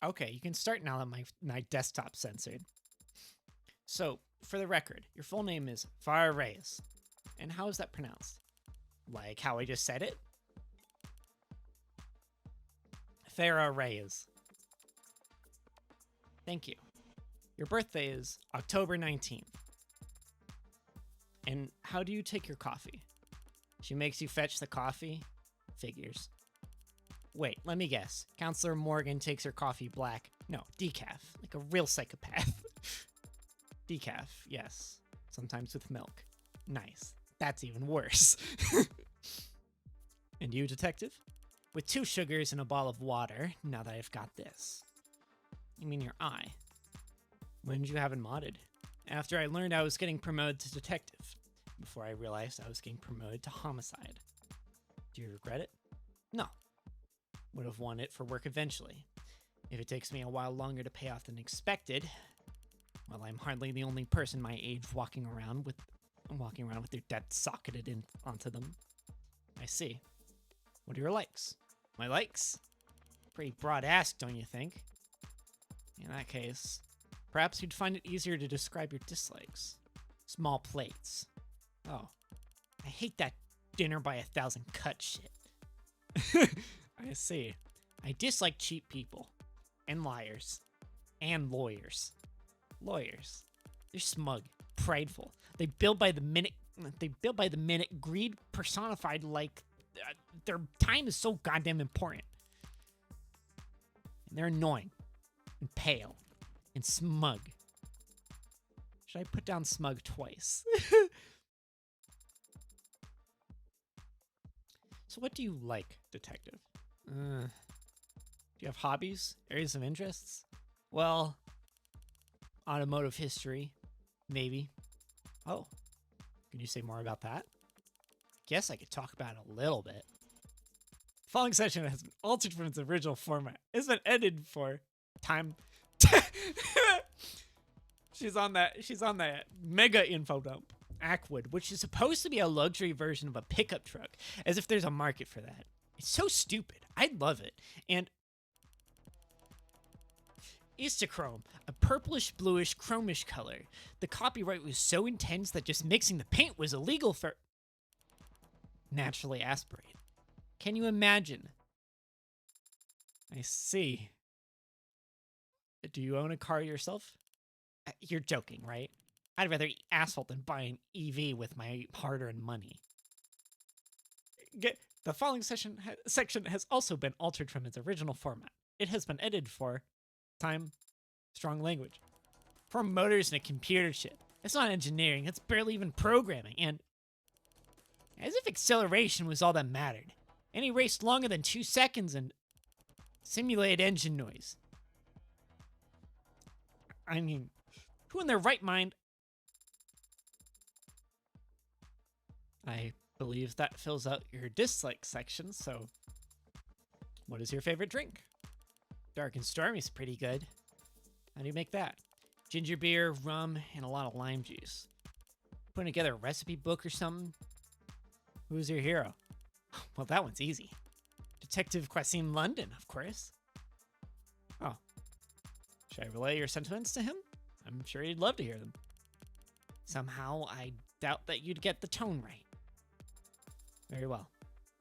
Okay, you can start now that my desktop's censored. So, for the record, your full name is Farah Reyes. And how is that pronounced? Like how I just said it? Farah Reyes. Thank you. Your birthday is October 19th. And how do you take your coffee? She makes you fetch the coffee? Figures. Wait, let me guess. Counselor Morgan takes her coffee black. No, decaf. Like a real psychopath. Decaf, yes. Sometimes with milk. Nice. That's even worse. And you, detective? With 2 sugars and a bottle of water, now that I've got this. You mean your eye? When did you have it modded? After I learned I was getting promoted to detective. Before I realized I was getting promoted to homicide. Do you regret it? No. Would have won it for work eventually. If it takes me a while longer to pay off than expected, well, I'm hardly the only person my age walking around with their debt socketed in onto them. I see. What are your likes? My likes? Pretty broad ask, don't you think? In that case, perhaps you'd find it easier to describe your dislikes. Small plates. Oh, I hate that dinner by 1,000 cut shit. I see. I dislike cheap people. And liars. And lawyers. Lawyers. They're smug, prideful. They build by the minute. Greed personified like their time is so goddamn important. And they're annoying. And pale. And smug. Should I put down smug twice? So what do you like, detective? Do you have hobbies? Areas of interests? Well, automotive history, maybe. Oh, can you say more about that? Guess I could talk about it a little bit. The following section has been altered from its original format. It's been edited for time. She's on that mega info dump. Ackwood, which is supposed to be a luxury version of a pickup truck, as if there's a market for that. It's so stupid. I love it. And Istachrome, a purplish bluish chromish color. The copyright was so intense that just mixing the paint was illegal for naturally aspirate. Can you imagine? I see. Do you own a car yourself? You're joking, right? I'd rather eat asphalt than buy an EV with my hard-earned money. The following section has also been altered from its original format. It has been edited for time, strong language, for motors and a computer chip. It's not engineering, it's barely even programming, and as if acceleration was all that mattered. Any race longer than 2 seconds and simulated engine noise. I mean, who in their right mind? I believe that fills out your dislike section, so what is your favorite drink? Dark and Stormy is pretty good. How do you make that? Ginger beer, rum, and a lot of lime juice. Putting together a recipe book or something? Who's your hero? Well, that one's easy. Detective Quasim London, of course. Oh. Should I relay your sentiments to him? I'm sure he'd love to hear them. Somehow, I doubt that you'd get the tone right. Very well.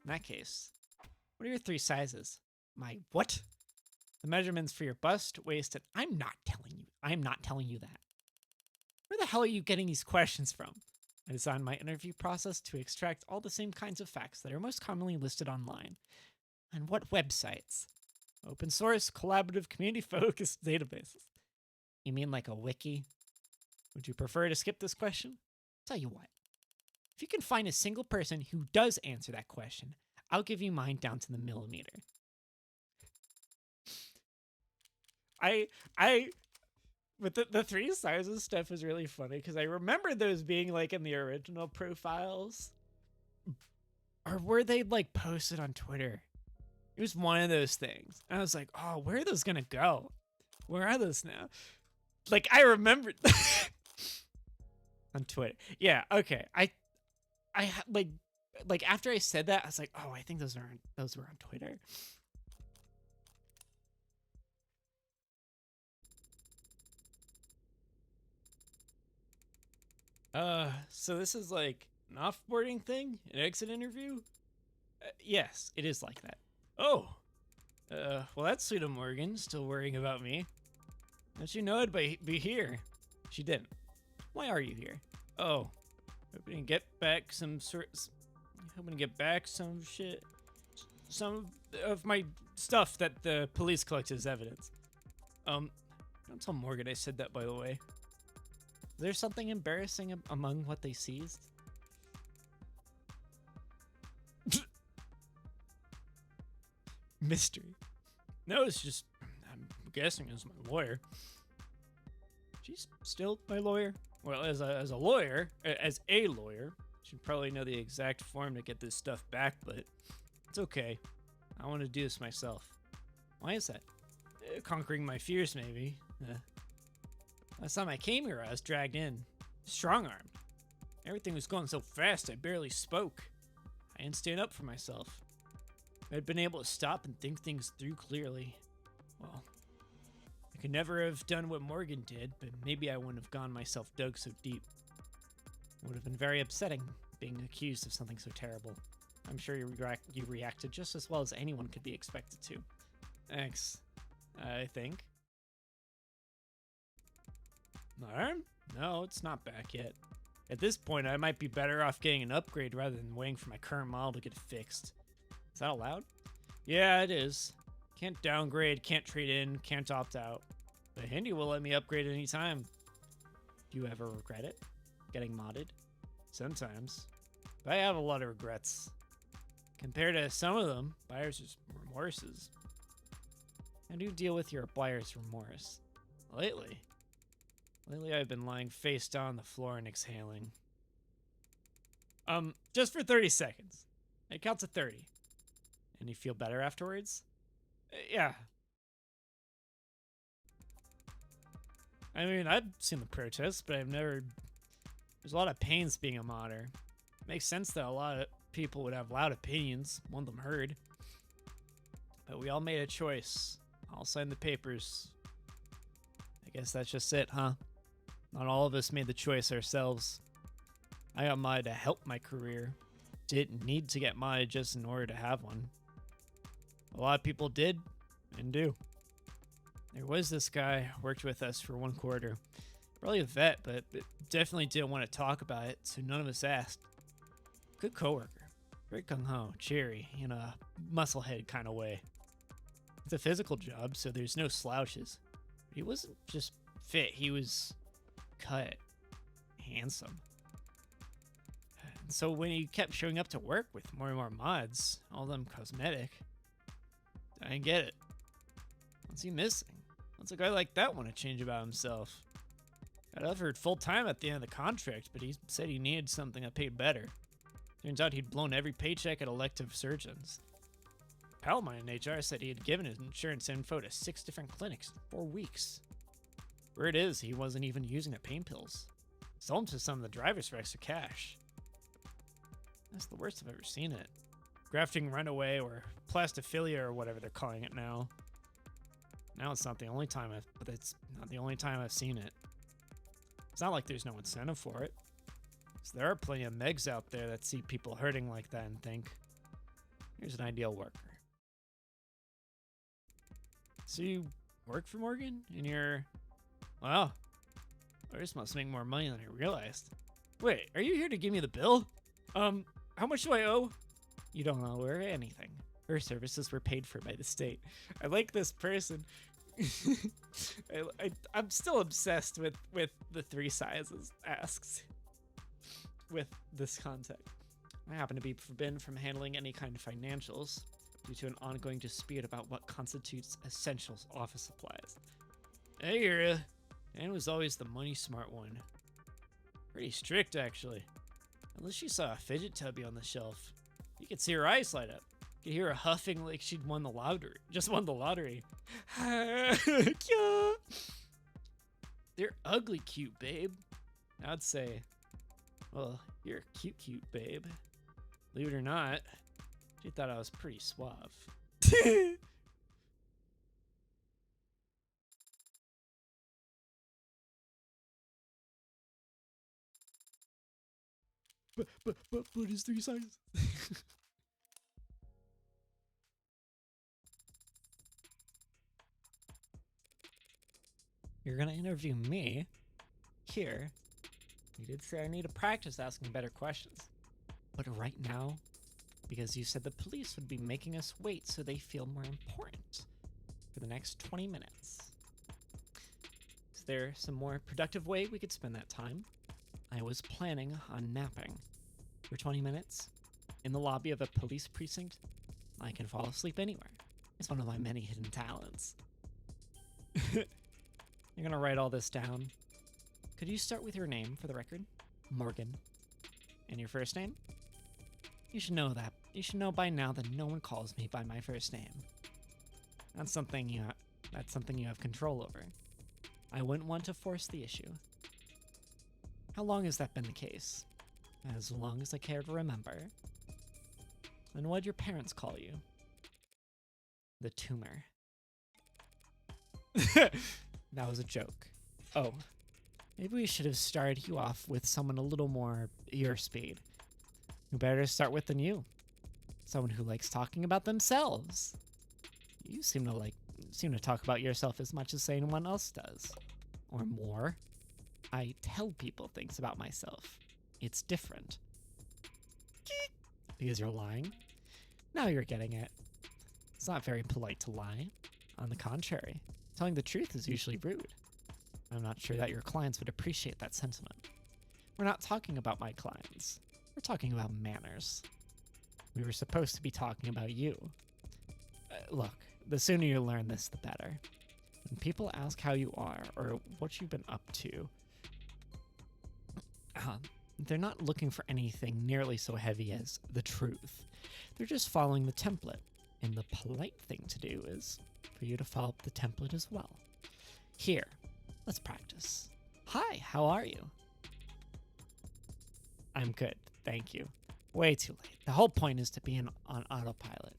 In that case, what are your 3 sizes? My what? The measurements for your bust, waist, and I'm not telling you that. Where the hell are you getting these questions from? I designed my interview process to extract all the same kinds of facts that are most commonly listed online. On what websites? Open source, collaborative, community-focused databases. You mean like a wiki? Would you prefer to skip this question? Tell you what. If you can find a single person who does answer that question, I'll give you mine down to the millimeter. But the 3 sizes stuff is really funny because I remember those being like in the original profiles. Or were they like posted on Twitter? It was one of those things. And I was like, oh, where are those gonna go? Where are those now? Like, I remembered. On Twitter. Yeah, okay. Like after I said that, I was like, oh, I think those were on Twitter. So this is like an offboarding thing, an exit interview. Yes, it is like that. Oh, well that's Ch.0 Morgan still worrying about me. Don't you know I'd be here? She didn't. Why are you here? Oh, hoping to get back some hoping to get back some shit, some of my stuff that the police collected as evidence. Don't tell Morgan I said that, by the way. Is there something embarrassing among what they seized? Mystery. No, it's just, I'm guessing it's my lawyer. She's still my lawyer. Well, as a lawyer, she'd probably know the exact form to get this stuff back, but it's okay. I want to do this myself. Why is that? Conquering my fears, maybe. Last time I came here, I was dragged in, strong-armed. Everything was going so fast, I barely spoke. I didn't stand up for myself. If I'd been able to stop and think things through clearly, well, I could never have done what Morgan did, but maybe I wouldn't have gone myself dug so deep. It would have been very upsetting, being accused of something so terrible. I'm sure you reacted just as well as anyone could be expected to. Thanks, I think. My arm? No, it's not back yet. At this point, I might be better off getting an upgrade rather than waiting for my current model to get fixed. Is that allowed? Yeah, it is. Can't downgrade, can't trade in, can't opt out. But Hindi will let me upgrade anytime. Do you ever regret it? Getting modded? Sometimes. But I have a lot of regrets. Compared to some of them, buyer's remorses. How do you deal with your buyer's remorse? Lately I've been lying face down on the floor and exhaling. Just for 30 seconds. It counts to 30. And you feel better afterwards? Yeah. I mean, I've seen the protests, but I've never... There's a lot of pains being a modder. It makes sense that a lot of people would have loud opinions, want them heard. But we all made a choice. I'll sign the papers. I guess that's just it, huh? Not all of us made the choice ourselves. I got modded to help my career. Didn't need to get modded just in order to have one. A lot of people did and do. There was this guy who worked with us for 1 quarter. Probably a vet, but definitely didn't want to talk about it, so none of us asked. Good coworker. Very gung-ho, cheery, in a musclehead kind of way. It's a physical job, so there's no slouches. He wasn't just fit, he was cut, handsome. And so when he kept showing up to work with more and more mods, all of them cosmetic, I didn't get it. What's he missing? What's a guy like that want to change about himself? Got offered full-time at the end of the contract, but he said he needed something that paid better. Turns out he'd blown every paycheck at elective surgeons. A pal of mine in HR said he had given his insurance info to 6 different clinics in 4 weeks. Word is, he wasn't even using the pain pills. Sold them to some of the drivers for extra cash. That's the worst I've ever seen it. Grafting runaway or plastophilia or whatever they're calling it now. Now it's not the only time I've seen it. It's not like there's no incentive for it. So there are plenty of megs out there that see people hurting like that and think, here's an ideal worker. So you work for Morgan? And you're... Wow. Ours must make more money than I realized. Wait, are you here to give me the bill? How much do I owe? You don't owe her anything. Her services were paid for by the state. I like this person. I'm still obsessed with the 3 sizes asks with this content. I happen to be forbidden from handling any kind of financials due to an ongoing dispute about what constitutes essential office supplies. I hear ya. Anne was always the money smart one. Pretty strict, actually. Unless she saw a fidget tubby on the shelf, you could see her eyes light up. You could hear her huffing like she'd won the lottery. Just won the lottery. They're ugly cute, babe. I'd say Well, you're cute, babe. Believe it or not, she thought I was pretty suave. but it's 3 sizes. You're gonna interview me? Here? You did say I need to practice asking better questions. But right now, because you said the police would be making us wait so they feel more important for the next 20 minutes. Is there some more productive way we could spend that time? I was planning on napping for 20 minutes in the lobby of a police precinct. I can fall asleep anywhere. It's one of my many hidden talents. You're gonna write all this down. Could you start with your name for the record? Morgan. And your first name? You should know that. You should know by now that no one calls me by my first name. That's something you have control over. I wouldn't want to force the issue. How long has that been the case? As long as I care to remember. And what'd your parents call you? The tumor. That was a joke. Oh, maybe we should have started you off with someone a little more your speed. Who better to start with than you? Someone who likes talking about themselves. You seem to talk about yourself as much as anyone else does. Or more. I tell people things about myself. It's different. Because you're lying? Now you're getting it. It's not very polite to lie. On the contrary, telling the truth is usually rude. I'm not sure that your clients would appreciate that sentiment. We're not talking about my clients. We're talking about manners. We were supposed to be talking about you. Look, the sooner you learn this, the better. When people ask how you are or what you've been up to, they're not looking for anything nearly so heavy as the truth. They're just following the template. And the polite thing to do is for you to follow the template as well. Here, let's practice. Hi, how are you? I'm good, thank you. Way too late. The whole point is to be on autopilot.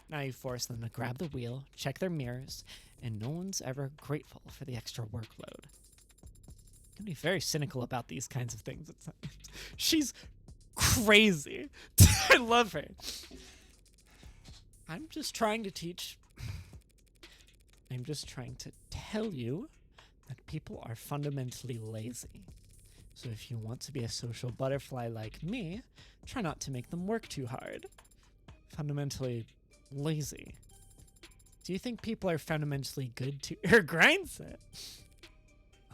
Now you force them to grab the wheel, check their mirrors, and no one's ever grateful for the extra workload. You can be very cynical about these kinds of things. She's crazy. I love her. I'm just trying to tell you that people are fundamentally lazy. So if you want to be a social butterfly like me, try not to make them work too hard. Fundamentally lazy. Do you think people are fundamentally good to her grind set?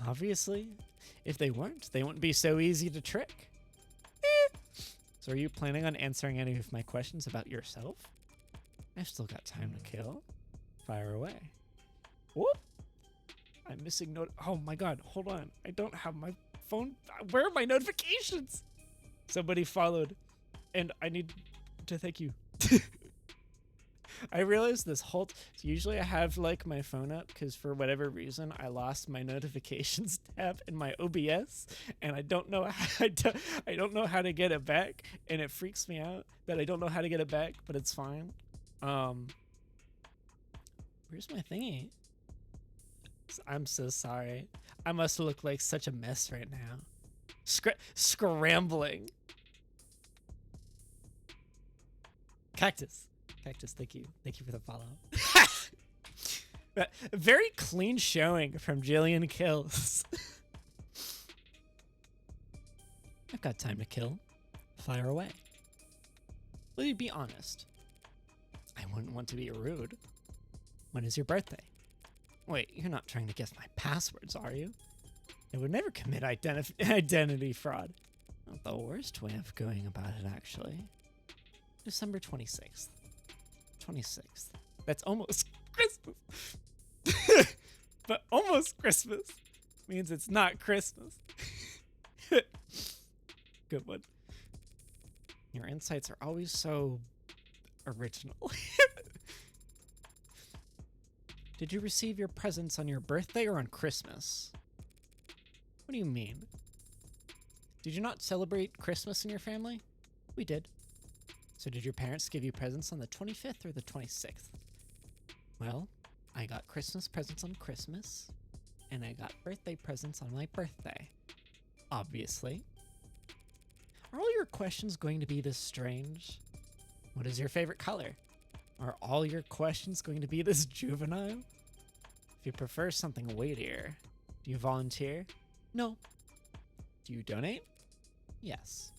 Obviously. If they weren't, they wouldn't be so easy to trick. So are you planning on answering any of my questions about yourself? I've still got time to kill. Fire away. Whoop! I'm missing oh my god, hold on. I don't have my phone. Where are my notifications? Somebody followed, and I need to thank you. I realized this whole usually I have like my phone up because for whatever reason I lost my notifications tab in my OBS, and I don't know how I don't know how to get it back, and it freaks me out that I don't know how to get it back, but it's fine. Where's my thingy? I'm so sorry. I must look like such a mess right now. Scrambling. Cactus, thank you. Thank you for the follow. But very clean showing from Jillian Kills. I've got time to kill. Fire away. Will you be honest? I wouldn't want to be rude. When is your birthday? Wait, you're not trying to guess my passwords, are you? I would never commit identity fraud. Not the worst way of going about it, actually. December 26th. 26th. That's almost Christmas. But almost Christmas means it's not Christmas. Good one. Your insights are always so original. Did you receive your presents on your birthday or on Christmas? What do you mean? Did you not celebrate Christmas in your family? We did. So did your parents give you presents on the 25th or the 26th? Well, I got Christmas presents on Christmas, and I got birthday presents on my birthday. Obviously. Are all your questions going to be this strange? What is your favorite color? Are all your questions going to be this juvenile? If you prefer something weightier, do you volunteer? No. Do you donate? Yes.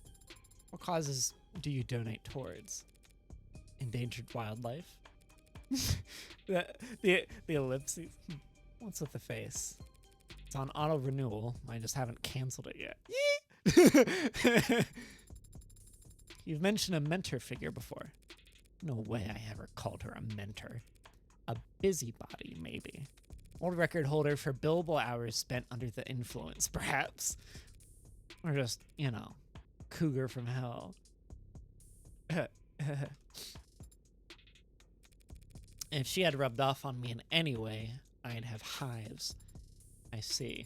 What causes do you donate towards? Endangered wildlife? the ellipses. What's with the face? It's on auto renewal. I just haven't canceled it yet. You've mentioned a mentor figure before. No way I ever called her a mentor. A busybody, maybe. Old record holder for billable hours spent under the influence, perhaps. Or just, cougar from hell. If she had rubbed off on me in any way, I'd have hives. I see.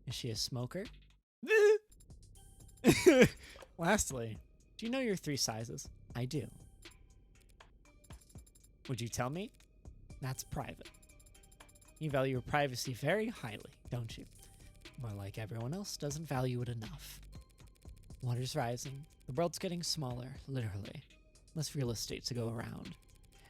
Is she a smoker? Lastly, do you know your 3 sizes? I do. Would you tell me? That's private. You value your privacy very highly, don't you? More like everyone else doesn't value it enough. Water's rising. The world's getting smaller, literally. Less real estate to go around.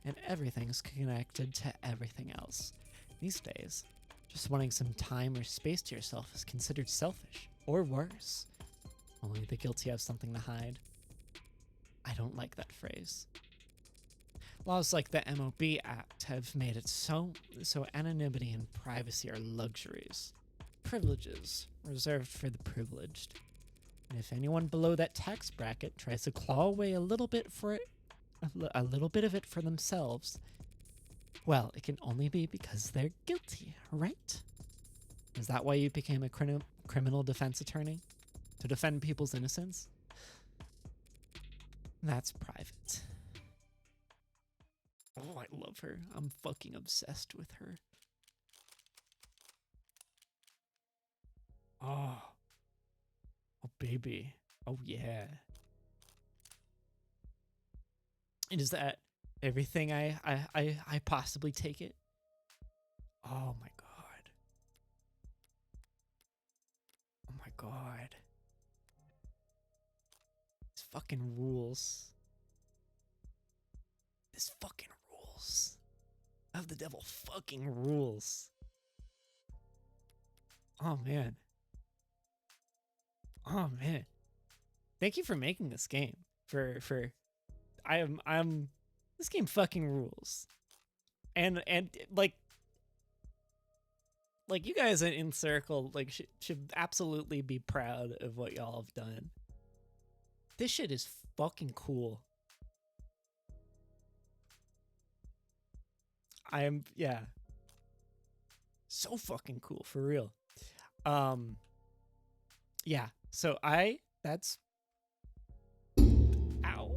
And everything's connected to everything else. These days, just wanting some time or space to yourself is considered selfish, or worse. Only the guilty have something to hide. I don't like that phrase. Laws like the MOB Act have made it so anonymity and privacy are luxuries. Privileges reserved for the privileged. And if anyone below that tax bracket tries to claw away a little bit of it for themselves, well, it can only be because they're guilty, right? Is that why you became a criminal defense attorney? To defend people's innocence? That's private. Oh, I love her. I'm fucking obsessed with her. Oh. Oh, baby. Oh, yeah. And is that everything I possibly take it? Oh, my God. Oh, my God. This fucking rules. This fucking rules. Of the devil fucking rules. Oh, man. Oh, man. Thank you for making this game. This game fucking rules. And like you guys in Circle should absolutely be proud of what y'all have done. This shit is fucking cool. Yeah. So fucking cool, for real. Yeah. So that's ow.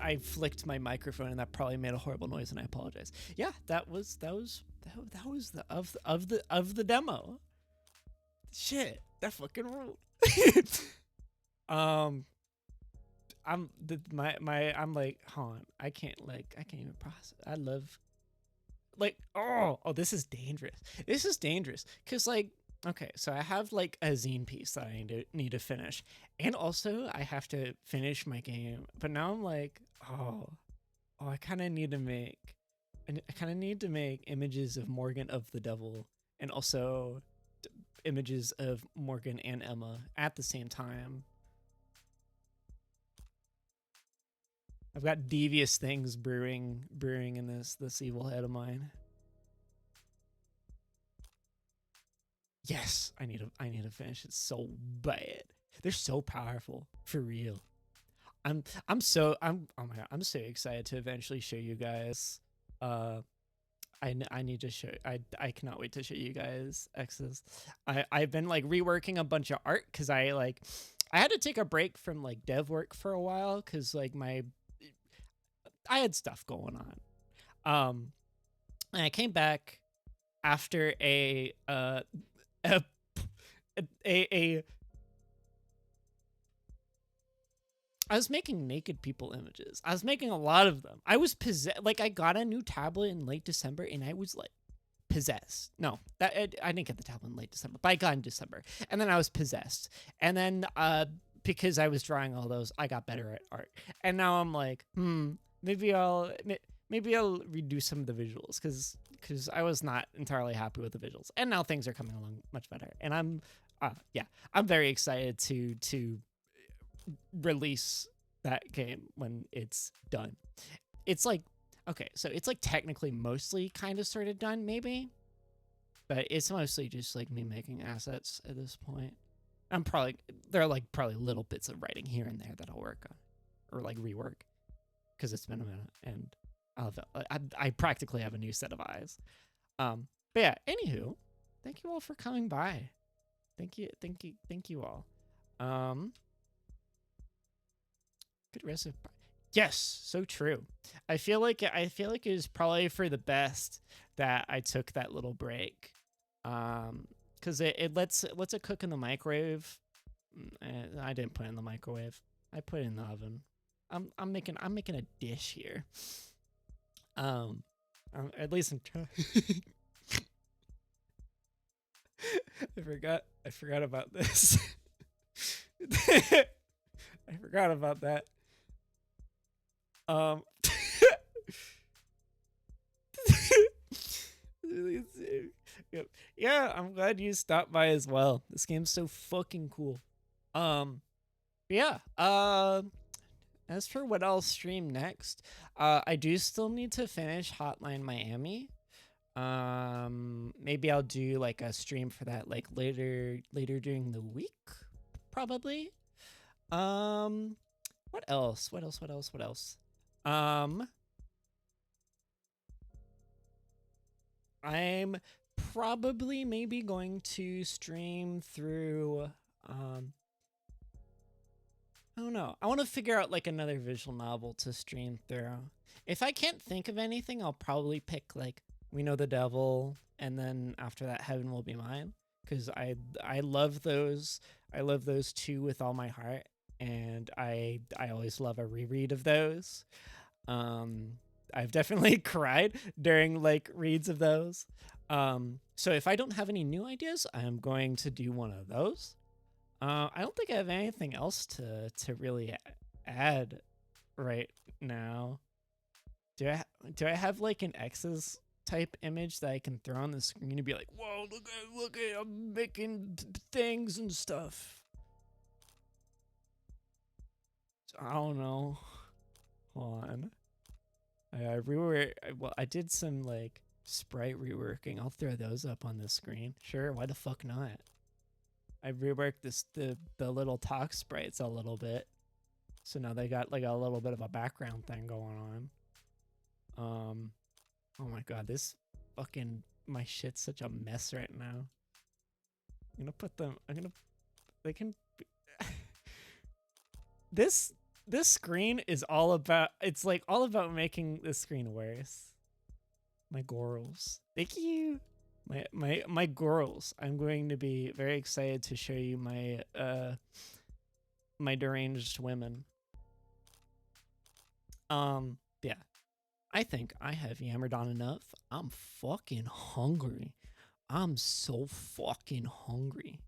I flicked my microphone and that probably made a horrible noise and I apologize. Yeah, that was the of the demo. Shit, that fucking ruled. I'm like, hold on, I can't even process. I love this is dangerous. This is dangerous because okay, so I have a zine piece that I need to finish, and also I have to finish my game. But now I'm like, I kind of need to make, images of Morgan of the Devil, and also images of Morgan and Emma at the same time. I've got devious things brewing in this evil head of mine. Yes, I need to finish it so bad. They're so powerful, for real. I'm so excited to eventually show you guys. I need to show. I cannot wait to show you guys X's. I've been reworking a bunch of art because I had to take a break from dev work for a while because I had stuff going on. And I came back after a I was making naked people images. I was making a lot of them. I was possessed. Like I got a new tablet in late December, and I was like possessed. No, that I didn't get the tablet in late December, but I got in December, and then I was possessed. And then because I was drawing all those, I got better at art. And now I'm like, maybe I'll redo some of the visuals because I was not entirely happy with the visuals, and now things are coming along much better. And I'm very excited to release that game when it's done. It's like, okay, so it's like technically mostly kind of sort of done, maybe, but it's mostly just like me making assets at this point. There are like probably little bits of writing here and there that I'll work on or like rework because it's been a minute, and I practically have a new set of eyes. But yeah, anywho, thank you all for coming by. Thank you all. Good rest of. Yes, so true. I feel like it was probably for the best that I took that little break, because it lets it cook in the microwave. I didn't put it in the microwave. I put it in the oven. I'm making a dish here. At least I'm trying. I forgot about this. I forgot about that. Yeah, I'm glad you stopped by as well. This game's so fucking cool. Yeah. As for what I'll stream next, I do still need to finish Hotline Miami. Maybe I'll do like a stream for that like later during the week, probably. What else? I'm probably maybe going to stream through I don't know. I want to figure out like another visual novel to stream through. If I can't think of anything, I'll probably pick like We Know the Devil, and then after that Heaven Will Be Mine, cuz I love those. I love those two with all my heart, and I always love a reread of those. I've definitely cried during like reads of those. So if I don't have any new ideas, I'm going to do one of those. I don't think I have anything else to really add right now. Do I have like an X's type image that I can throw on the screen and be like, "Whoa, look at I'm making things and stuff." I don't know. Hold on. I did some like sprite reworking. I'll throw those up on the screen. Sure, why the fuck not? I reworked the little talk sprites a little bit, so now they got like a little bit of a background thing going on. Oh my god, this fucking my shit's such a mess right now. I'm gonna put them. They can. This screen is all about. It's like all about making this screen worse. My girls. Thank you. My girls. I'm going to be very excited to show you my my deranged women. Yeah. I think I have yammered on enough. I'm fucking hungry. I'm so fucking hungry.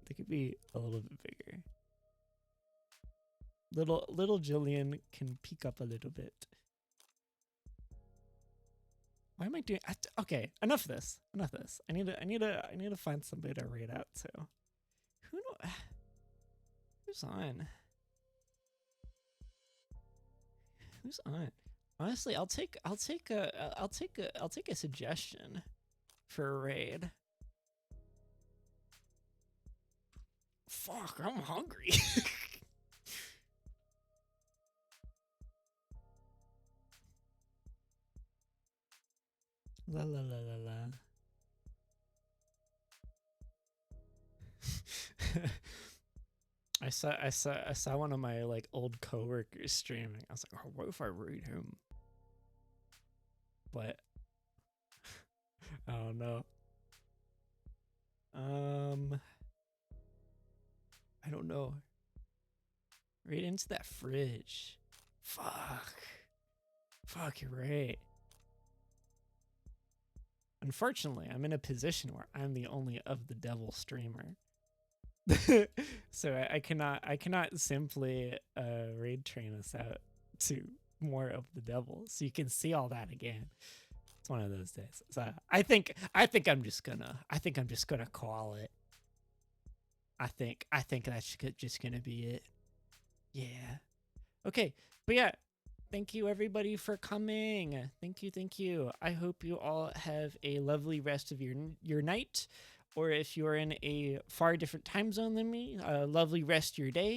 They could be a little bit bigger. Little Jillian can peek up a little bit. Why am I doing? Okay, enough of this. I need to find somebody to read out to. Who's on? Who's on? Honestly, I'll take a suggestion for a raid. Fuck, I'm hungry. La la la la la. I saw one of my like old coworkers streaming. I was like, oh, what if I raid him? But I don't know. I don't know. Right into that fridge. Fuck. Fuck, you're right. Unfortunately, I'm in a position where I'm the only of the devil streamer. So I cannot simply raid train us out to more of the devil, so you can see all that again. It's one of those days. So I think I'm just gonna call it. I think that's just gonna be it. Yeah. Okay, but yeah, thank you everybody for coming. Thank you. I hope you all have a lovely rest of your night, or if you're in a far different time zone than me, a lovely rest of your day.